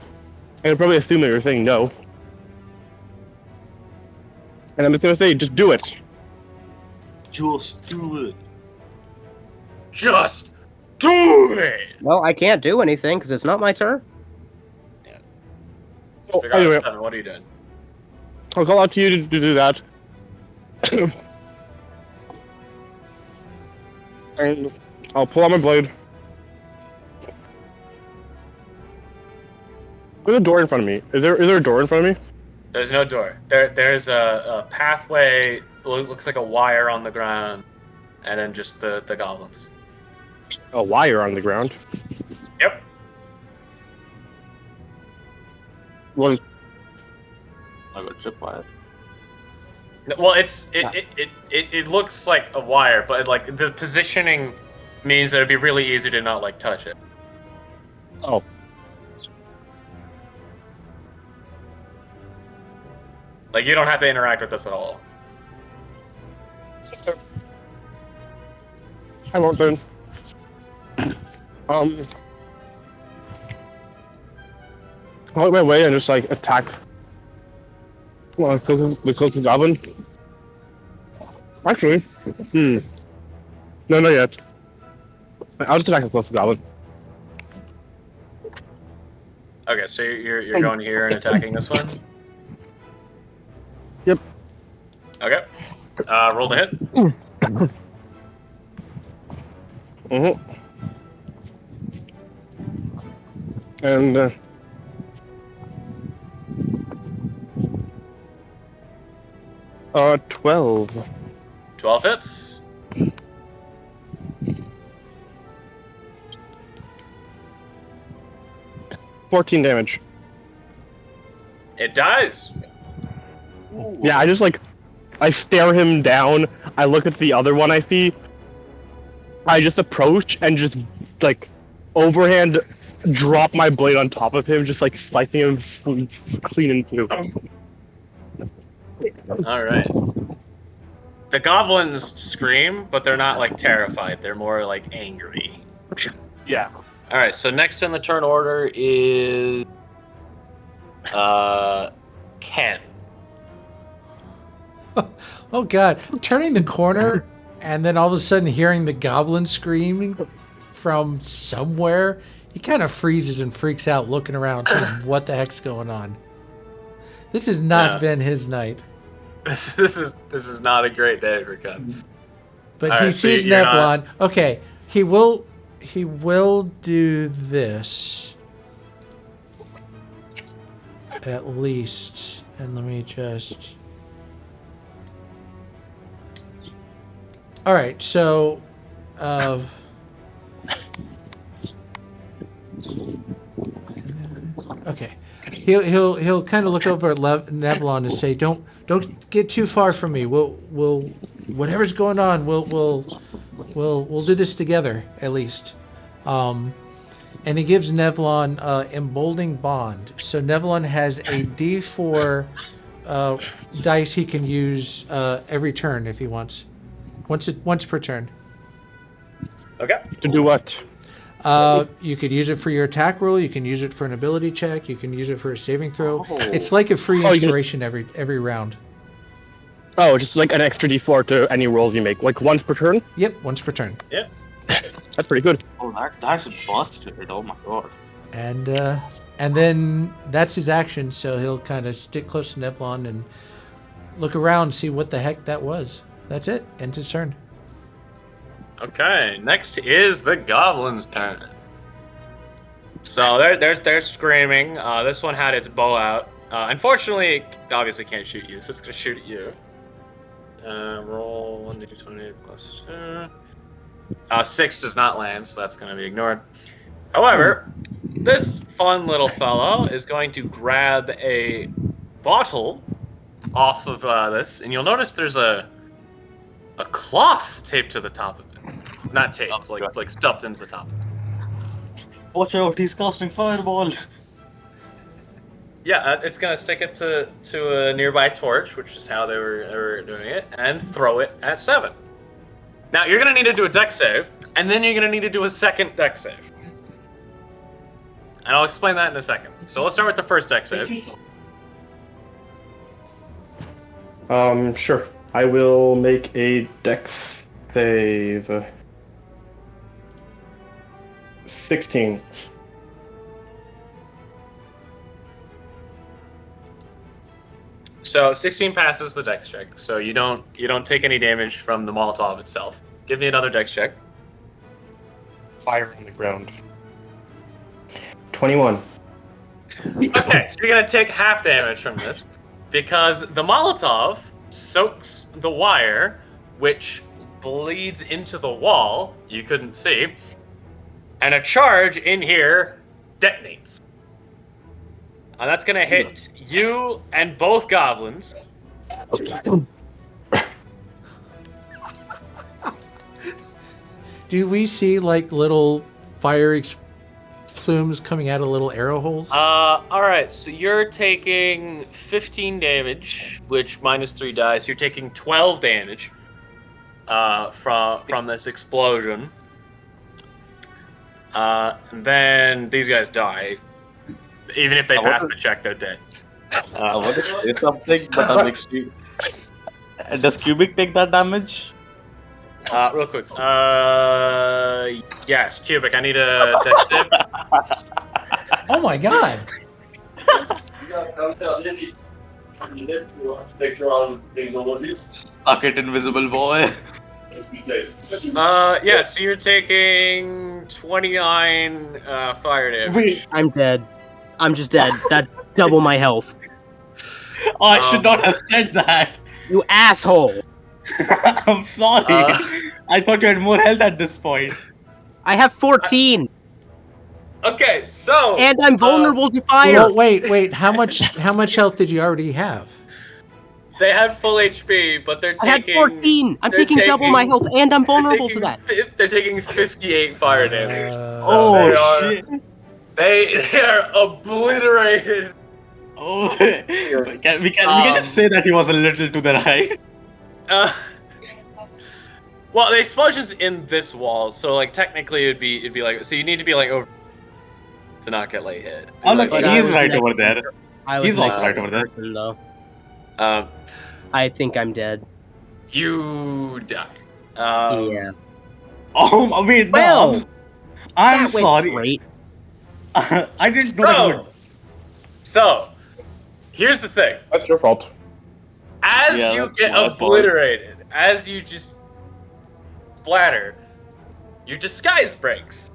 and I'd probably assume that you're saying no. And I'm just gonna say, just do it. Just do it. Just do it. Well, I can't do anything because it's not my turn. Oh, Figure out anyway, 7. What are you doing? I'll call out to you to do that. And I'll pull out my blade. There's a door in front of me. Is there a door in front of me? There's no door. There's a pathway. Looks like a wire on the ground, and then just the goblins. A wire on the ground. Yep. Well, I got tripwire. Well, it looks like a wire, but like the positioning means that it'd be really easy to not like touch it. oh. Like you don't have to interact with this at all. I won't then. I'll make my way and just like attack the closest goblin. Actually, no, not yet. I'll just attack the closest goblin. Okay, so you're going here and attacking this one. Yep. Okay. Roll to hit. Mm-hmm. And 12. 12 hits. $14 damage. It dies. Yeah, I stare him down. I look at the other one I see. I just approach and just like overhand drop my blade on top of him, just like slicing him clean in two. All right. The goblins scream, but they're not like terrified. They're more like angry. Yeah. All right. So next in the turn order is Ken. Oh God! Turning the corner, and then all of a sudden hearing the goblin screaming from somewhere. He kind of freezes and freaks out, looking around, saying, "What the heck's going on?" This has not been his night. This is not a great day for Ken. But All he right, so sees you're Nevlon. Okay, he will do this at least. And let me just. All right, so. Okay, he'll kind of look over at Nevlon and say, "Don't get too far from me. We'll whatever's going on, we'll do this together at least." And he gives Nevlon emboldening bond. So Nevlon has a D4 dice he can use every turn if he wants, once per turn. Okay. To do what? You could use it for your attack roll. You can use it for an ability check. You can use it for a saving throw. It's like a free inspiration every round. Oh, just like an extra D4 to any rolls you make, like once per turn. Yep, once per turn. Yeah. That's pretty good. Oh, that's busted. Oh my god. And then that's his action. So he'll kind of stick close to Nevlon and look around and see what the heck that was. That's it. End his turn. Okay, next is the Goblins' turn. So they're screaming. This one had its bow out. Unfortunately, it obviously can't shoot you, so it's going to shoot at you. Roll 1d20 plus 2. 6 does not land, so that's going to be ignored. However, this fun little fellow is going to grab a bottle off of this, and you'll notice there's a cloth taped to the top of it. Not taped, like stuffed into the top. Watch out, he's casting fireball. Yeah, it's gonna stick it to a nearby torch, which is how they were doing it, and throw it at 7. Now you're gonna need to do a dex save, and then you're gonna need to do a second dex save. And I'll explain that in a second. So let's start with the first dex save. Sure. I will make a dex save. 16. So 16 passes the dex check, so you don't take any damage from the Molotov itself. Give me another dex check. Fire on the ground. 21. Okay, so you're gonna take half damage from this because the Molotov soaks the wire, which bleeds into the wall. You couldn't see. And a charge in here detonates. And that's gonna hit you and both goblins. Do we see like little fire plumes coming out of little arrow holes? Alright, so you're taking 15 damage, which minus 3 dice. You're taking 12 damage from this explosion. And then these guys die. Even if they pass the check, they're dead. I want to say something, but I'm extreme. Does Cubic take that damage? Real quick. Yes, Cubic, I need a dex save. Oh my god! Suck it, invisible boy. Yeah, so you're taking 29 fire damage. I'm dead. I'm just dead. That's double my health. Oh, I should not have said that. You asshole! I'm sorry. I thought you had more health at this point. I have 14, Okay, so and I'm vulnerable to fire. Well, wait. How much health did you already have? they had full HP, but they're I had taking 14. I'm they're taking double my health, and I'm vulnerable to that. They're taking 58 fire damage. Shit. They are obliterated. Oh, we can just say that he was a little to the right. Well, the explosion's in this wall, so like technically it'd be like, so you need to be like over to not get like hit. Oh look, But I he's was right next- over there. He's next also to right over there. person, though. I I think I'm dead. You die. Yeah. Oh, wait, Well, no. I'm that went sorry. Great. I didn't know that would. So, here's the thing. That's your fault. As Yeah, you that's get my fault. obliterated, as you just splatter, your disguise breaks.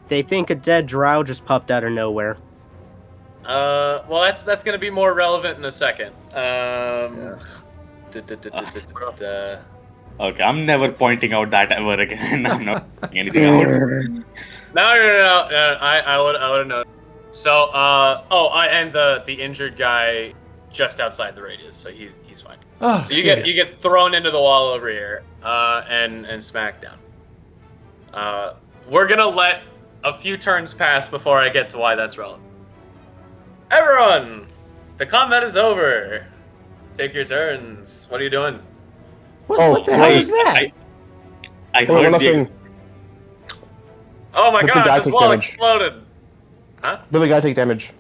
They think a dead drow just popped out of nowhere. Well, that's gonna be more relevant in a second. Okay, I'm never pointing out that ever again. I'm not pointing anything out. No, I would have known. So, and the injured guy just outside the radius, so he's fine. Oh, So you good. get thrown into the wall over here, and smacked down. We're gonna let a few turns pass before I get to why that's relevant. Everyone, the combat is over. Take your turns. What are you doing? What the hell is that? I Oh, heard nothing. Oh my What's the guy god, this take wall damage? exploded. Did the guy take damage?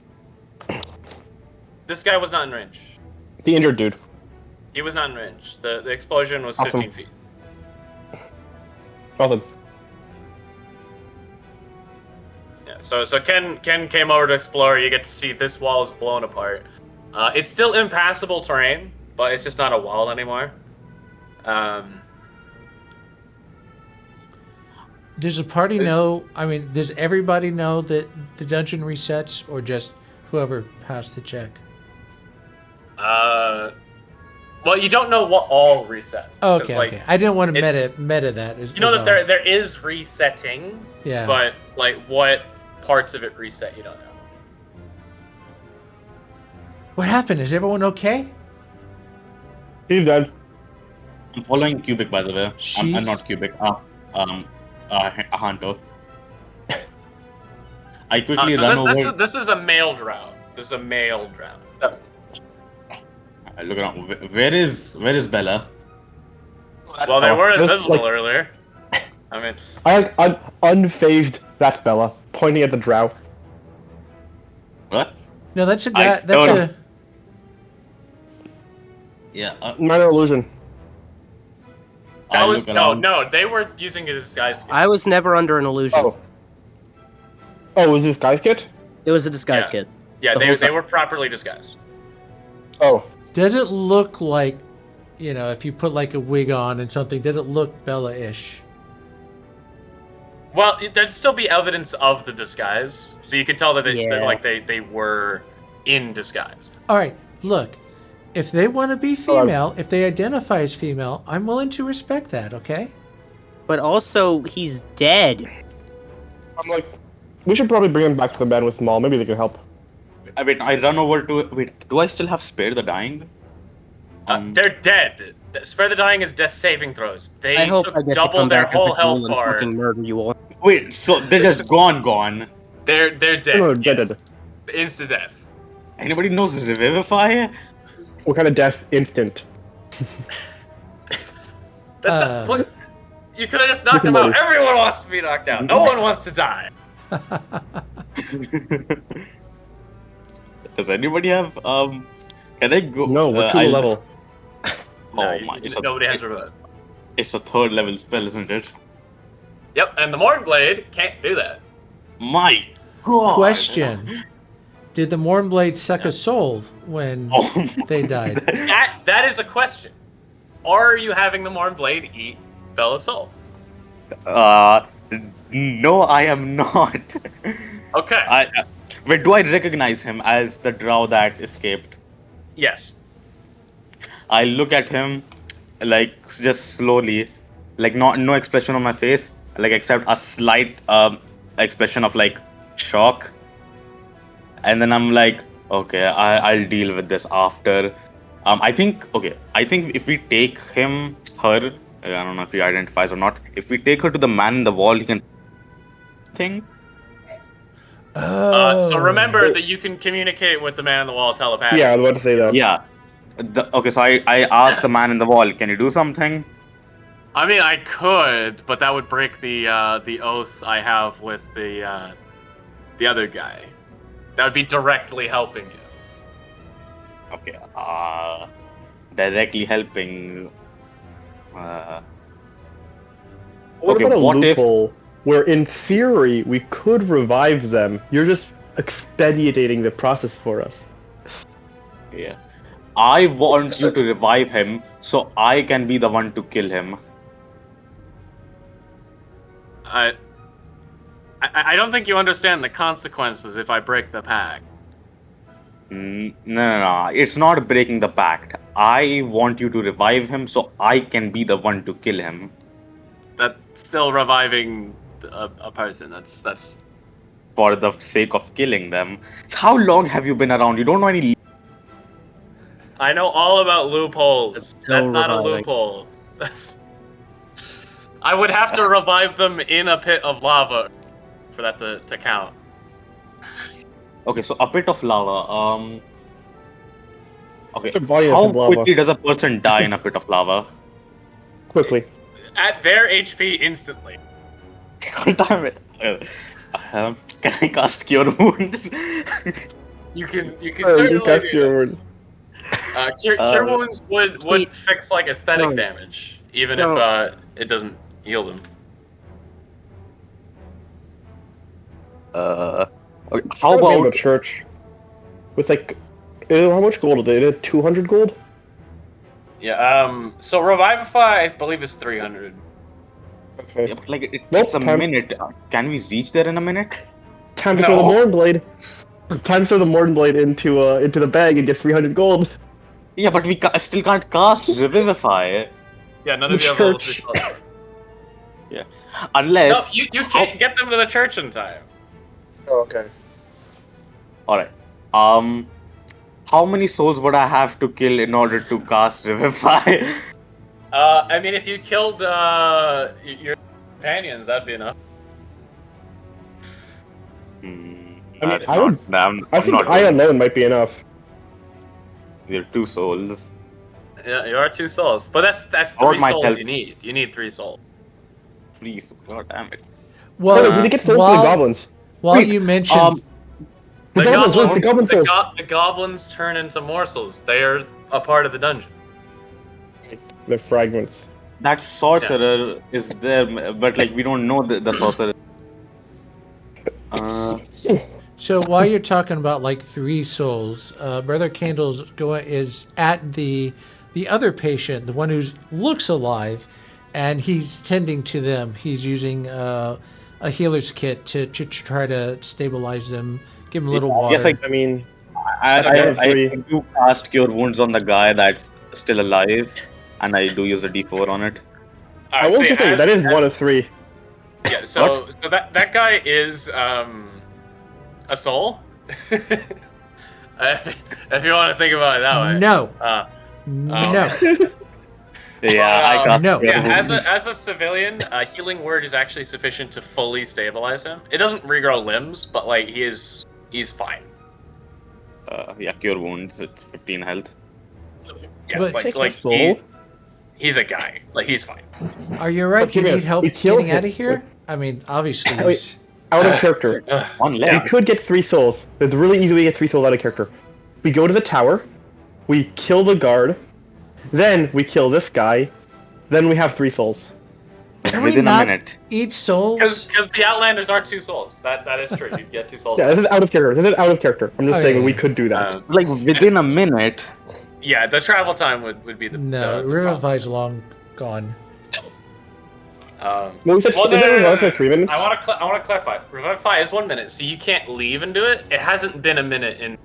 This guy was not in range. The injured dude. He was not in range. The explosion was Awesome. 15 feet. Nothing. Yeah, so Ken came over to explore. You get to see this wall is blown apart. It's still impassable terrain, but it's just not a wall anymore. Does the party know? I mean, does everybody know that the dungeon resets, or just whoever passed the check? Well, you don't know what all resets. 'cause, Okay, like, okay. I didn't want to meta that. You know that there is resetting, Yeah. but like what parts of it reset, you don't know. What happened? Is everyone okay? He's dead. I'm following Cubic, by the way. I'm She's- not Cubic. Hunter. I quickly So run over. this is a male drow. This is a male drow. I look around. Where is Bella? Well, they were That's invisible like- earlier. I mean, I'm unfazed. That's Bella pointing at the drow. What? No, that's a guy. I That's don't- a. Yeah. Minor illusion. that I was look no, around. no. They were using it as disguise. I was never under an illusion. Oh. Oh, was this guy's kit? It was a disguise Yeah. kit. Yeah, The they whole they time. were properly disguised. Oh. Does it look like, if you put like a wig on and something, did it look Bella-ish? Well, there'd still be evidence of the disguise, so you could tell that Yeah. they were in disguise. All right, look. If they want to be female, if they identify as female, I'm willing to respect that. Okay. But also, he's dead. I'm like, we should probably bring him back to the band with Maul. Maybe they can help. I run over to. Wait, do I still have Spare the Dying? They're dead. Spare the Dying is death saving throws. They I hope took I get to double come their back as a whole ghoul health and bar. fucking murder you all. Wait, so they're just gone. They're dead. No, dead, yes. dead. Insta death. Anybody knows Revivify? What kind of death? Instant. That's not what. You could have just knocked him out. Everyone wants to be knocked out. No one wants to die. Does anybody have Can I go? No, we're too I'll- level. Oh my! Nobody has revive. It's a 3rd level spell, isn't it? Yep, and the Morn Blade can't do that. My God! Question: did the Mornblade suck a soul when Oh they died? That is a question. Are you having the Morn Blade eat Bella's soul? No, I am not. Okay. Wait, do I recognize him as the drow that escaped? Yes. I look at him, like just slowly, like no expression on my face, like except a slight expression of like shock, and then I'm like, okay, I'll deal with this after. I think if we take her, I don't know if he identifies or not. If we take her to the man in the wall, he can think. So remember that you can communicate with the man on the wall telepathically. Yeah, I was about to say that. Yeah. Okay, so I asked the man in the wall, can you do something? I mean, I could, but that would break the oath I have with the other guy. That would be directly helping you. Okay. Directly helping. What Okay, about a what if- loophole where, in theory, we could revive them? You're just expediting the process for us. Yeah. I want you to revive him so I can be the one to kill him. I don't think you understand the consequences if I break the pact. No. It's not breaking the pact. I want you to revive him so I can be the one to kill him. That's still reviving a person. That's. For the sake of killing them. How long have you been around? You don't know any. I know all about loopholes. It's That's still not a reviving. loophole. That's. I would have to revive them in a pit of lava for that to count. Okay, so a pit of lava. Okay, The body of how lava. quickly does a person die in a pit of lava? Quickly. At their HP instantly. God damn it. Can I cast Cure Wounds? You can You certainly cast do your word. that. Cure wounds would fix like aesthetic No. damage, even No. if it doesn't heal them. Okay, how Name of a about church with like how much gold did they? 200 gold? Yeah. So Revivify, I believe, is 300. Okay. yeah, but like it Nope, takes a time- minute. Can we reach there in a minute? Time to throw the No. Morden Blade. Time to throw the Morden Blade into the bag and get 300 gold. Yeah, but we still can't cast Revivify Yeah, none The of you have level church. 3 spells. No, unless. you can't get them to the church in time. Oh, okay. All right. How many souls would I have to kill in order to cast Revivify? I mean, if you killed your companions, that'd be enough. That's I not. would- I'm I think not I doing- alone might be enough. There are 2 souls. Yeah, you are 2 souls, but that's Or 3 souls myself. you need. You need 3 souls. Please, god damn it. Well, Did they get souls while, for the goblins? while Wait, you mentioned The goblins, look, the goblin souls. the goblins turn into morsels. They are a part of the dungeon. The fragments. That sorcerer is there, but like we don't know the sorcerer. So while you're talking about like 3 souls, Brother Candles is at the other patient, the one who looks alive, and he's tending to them. He's using a healer's kit to try to stabilize them, give them a little water. Yes, I mean, I three. do cast Cure Wounds on the guy that's still alive, and I do use a D4 on it. I will just say that is one of 3. Yeah, so that guy is a soul. if you want to think about it that way. No. No. Yeah, I cast no. Cure Yeah, Wounds. as a civilian, healing word is actually sufficient to fully stabilize him. It doesn't regrow limbs, but like he's fine. Yeah, Cure Wounds. It's 15 health. Yeah, But- he's a guy. Like he's fine. Are you right? Okay, Do you man, need help we killed getting out of him. here? I mean, obviously. Wait. he's- Out of character. One We leg. could get 3 souls. It's a really easy way to get 3 souls out of character. We go to the tower, we kill the guard, then we kill this guy, then we have 3 souls. Can we Within a not minute. eat souls? Because the Outlanders are 2 souls. That is true. You get 2 souls. Yeah, this is out of character. This is out of character. I'm just Oh, saying yeah, we yeah. could do that. Like within a minute. Yeah, the travel time would be the No, the Revivify's long gone. problem. Well, we said, Well, is it Revivify 3 minutes? I want to clarify. Revivify is 1 minute, so you can't leave and do it. It hasn't been a minute in the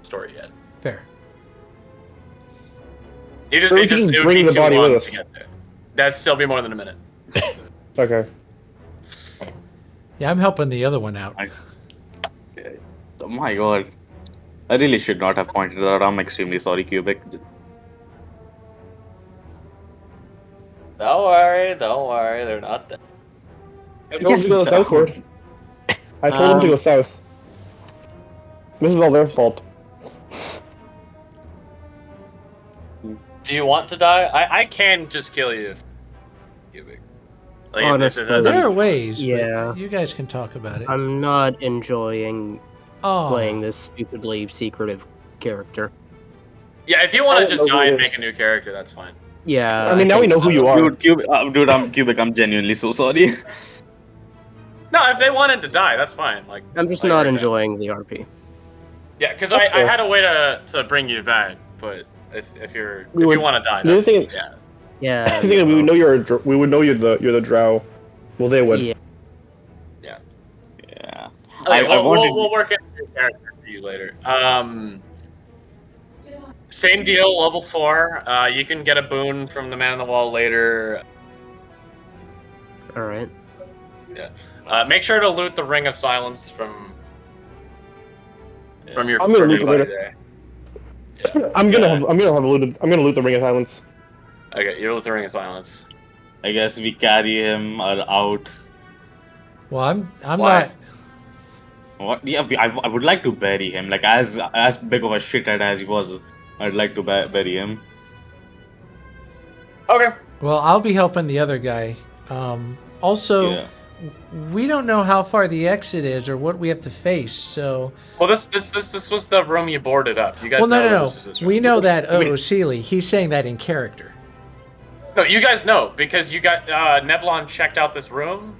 story yet. Fair. You just, So we it can just just it would bring be the too body long with to us. get there. That'd still be more than a minute. Okay. Yeah, I'm helping the other one out. Oh my god. I really should not have pointed that out. I'm extremely sorry, Cubic. Don't worry, they're not dead. I told them to go southward. I told them to go south. This is all their fault. Do you want to die? I can just kill you. Cubic. Like, Honestly. There are ways, Yeah. but you guys can talk about it. I'm not enjoying Oh, playing this stupidly secretive character. yeah, if you want I to don't just know who die it and is. make a new character, that's fine. Yeah. I mean, now we think know who you are. Dude, I'm Cubic. I'm genuinely so sorry. No, if they wanted to die, that's fine. Like I'm just like not I said. enjoying the RP. Yeah, because That's I fair. had a way to bring you back, but if you would- want to die, the other that's, thing- yeah. Yeah. The thing is, we would no. know we would know you're the drow. Well, they would. Yeah. Yeah. Okay, I wanted. we'll work out your character for you later. Same deal, level 4. You can get a boon from the man on the wall later. All right. Make sure to loot the Ring of Silence from your I'm gonna from loot your the buddy Ring of- there. Yeah. I'm gonna loot the Ring of Silence. Okay, you loot the Ring of Silence. I guess we carry him out. Well, I'm Why? not. What? Yeah, I would like to bury him. Like as big of a shithead as he was, I'd like to bury him. Okay. Well, I'll be helping the other guy. Also, Yeah. we don't know how far the exit is or what we have to face. So, Well, this was the room you boarded up. You guys well, know no. this is this room. We know that. Oh, Sealy, he's saying that in character. No, you guys know because you got Nevlon checked out this room,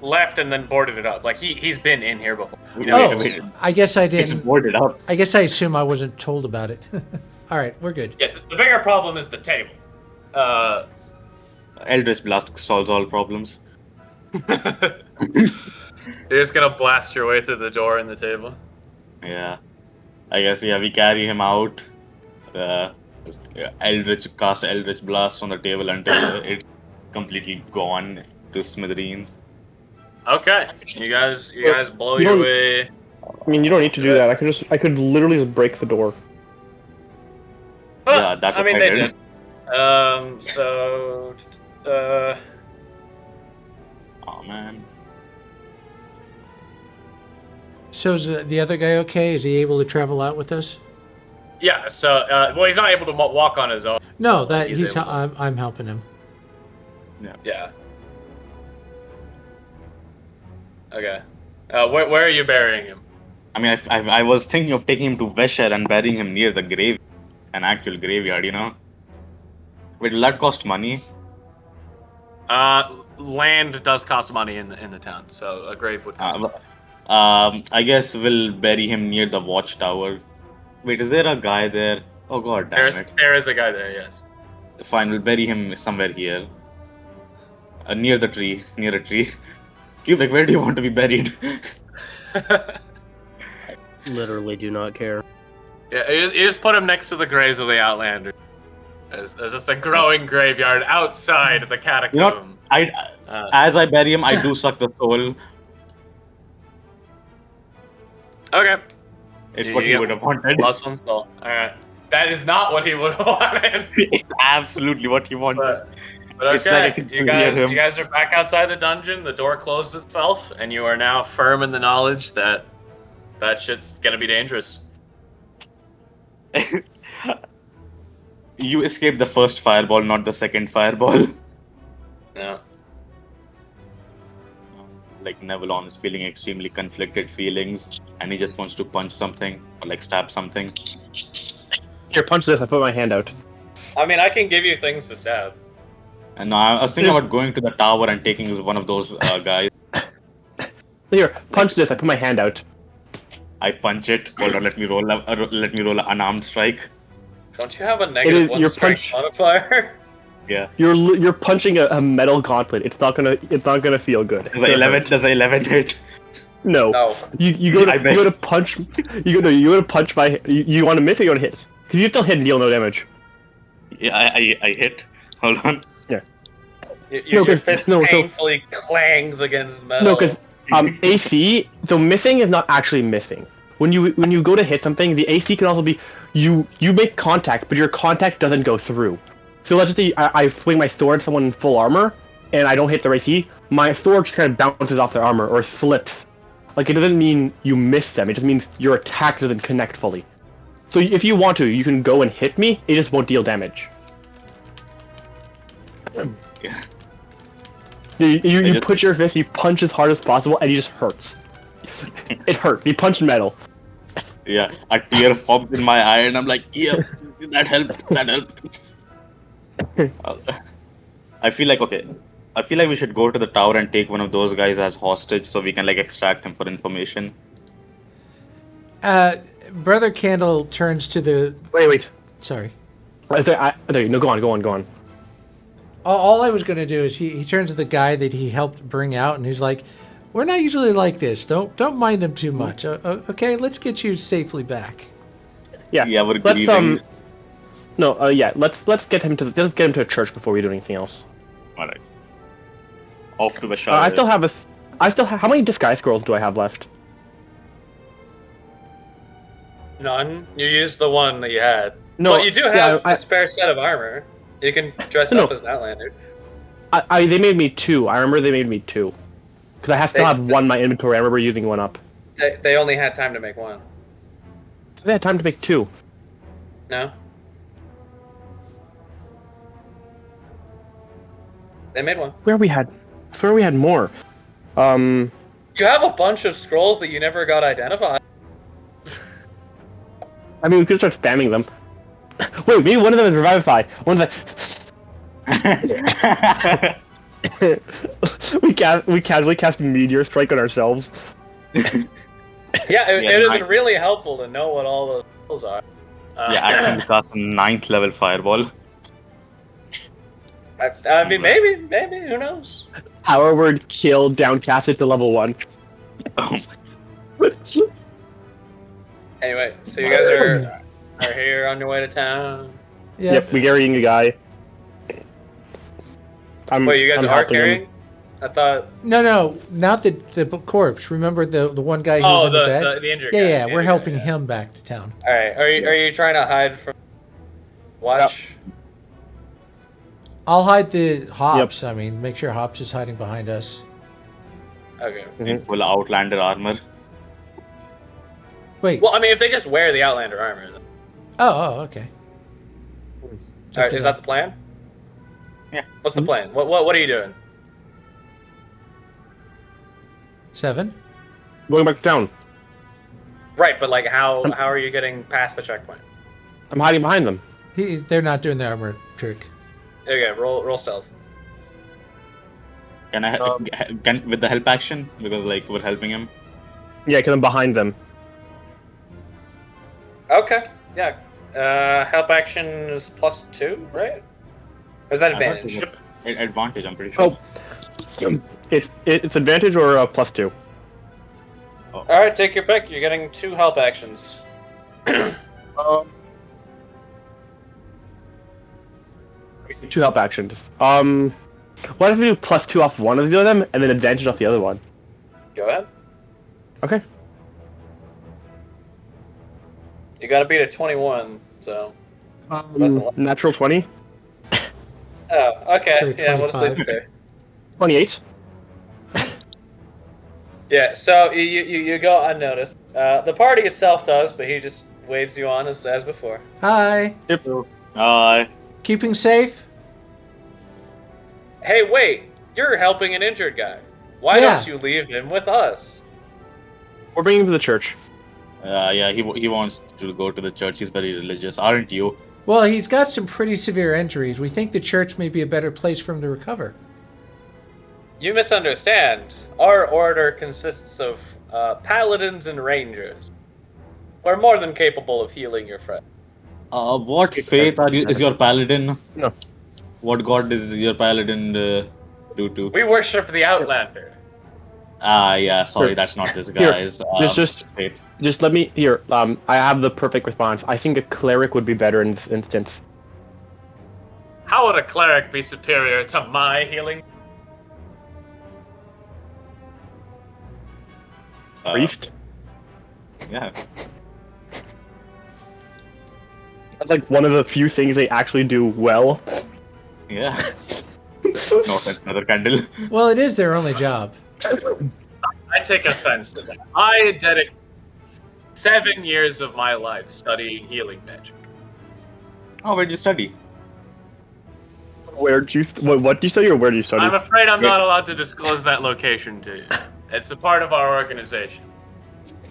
left, and then boarded it up. Like he's been in here before. You know, Oh, I guess I It's didn't. boarded up. I guess I assume I wasn't told about it. All right, we're good. Yeah, the bigger problem is the table. Eldritch Blast solves all problems. You're just gonna blast your way through the door in the table. Yeah. I guess we carry him out. Cast Eldritch Blast on the table until it's completely gone to smithereens. Okay, you guys blow You your don't- way. I mean, you don't need to do that. I could literally just break the door. Yeah, that's I what mean I they did. did. So. Oh man. So is the other guy okay? Is he able to travel out with us? Yeah. So, well, he's not able to walk on his own. No, that He's he's. able to. I'm helping him. Yeah. Okay. Where are you burying him? I mean, I was thinking of taking him to Vesher and burying him near the grave, an actual graveyard, you know. Wait, will that cost money? Land does cost money in the town, so a grave would cost money. I guess we'll bury him near the watchtower. Wait, is there a guy there? Oh god damn it. There is a guy there, yes. Fine, we'll bury him somewhere here. Near a tree. Cubic, where do you want to be buried? Literally do not care. Yeah, you just put him next to the graves of the Outlanders. There's just a growing graveyard outside the catacomb. You know, as I bury him, I do suck the soul. Okay. It's what he would have wanted. +1 soul. Alright. That is not what he would have wanted. It's absolutely what he wanted. But It's like I okay, can you hear him. guys are back outside the dungeon. The door closed itself, and you are now firm in the knowledge that that shit's gonna be dangerous. You escaped the first fireball, not the second fireball. Yeah. Like Nevlon is feeling extremely conflicted feelings, and he just wants to punch something or like stab something. Here, punch this. I put my hand out. I mean, I can give you things to stab. And I was thinking about going to the tower and taking one of those guys. Here, punch this. I put my hand out. I punch it. Hold on, let me roll an unarmed strike. Don't you have a negative one your strength modifier? Yeah. You're punching a metal gauntlet. It's not gonna feel good. Does a 11 hit? No. No. You go to I you missed. go to punch. You go to punch by. You want to miss or you want to hit? Because you still hit and deal no damage. Yeah, I hit. Hold on. Your 'cause- fist no, so- painfully clangs against metal. No, because AC. So missing is not actually missing. When you go to hit something, the AC can also be you make contact, but your contact doesn't go through. So let's just say I swing my sword at someone in full armor, and I don't hit their AC. My sword just kind of bounces off their armor or slips. Like it doesn't mean you miss them. It just means your attack doesn't connect fully. So if you want to, you can go and hit me. It just won't deal damage. Yeah. You put your fist, you punch as hard as possible, and it just hurts. It hurts. You punch metal. Yeah, a tear forms in my eye, and I'm like, yeah, that helped. I feel like okay. I feel like we should go to the tower and take one of those guys as hostage so we can like extract him for information. Brother Candle turns to the. Wait. Sorry. No, go on. All I was going to do is he turns to the guy that he helped bring out, and he's like, "We're not usually like this. Don't mind them too much. Okay, let's get you safely back." Yeah, we're let's grieving. let's get him to a church before we do anything else. All right. Off to the shower. I still have how many disguise scrolls do I have left? None. You used the one that you had. No, But you do have a spare set of armor. You can dress up as an Outlander. They made me 2. I remember they made me 2. Because I still have one in my inventory. I remember using one up. They only had time to make one. They had time to make 2. No? They made one. I swear we had more. You have a bunch of scrolls that you never got identified. I mean, we could start spamming them. Wait, maybe one of them is Revivify. One's like... we casually cast Meteor Strike on ourselves. Yeah, it would have been really helpful to know what all those skills are. Actually got a 9th level fireball. I mean, maybe, who knows? Power word kill downcasted to level 1. Anyway, so you guys are here on your way to town. Yeah. Yep, we're carrying a guy. Wait, you guys are carrying? I thought. No, not the corpse. Remember the one guy who was in the bed? The injured yeah, guy. yeah, we're helping him back to town. All right, are you trying to hide from watch? Yep. I'll hide the Hops. Yep. I mean, make sure Hops is hiding behind us. Okay. In full Outlander armor. Wait. Well, I mean, if they just wear the Outlander armor. Then... Oh, okay. All right, is that the plan? Yeah. What's the plan? What are you doing? 7. Going back to town. Right, but like, how are you getting past the checkpoint? I'm hiding behind them. They're not doing the armor trick. Okay, roll stealth. Can I with the help action because like we're helping him? Yeah, because I'm behind them. Okay, yeah. Help action is +2, right? Or is that advantage? Advantage, I'm pretty sure. Oh, it's advantage or +2. Oh. All right, take your pick. You're getting 2 help actions. Two help actions. What if we do +2 off one of the them and then advantage off the other one? Go ahead. Okay. You gotta beat a 21, so. Natural 20. Oh, okay. So yeah, we'll just leave it there. 28. Yeah, so you go unnoticed. The party itself does, but he just waves you on as before. Hi. Yep. Keeping safe? Hey, wait! You're helping an injured guy. Why don't you leave him with us? We're bringing him to the church. Yeah, he wants to go to the church. He's very religious, aren't you? Well, he's got some pretty severe injuries. We think the church may be a better place for him to recover. You misunderstand. Our order consists of paladins and rangers. We're more than capable of healing your friend. What faith is your paladin? No. What god is your paladin do to? We worship the Outlander. Yeah, sorry, that's not this guy's faith. Just let me here. I have the perfect response. I think a cleric would be better in this instance. How would a cleric be superior to my healing? Priest? Yeah. That's like one of the few things they actually do well. Yeah. Not another candle. Well, it is their only job. I take offense to that. I dedicated 7 years of my life studying healing magic. Oh, where'd you study? What do you study, or where do you study? I'm afraid I'm not allowed to disclose that location to you. It's a part of our organization.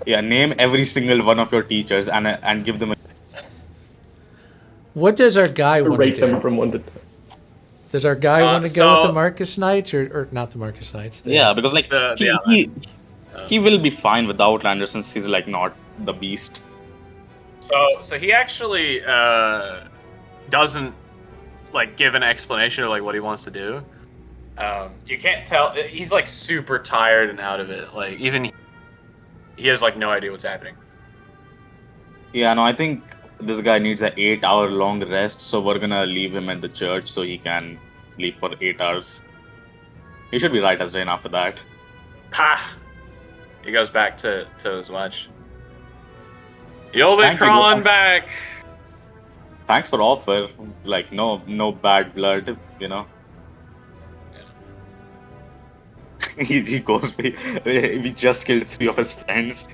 Yeah, name every single one of your teachers and give them a... What does our guy want to Rate do? them from 1 to 10. Does our guy want to go with the so- Marcus Knights or not the Marcus Knights? Yeah, because like The he will be fine with the Outlanders since he's like not the beast. So he actually doesn't like give an explanation of like what he wants to do. You can't tell. He's like super tired and out of it. Like even he has like no idea what's happening. Yeah, no, I think this guy needs an 8-hour long rest, so we're gonna leave him at the church so he can sleep for 8 hours. He should be right as rain after that. Ha! He goes back to his watch. You'll be Thank you, crawling guys. back. Thanks for offer. Like no bad blood, you know. he goes. We just killed 3 of his friends.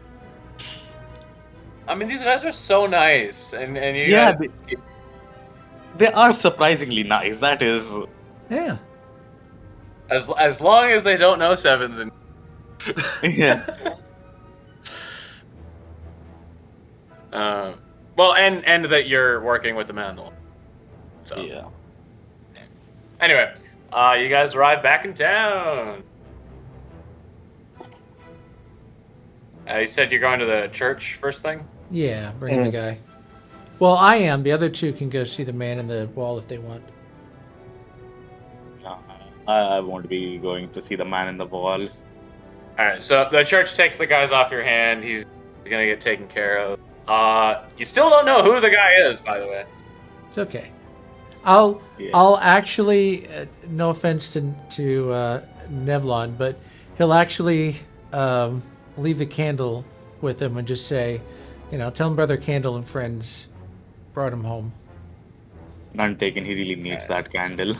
I mean, these guys are so nice, and you Yeah, guys, they are surprisingly nice. That is. Yeah. as long as they don't know sevens and Yeah. well, and that you're working with the man. So Yeah. anyway, you guys arrive back in town. You said you're going to the church first thing? Yeah, bring the guy. Well, I am. The other two can go see the man in the wall if they want. No, I won't be going to see the man in the wall. Alright, so the church takes the guys off your hand. He's gonna get taken care of. You still don't know who the guy is, by the way. It's okay. I'll Yeah. I'll actually, no offense to Nevlon, but he'll actually leave the candle with him and just say, tell him Brother Candle and friends brought him home. None taken. He really needs that candle.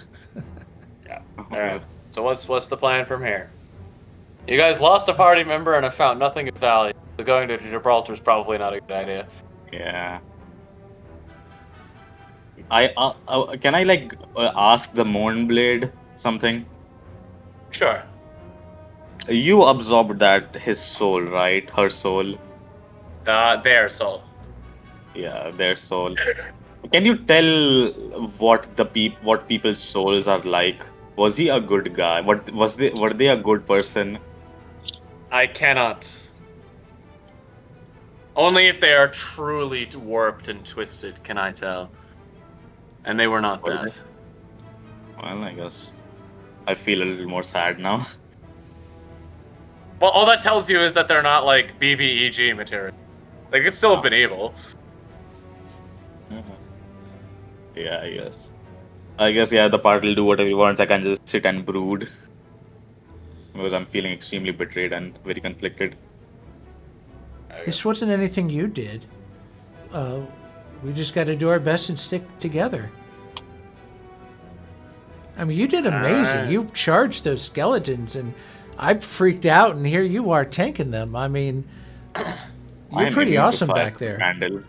Yeah. Alright. So what's the plan from here? You guys lost a party member and have found nothing of value. So going to Gibraltar is probably not a good idea. Yeah. Can I ask the Mournblade something? Sure. You absorbed his soul, right? Her soul. Their soul. Yeah, their soul. Can you tell what people's souls are like? Was he a good guy? Were they a good person? I cannot. Only if they are truly warped and twisted can I tell. And they were not Well, that. Well, I guess I feel a little more sad now. Well, all that tells you is that they're not like BBEG material. They could still have been evil. Yeah, I guess yeah, the part will do whatever he wants. I can just sit and brood. Because I'm feeling extremely betrayed and very conflicted. This wasn't anything you did. We just got to do our best and stick together. I mean, you did amazing. Alright. You charged those skeletons, and I freaked out, and here you are tanking them. I mean, you're I'm pretty immune to awesome fire back there. Candle.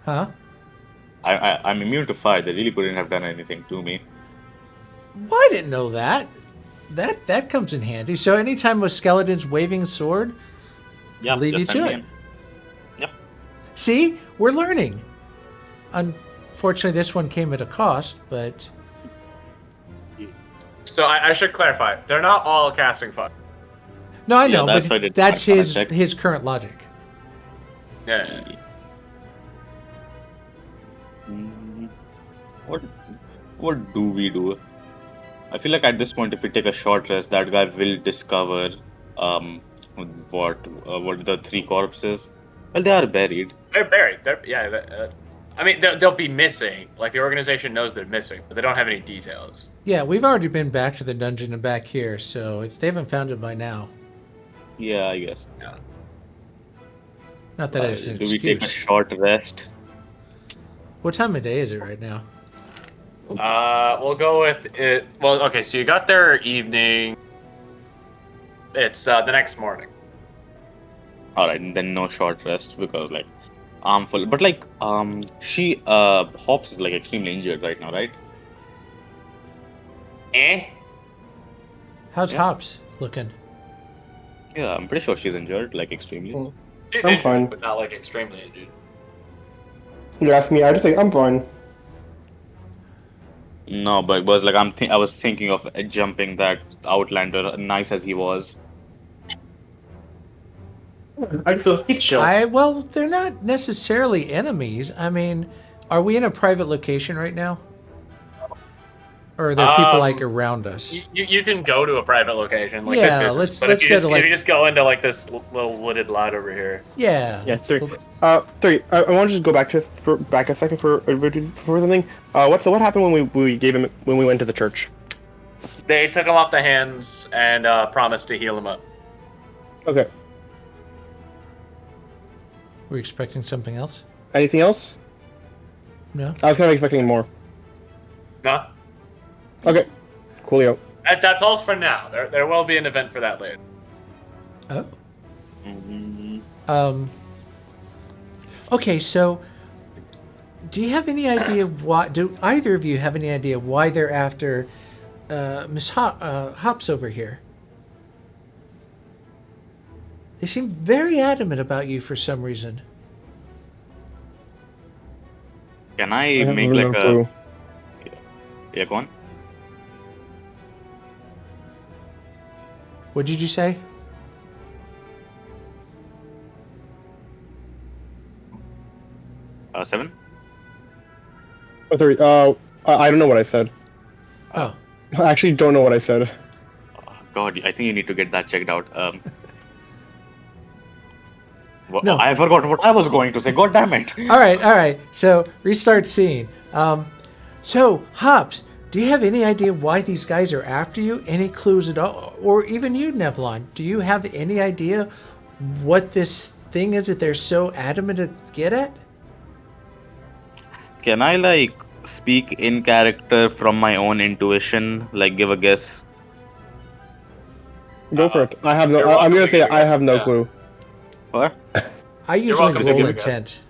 Huh? I'm immune to fire. They really couldn't have done anything to me. Well, I didn't know that. That comes in handy. So anytime with skeletons waving a sword, Yeah, leave you just to send me it. in. Yep. See, we're learning. Unfortunately, this one came at a cost, but So I should clarify. They're not all casting fire. no, I Yeah, know, that's why I but did that's my his check. his current logic. Yeah. What do we do? I feel like at this point, if we take a short rest, that guy will discover what the 3 corpses. Well, they are buried. They're buried. I mean, they'll be missing. Like, the organization knows they're missing, but they don't have any details. Yeah, we've already been back to the dungeon and back here, so if they haven't found it by now, Yeah, I guess. not that it's an Do we take a excuse. short rest? What time of day is it right now? We'll go with it. Well, okay, so you got there evening. It's the next morning. All right, and then no short rest because I'm full. But she Hops is extremely injured right now, right? How's Yeah. Hops looking? Yeah, I'm pretty sure she's injured, extremely. She's I'm injured, fine. but not extremely injured. You ask me, I just think I'm fine. No, but it was like I was thinking of jumping that Outlander, nice as he was. I feel heat chill. Well, they're not necessarily enemies. I mean, are we in a private location right now? Or are there people like around us? You can go to a private location. Like Yeah, this isn't, let's but if you go just, to, like- if you just go into like this little wooded lot over here. Yeah. Yeah, 3. 3. I want to just go back a second for something. What happened when we went to the church? They took him off the hands and promised to heal him up. Okay. Were you expecting something else? Anything else? No. I was kind of expecting more. No, Okay. Coolio. that's all for now. There will be an event for that later. Oh. Mm, Okay, so do you have any idea why? Do either of you have any idea why they're after Miss Hops over here? They seem very adamant about you for some reason. Can I make have like no a? clue. Yeah, go on. What did you say? Seven. Oh, 3. I don't know what I said. Oh. I actually don't know what I said. God, I think you need to get that checked out. No. I forgot what I was going to say. God damn it! All right. So restart scene. So Hops, do you have any idea why these guys are after you? Any clues at all? Or even you, Nevlon, do you have any idea what this thing is that they're so adamant to get at? Can I like speak in character from my own intuition? Like give a guess. Go for it. I have no. You're I'm welcome gonna to say give I it. have no Yeah. clue. What? I usually welcome to roll give it a guess. intent.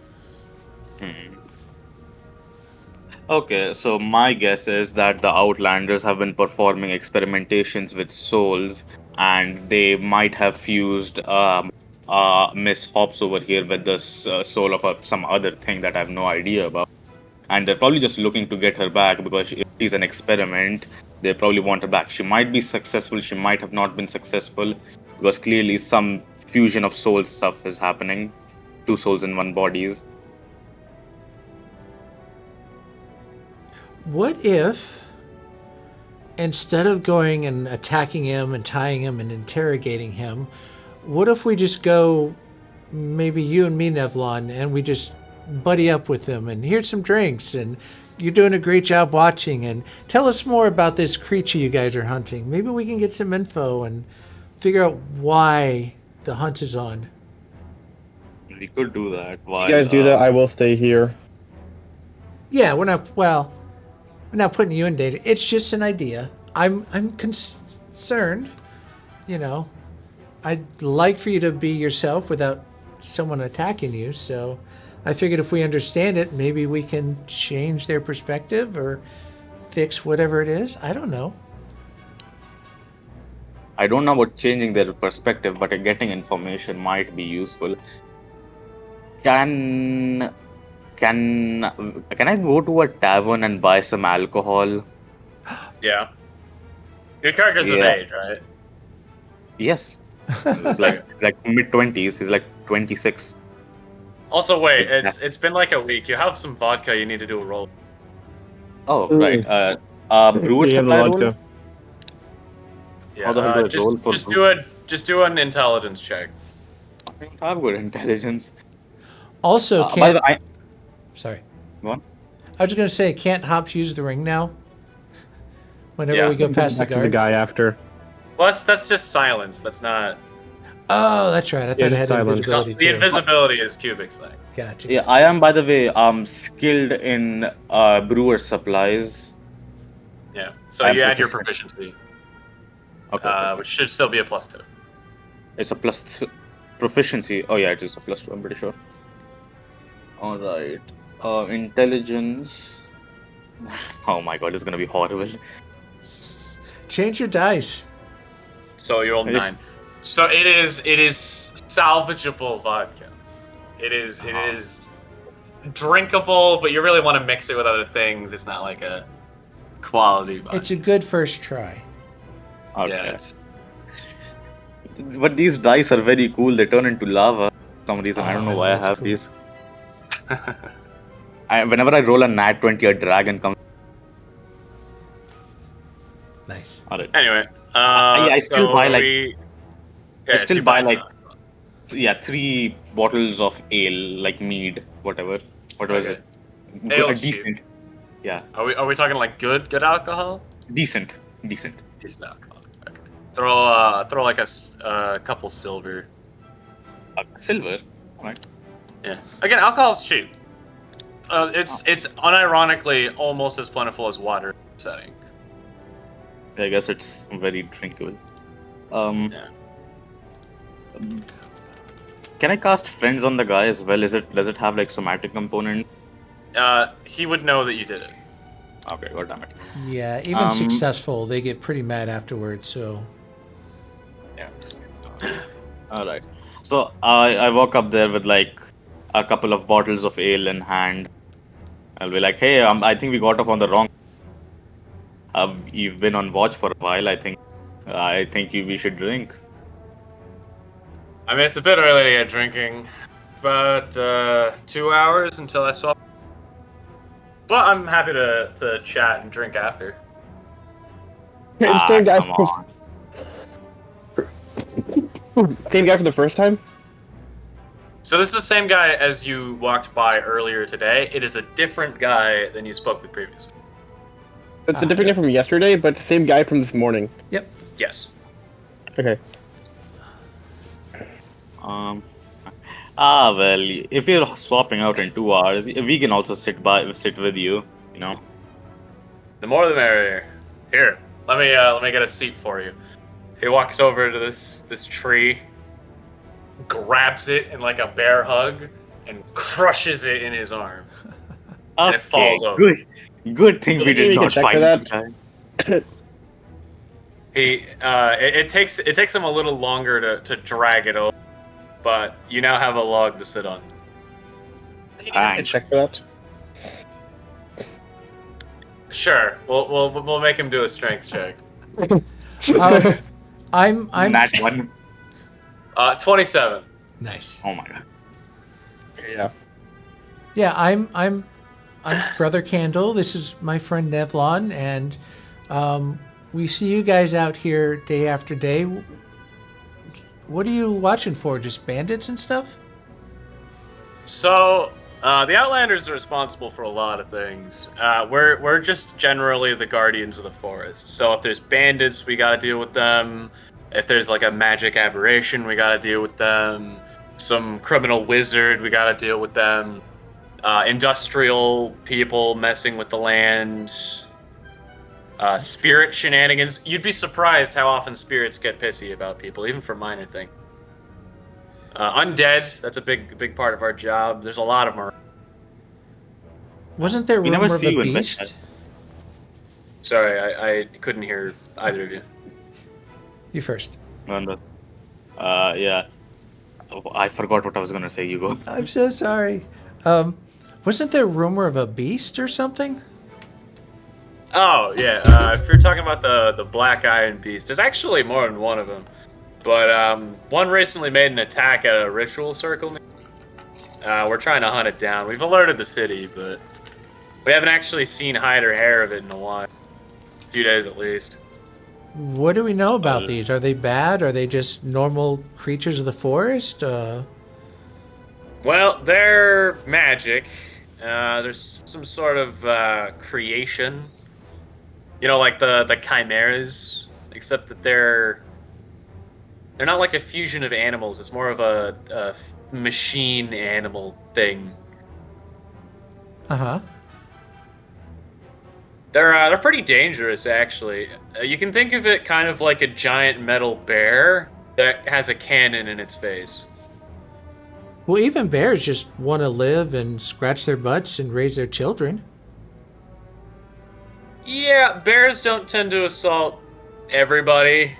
Okay, so my guess is that the Outlanders have been performing experimentations with souls, and they might have fused Miss Hops over here with the soul of some other thing that I have no idea about. And they're probably just looking to get her back because if she's an experiment, they probably want her back. She might be successful, she might have not been successful, because clearly some fusion of soul stuff is happening. 2 souls in 1 bodies. What if, instead of going and attacking him and tying him and interrogating him, what if we just go, maybe you and me, Nevlon, and we just buddy up with them and here's some drinks and you're doing a great job watching and tell us more about this creature you guys are hunting. Maybe we can get some info and figure out why the hunt is on. We could do that. While, You guys do that. I will stay here. Yeah, we're not putting you in danger. It's just an idea. I'm concerned, you know. I'd like for you to be yourself without someone attacking you, so I figured if we understand it, maybe we can change their perspective or fix whatever it is. I don't know. I don't know about changing their perspective, but getting information might be useful. Can I go to a tavern and buy some alcohol? Yeah. Your character's of Yeah. age, right? Yes. He's like mid-20s. He's like 26. Also, wait, it's been like a week. You have some vodka. You need to do a roll. Oh, Ooh. right. Brewer We have a supply vodka. roll? Yeah. How the hell do I roll for just do an intelligence check. I don't have good intelligence. Also, By can't... the way, Sorry. go on. I was just going to say, can't Hops use the ring now? Whenever Yeah. we go past the Back to the guard? guy after. Well, that's just silence. That's not. Oh, that's right. I thought it just had silence. invisibility The too. invisibility is Cubic's thing. Gotcha. Yeah, I am, by the way, skilled in brewer supplies. Yeah. So I'm you add your proficient. proficiency, Okay. which should still be a +2. It's a proficiency. Oh yeah, it is a +2. I'm pretty sure. All right. Intelligence. Oh my god, it's gonna be horrible. Change your dice. So you rolled I just- 9. So it is salvageable vodka. It is drinkable, but you really want to mix it with other things. It's not like a quality. It's a good first try. Okay. Yes. But these dice are very cool. They turn into lava for some reason. I don't know why I that's have cool. these. Whenever I roll a nat 20, a dragon comes. Nice. Alright. Anyway, I still buy like Yeah, I still she buy buys like enough. 3 bottles of ale, like mead, whatever is Okay. it? Ale's cheap. Decent. Yeah, Are we talking like good alcohol? decent. Decent alcohol. Okay. Throw like a couple silver. Silver, right? Yeah. Again, alcohol's cheap. It's unironically almost as plentiful as water in the setting. I guess it's very drinkable. Yeah. Can I cast friends on the guy as well? Does it have like somatic component? He would know that you did it. Okay, god damn it. Yeah, even successful, they get pretty mad afterwards. So. Yeah. All right. So I walk up there with like a couple of bottles of ale in hand. I'll be like, hey, I think we got off on the wrong. You've been on watch for a while. I think we should drink. I mean, it's a bit early to get drinking. About 2 hours until I swap. But I'm happy to chat and drink after. Same guy. Come on. Same guy for the first time. So this is the same guy as you walked by earlier today. It is a different guy than you spoke with previously. So it's a different guy from yesterday, but the same guy from this morning. Yep. Yes. Okay. Well, if you're swapping out in 2 hours, we can also sit with you. You know. The more the merrier. Here, let me get a seat for you. He walks over to this tree, grabs it in like a bear hug, and crushes it in his arm. And it falls over. Good thing we did not fight this guy. It takes him a little longer to drag it over, but you now have a log to sit on. Check for that. Sure, we'll make him do a strength check. I'm Nat 1. 27. Nice. Oh my god. Yeah. Yeah, I'm Brother Candle. This is my friend Nevlon, and we see you guys out here day after day. What are you watching for? Just bandits and stuff? So, the Outlanders are responsible for a lot of things. We're just generally the guardians of the forest. So if there's bandits, we gotta deal with them. If there's like a magic aberration, we gotta deal with them. Some criminal wizard, we gotta deal with them. Industrial people messing with the land. Spirit shenanigans. You'd be surprised how often spirits get pissy about people, even for minor things. Undead, that's a big part of our job. There's a lot of them. Wasn't there We rumor never of see you a in beast? bed. Sorry, I couldn't hear either of you. You first. Yeah. Oh, I forgot what I was gonna say. You go. I'm so sorry. Wasn't there rumor of a beast or something? Oh yeah, if you're talking about the Black Iron Beast, there's actually more than one of them. But one recently made an attack at a ritual circle. We're trying to hunt it down. We've alerted the city, but we haven't actually seen hide or hair of it in a while. A few days at least. What do we know about these? Are they bad? Are they just normal creatures of the forest? Well, they're magic. There's some sort of creation. You know, like the chimeras, except that they're not like a fusion of animals. It's more of a machine animal thing. Uh-huh. They're pretty dangerous, actually. You can think of it kind of like a giant metal bear that has a cannon in its face. Well, even bears just want to live and scratch their butts and raise their children. Yeah, bears don't tend to assault everybody.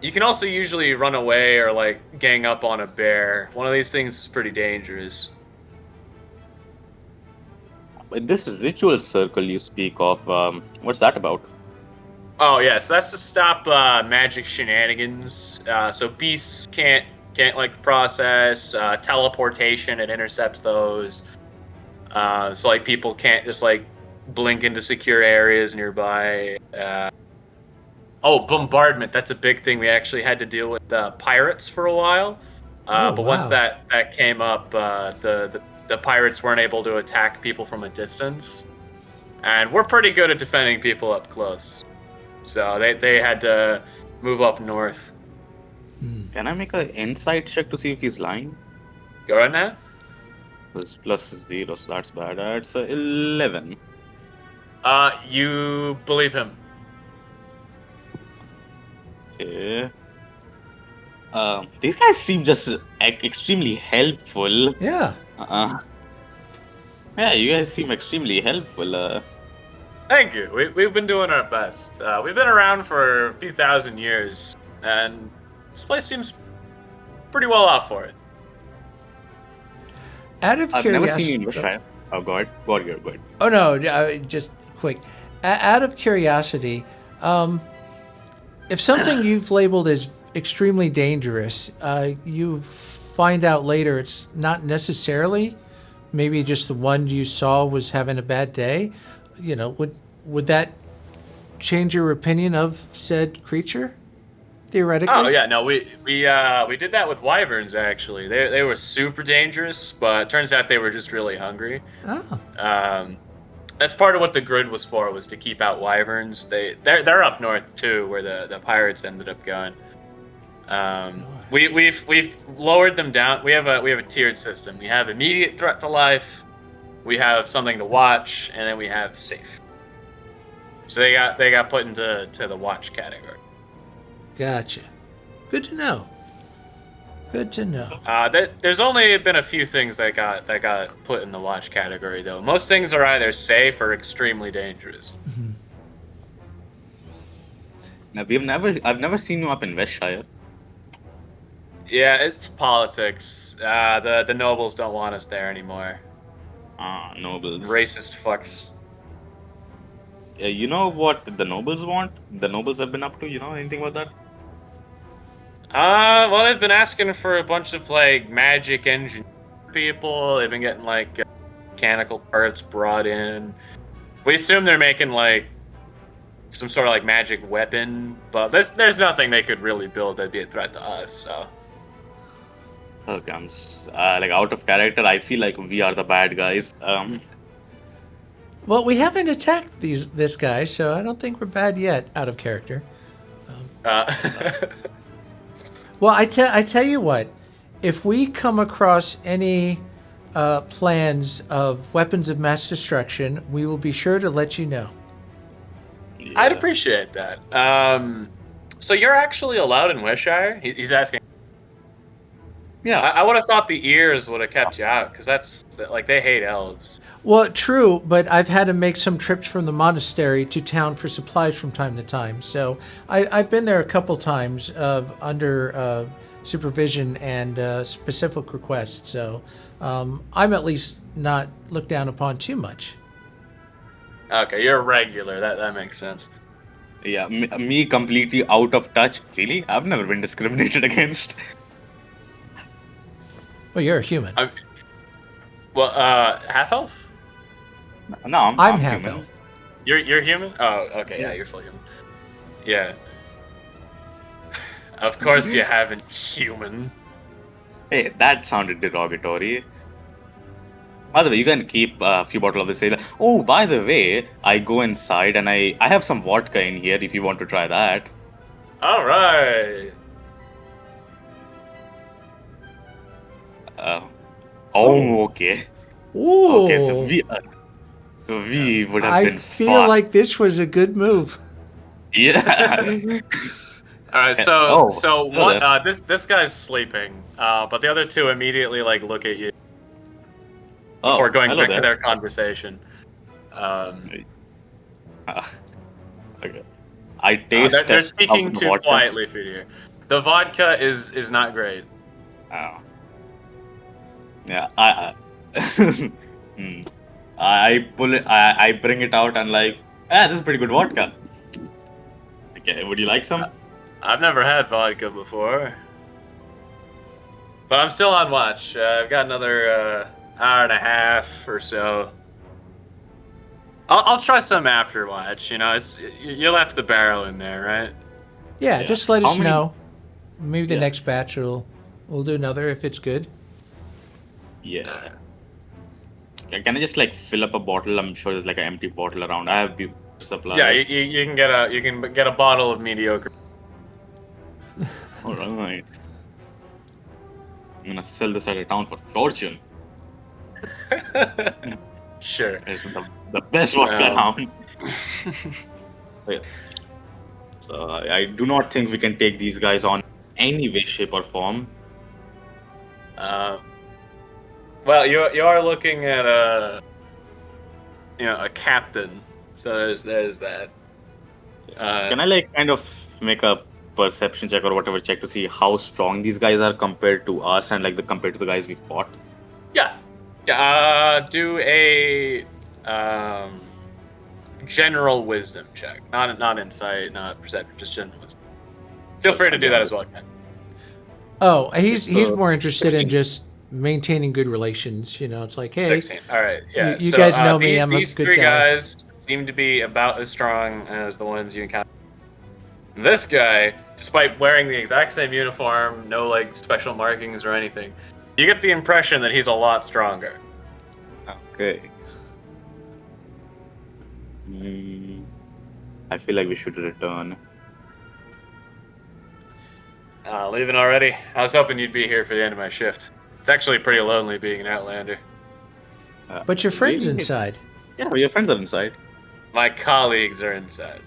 You can also usually run away or, like, gang up on a bear. One of these things is pretty dangerous. This ritual circle you speak of, what's that about? Oh yeah, so that's to stop magic shenanigans. So beasts can't like process teleportation. It intercepts those. So like people can't just like blink into secure areas nearby. Oh, bombardment. That's a big thing. We actually had to deal with pirates for a while. But once wow. that came up, the pirates weren't able to attack people from a distance, and we're pretty good at defending people up close. So they had to move up north. Can I make an insight check to see if he's lying? Go right now. It's plus 0, so that's bad. That's 11. You believe him. Okay. These guys seem just extremely helpful. Yeah. Yeah, you guys seem extremely helpful. Thank you. We've been doing our best. We've been around for a few thousand years, and this place seems pretty well off for it. Out of I've never curiosity. seen you in Bushfire. Oh, go ahead. Go ahead. Oh no, just quick. Out of curiosity, if something you've labeled as extremely dangerous, you find out later it's not necessarily, maybe just the one you saw was having a bad day, would that change your opinion of said creature? Theoretically? Oh yeah, no, we did that with wyverns actually. They were super dangerous, but it turns out they were just really hungry. Oh. That's part of what the grid was for, was to keep out wyverns. They're up north too, where the pirates ended up going. We've lowered them down. We have a tiered system. We have immediate threat to life, we have something to watch, and then we have safe. So they got put into the watch category. Gotcha. Good to know. There's only been a few things that got put in the watch category, though. Most things are either safe or extremely dangerous. Mm-hmm. Now, I've never seen you up in Westshire. Yeah, it's politics. The nobles don't want us there anymore. Nobles. Racist fucks. You know what the nobles want? The nobles have been up to. You know anything about that? Well, they've been asking for a bunch of like magic engine people. They've been getting like mechanical parts brought in. We assume they're making like some sort of like magic weapon, but there's nothing they could really build that'd be a threat to us. So. Okay, I'm like out of character. I feel like we are the bad guys. Well, we haven't attacked this guy, so I don't think we're bad yet. Out of character. Well, I tell you what, if we come across any plans of weapons of mass destruction, we will be sure to let you know. Yeah. I'd appreciate that. So you're actually allowed in Westshire? He's asking. Yeah. I would have thought the ears would have kept you out, because that's like they hate elves. Well, true, but I've had to make some trips from the monastery to town for supplies from time to time. So I've been there a couple times under supervision and specific requests. So I'm at least not looked down upon too much. Okay, you're a regular. That makes sense. Yeah, me completely out of touch. Really? I've never been discriminated against. Well, you're a human. Half elf? No, I'm half human. elf. You're human? Oh, okay, yeah, you're full human. Yeah. Of course you haven't human. Hey, that sounded derogatory. By the way, you can keep a few bottles of this ale. Oh, by the way, I go inside and I have some vodka in here if you want to try that. Alright. Okay. Ooh. Okay, we would have been I feel like this was a good move. Yeah. All right, so one this guy's sleeping, but the other two immediately like look at you before going back to their conversation. Okay. I taste. They're speaking too vodka. quietly for you. The vodka is not great. Oh. Yeah. I pull it. I bring it out and like, this is pretty good vodka. Okay, would you like some? I've never had vodka before. But I'm still on watch. I've got another hour and a half or so. I'll try some after watch. You know, you left the barrel in there, right? Yeah, just let How us many- know. Maybe the Yeah. next batch we'll do another if it's good. Yeah. Can I just like fill up a bottle? I'm sure there's like an empty bottle around. I have the supplies. Yeah, you can get a bottle of mediocre. All right. I'm gonna sell this at a town for fortune. Sure. It's the best vodka Um, around. Yeah. So I do not think we can take these guys on any way, shape, or form. Well, you are looking at a captain. So there's that. Can I like kind of make a perception check or whatever check to see how strong these guys are compared to us and like compared to the guys we fought? Yeah. Do a general wisdom check. Not insight, not perception, just general wisdom. Feel free to do that as well, Ken. Oh, he's more interested in just maintaining good relations. You know, it's like, hey, 16. All right. Yeah. you guys know me. These, I'm a these good three guy. guys seem to be about as strong as the ones you encounter. This guy, despite wearing the exact same uniform, no like special markings or anything, you get the impression that he's a lot stronger. Okay. I feel like we should return. Leaving already? I was hoping you'd be here for the end of my shift. It's actually pretty lonely being an Outlander. but your friend's really? inside. Yeah, your friends are inside. My colleagues are inside.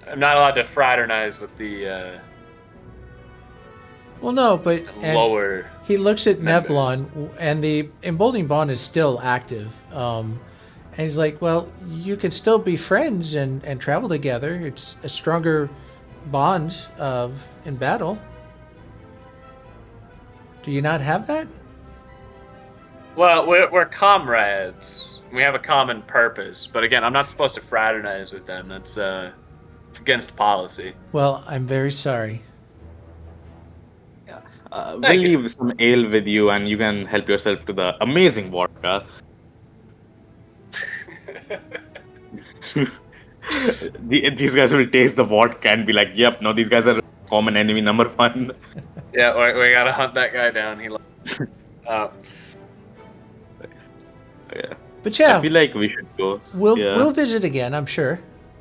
I'm not allowed to fraternize with the Well, no, but and lower. he looks at members. Nevlon, and the emboldening bond is still active. And he's like, well, you can still be friends and travel together. It's a stronger bond in battle. Do you not have that? Well, we're comrades. We have a common purpose. But again, I'm not supposed to fraternize with them. That's it's against policy. Well, I'm very sorry. We'll Thank you. leave some ale with you and you can help yourself to the amazing vodka. These guys will taste the vodka and be like, yep, no, these guys are common enemy number one. Yeah, we gotta hunt that guy down. He. Yeah. But yeah, I feel like we should go. we'll visit again, I'm sure.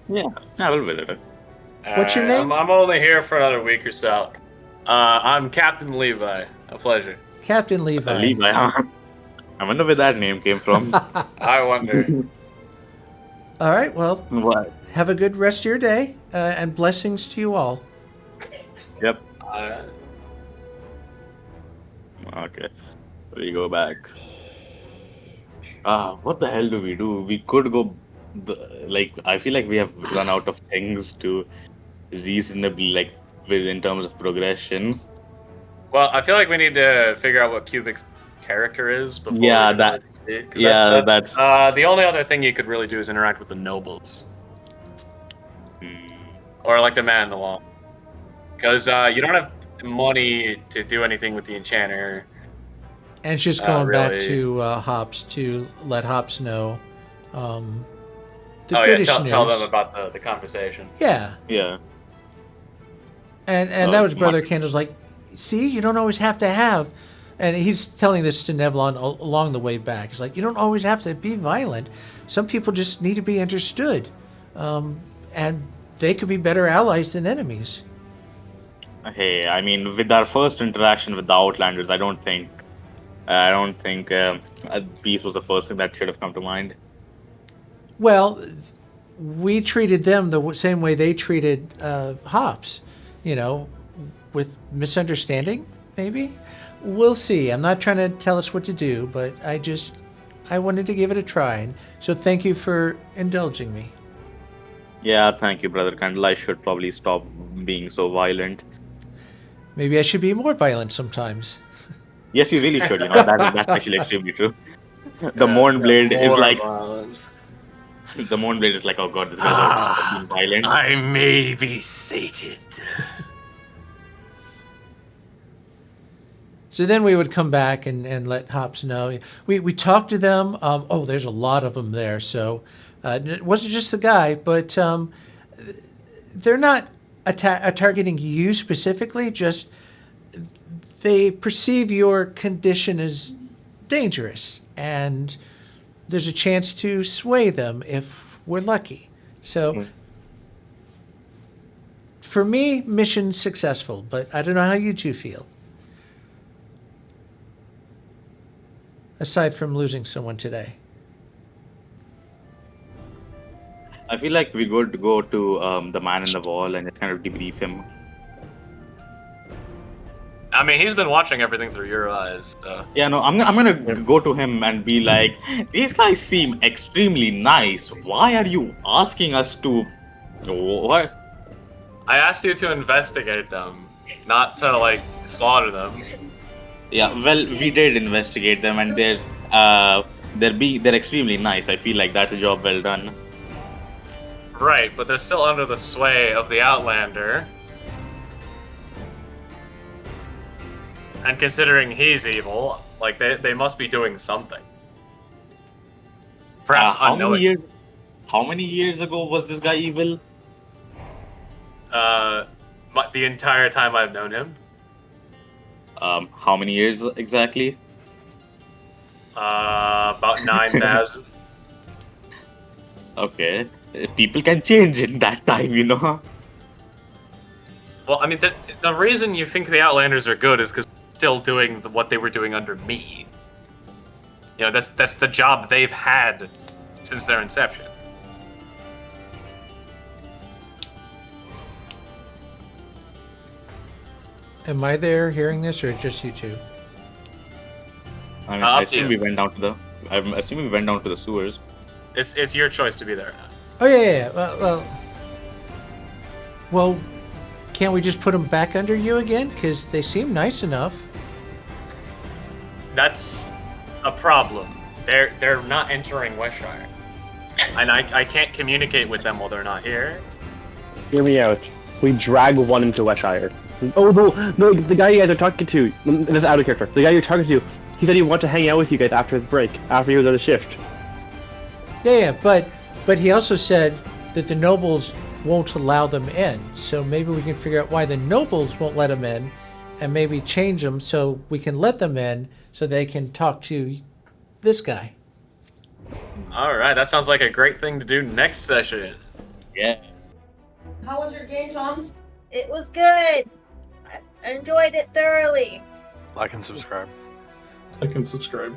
Yeah, we'll visit it. What's your name? I'm only here for another week or so. I'm Captain Levi. A pleasure. Captain Levi. Levi, huh? I wonder where that name came from. I wonder. All right, well, What? have a good rest of your day, and blessings to you all. Yep. Uh, Okay. We go back. What the hell do we do? We could go. I feel like we have run out of things to reasonably in terms of progression. well, I feel like we need to figure out what Cubic's character is before. Yeah, we that- proceed, 'cause yeah, that's the only other thing you could really do is interact with the nobles or like the man in the wall, because you don't have money to do anything with the enchanter. And she's going back really. to Hops to let Hops know the Oh yeah, goodish tell news. them about the conversation. Yeah, Yeah. and that was Brother Kendall's like, see, you don't always have to have, and he's telling this to Nevlon along the way back. He's like, you don't always have to be violent. Some people just need to be understood, and they could be better allies than enemies. Hey, I mean, with our first interaction with the Outlanders, I don't think peace was the first thing that should have come to mind. Well, we treated them the same way they treated Hops, with misunderstanding, maybe? We'll see. I'm not trying to tell us what to do, but I wanted to give it a try. So thank you for indulging me. Yeah, thank you, Brother Candle. I should probably stop being so violent. Maybe I should be more violent sometimes. Yes, you really should. That's actually extremely true. The Mourn Blade is more like violence. the Mourn Blade is like, oh god, this guy's being violent. I may be sated. So then we would come back and let Hops know. We talked to them. There's a lot of them there. So it wasn't just the guy, but they're not targeting you specifically. Just they perceive your condition as dangerous, and there's a chance to sway them if we're lucky. So for me, mission successful, but I don't know how you two feel. Aside from losing someone today. I feel like we could go to the man in the wall and just kind of debrief him. I mean, he's been watching everything through your eyes. So. Yeah, no, I'm gonna go to him and be like, these guys seem extremely nice. Why are you asking us to? What? I asked you to investigate them, not to like slaughter them. Yeah, well, we did investigate them, and they're extremely nice. I feel like that's a job well done. Right, but they're still under the sway of the Outlander. And considering he's evil, like they must be doing something. Perhaps unknowing. How many years ago was this guy evil? The entire time I've known him. How many years exactly? About 9,000. Okay, people can change in that time, you know. Well, I mean, the reason you think the Outlanders are good is because they're still doing what they were doing under me. You know, that's the job they've had since their inception. Am I there hearing this, or just you two? I mean, I assume we went down to the. I'm assuming we went down to the sewers. It's your choice to be there. Oh yeah. Well, can't we just put them back under you again? Because they seem nice enough. That's a problem. They're not entering Westshire, and I can't communicate with them while they're not here. Hear me out. We drag one into Westshire. Oh no! The guy you guys are talking to, that's out of character. The guy you're talking to, he said he wanted to hang out with you guys after the break, after he was on a shift. Yeah, but he also said that the nobles won't allow them in. So maybe we can figure out why the nobles won't let them in, and maybe change them so we can let them in, so they can talk to this guy. All right, that sounds like a great thing to do next session. Yeah. How was your game, Toms? It was good. I enjoyed it thoroughly. Like and subscribe. I can subscribe.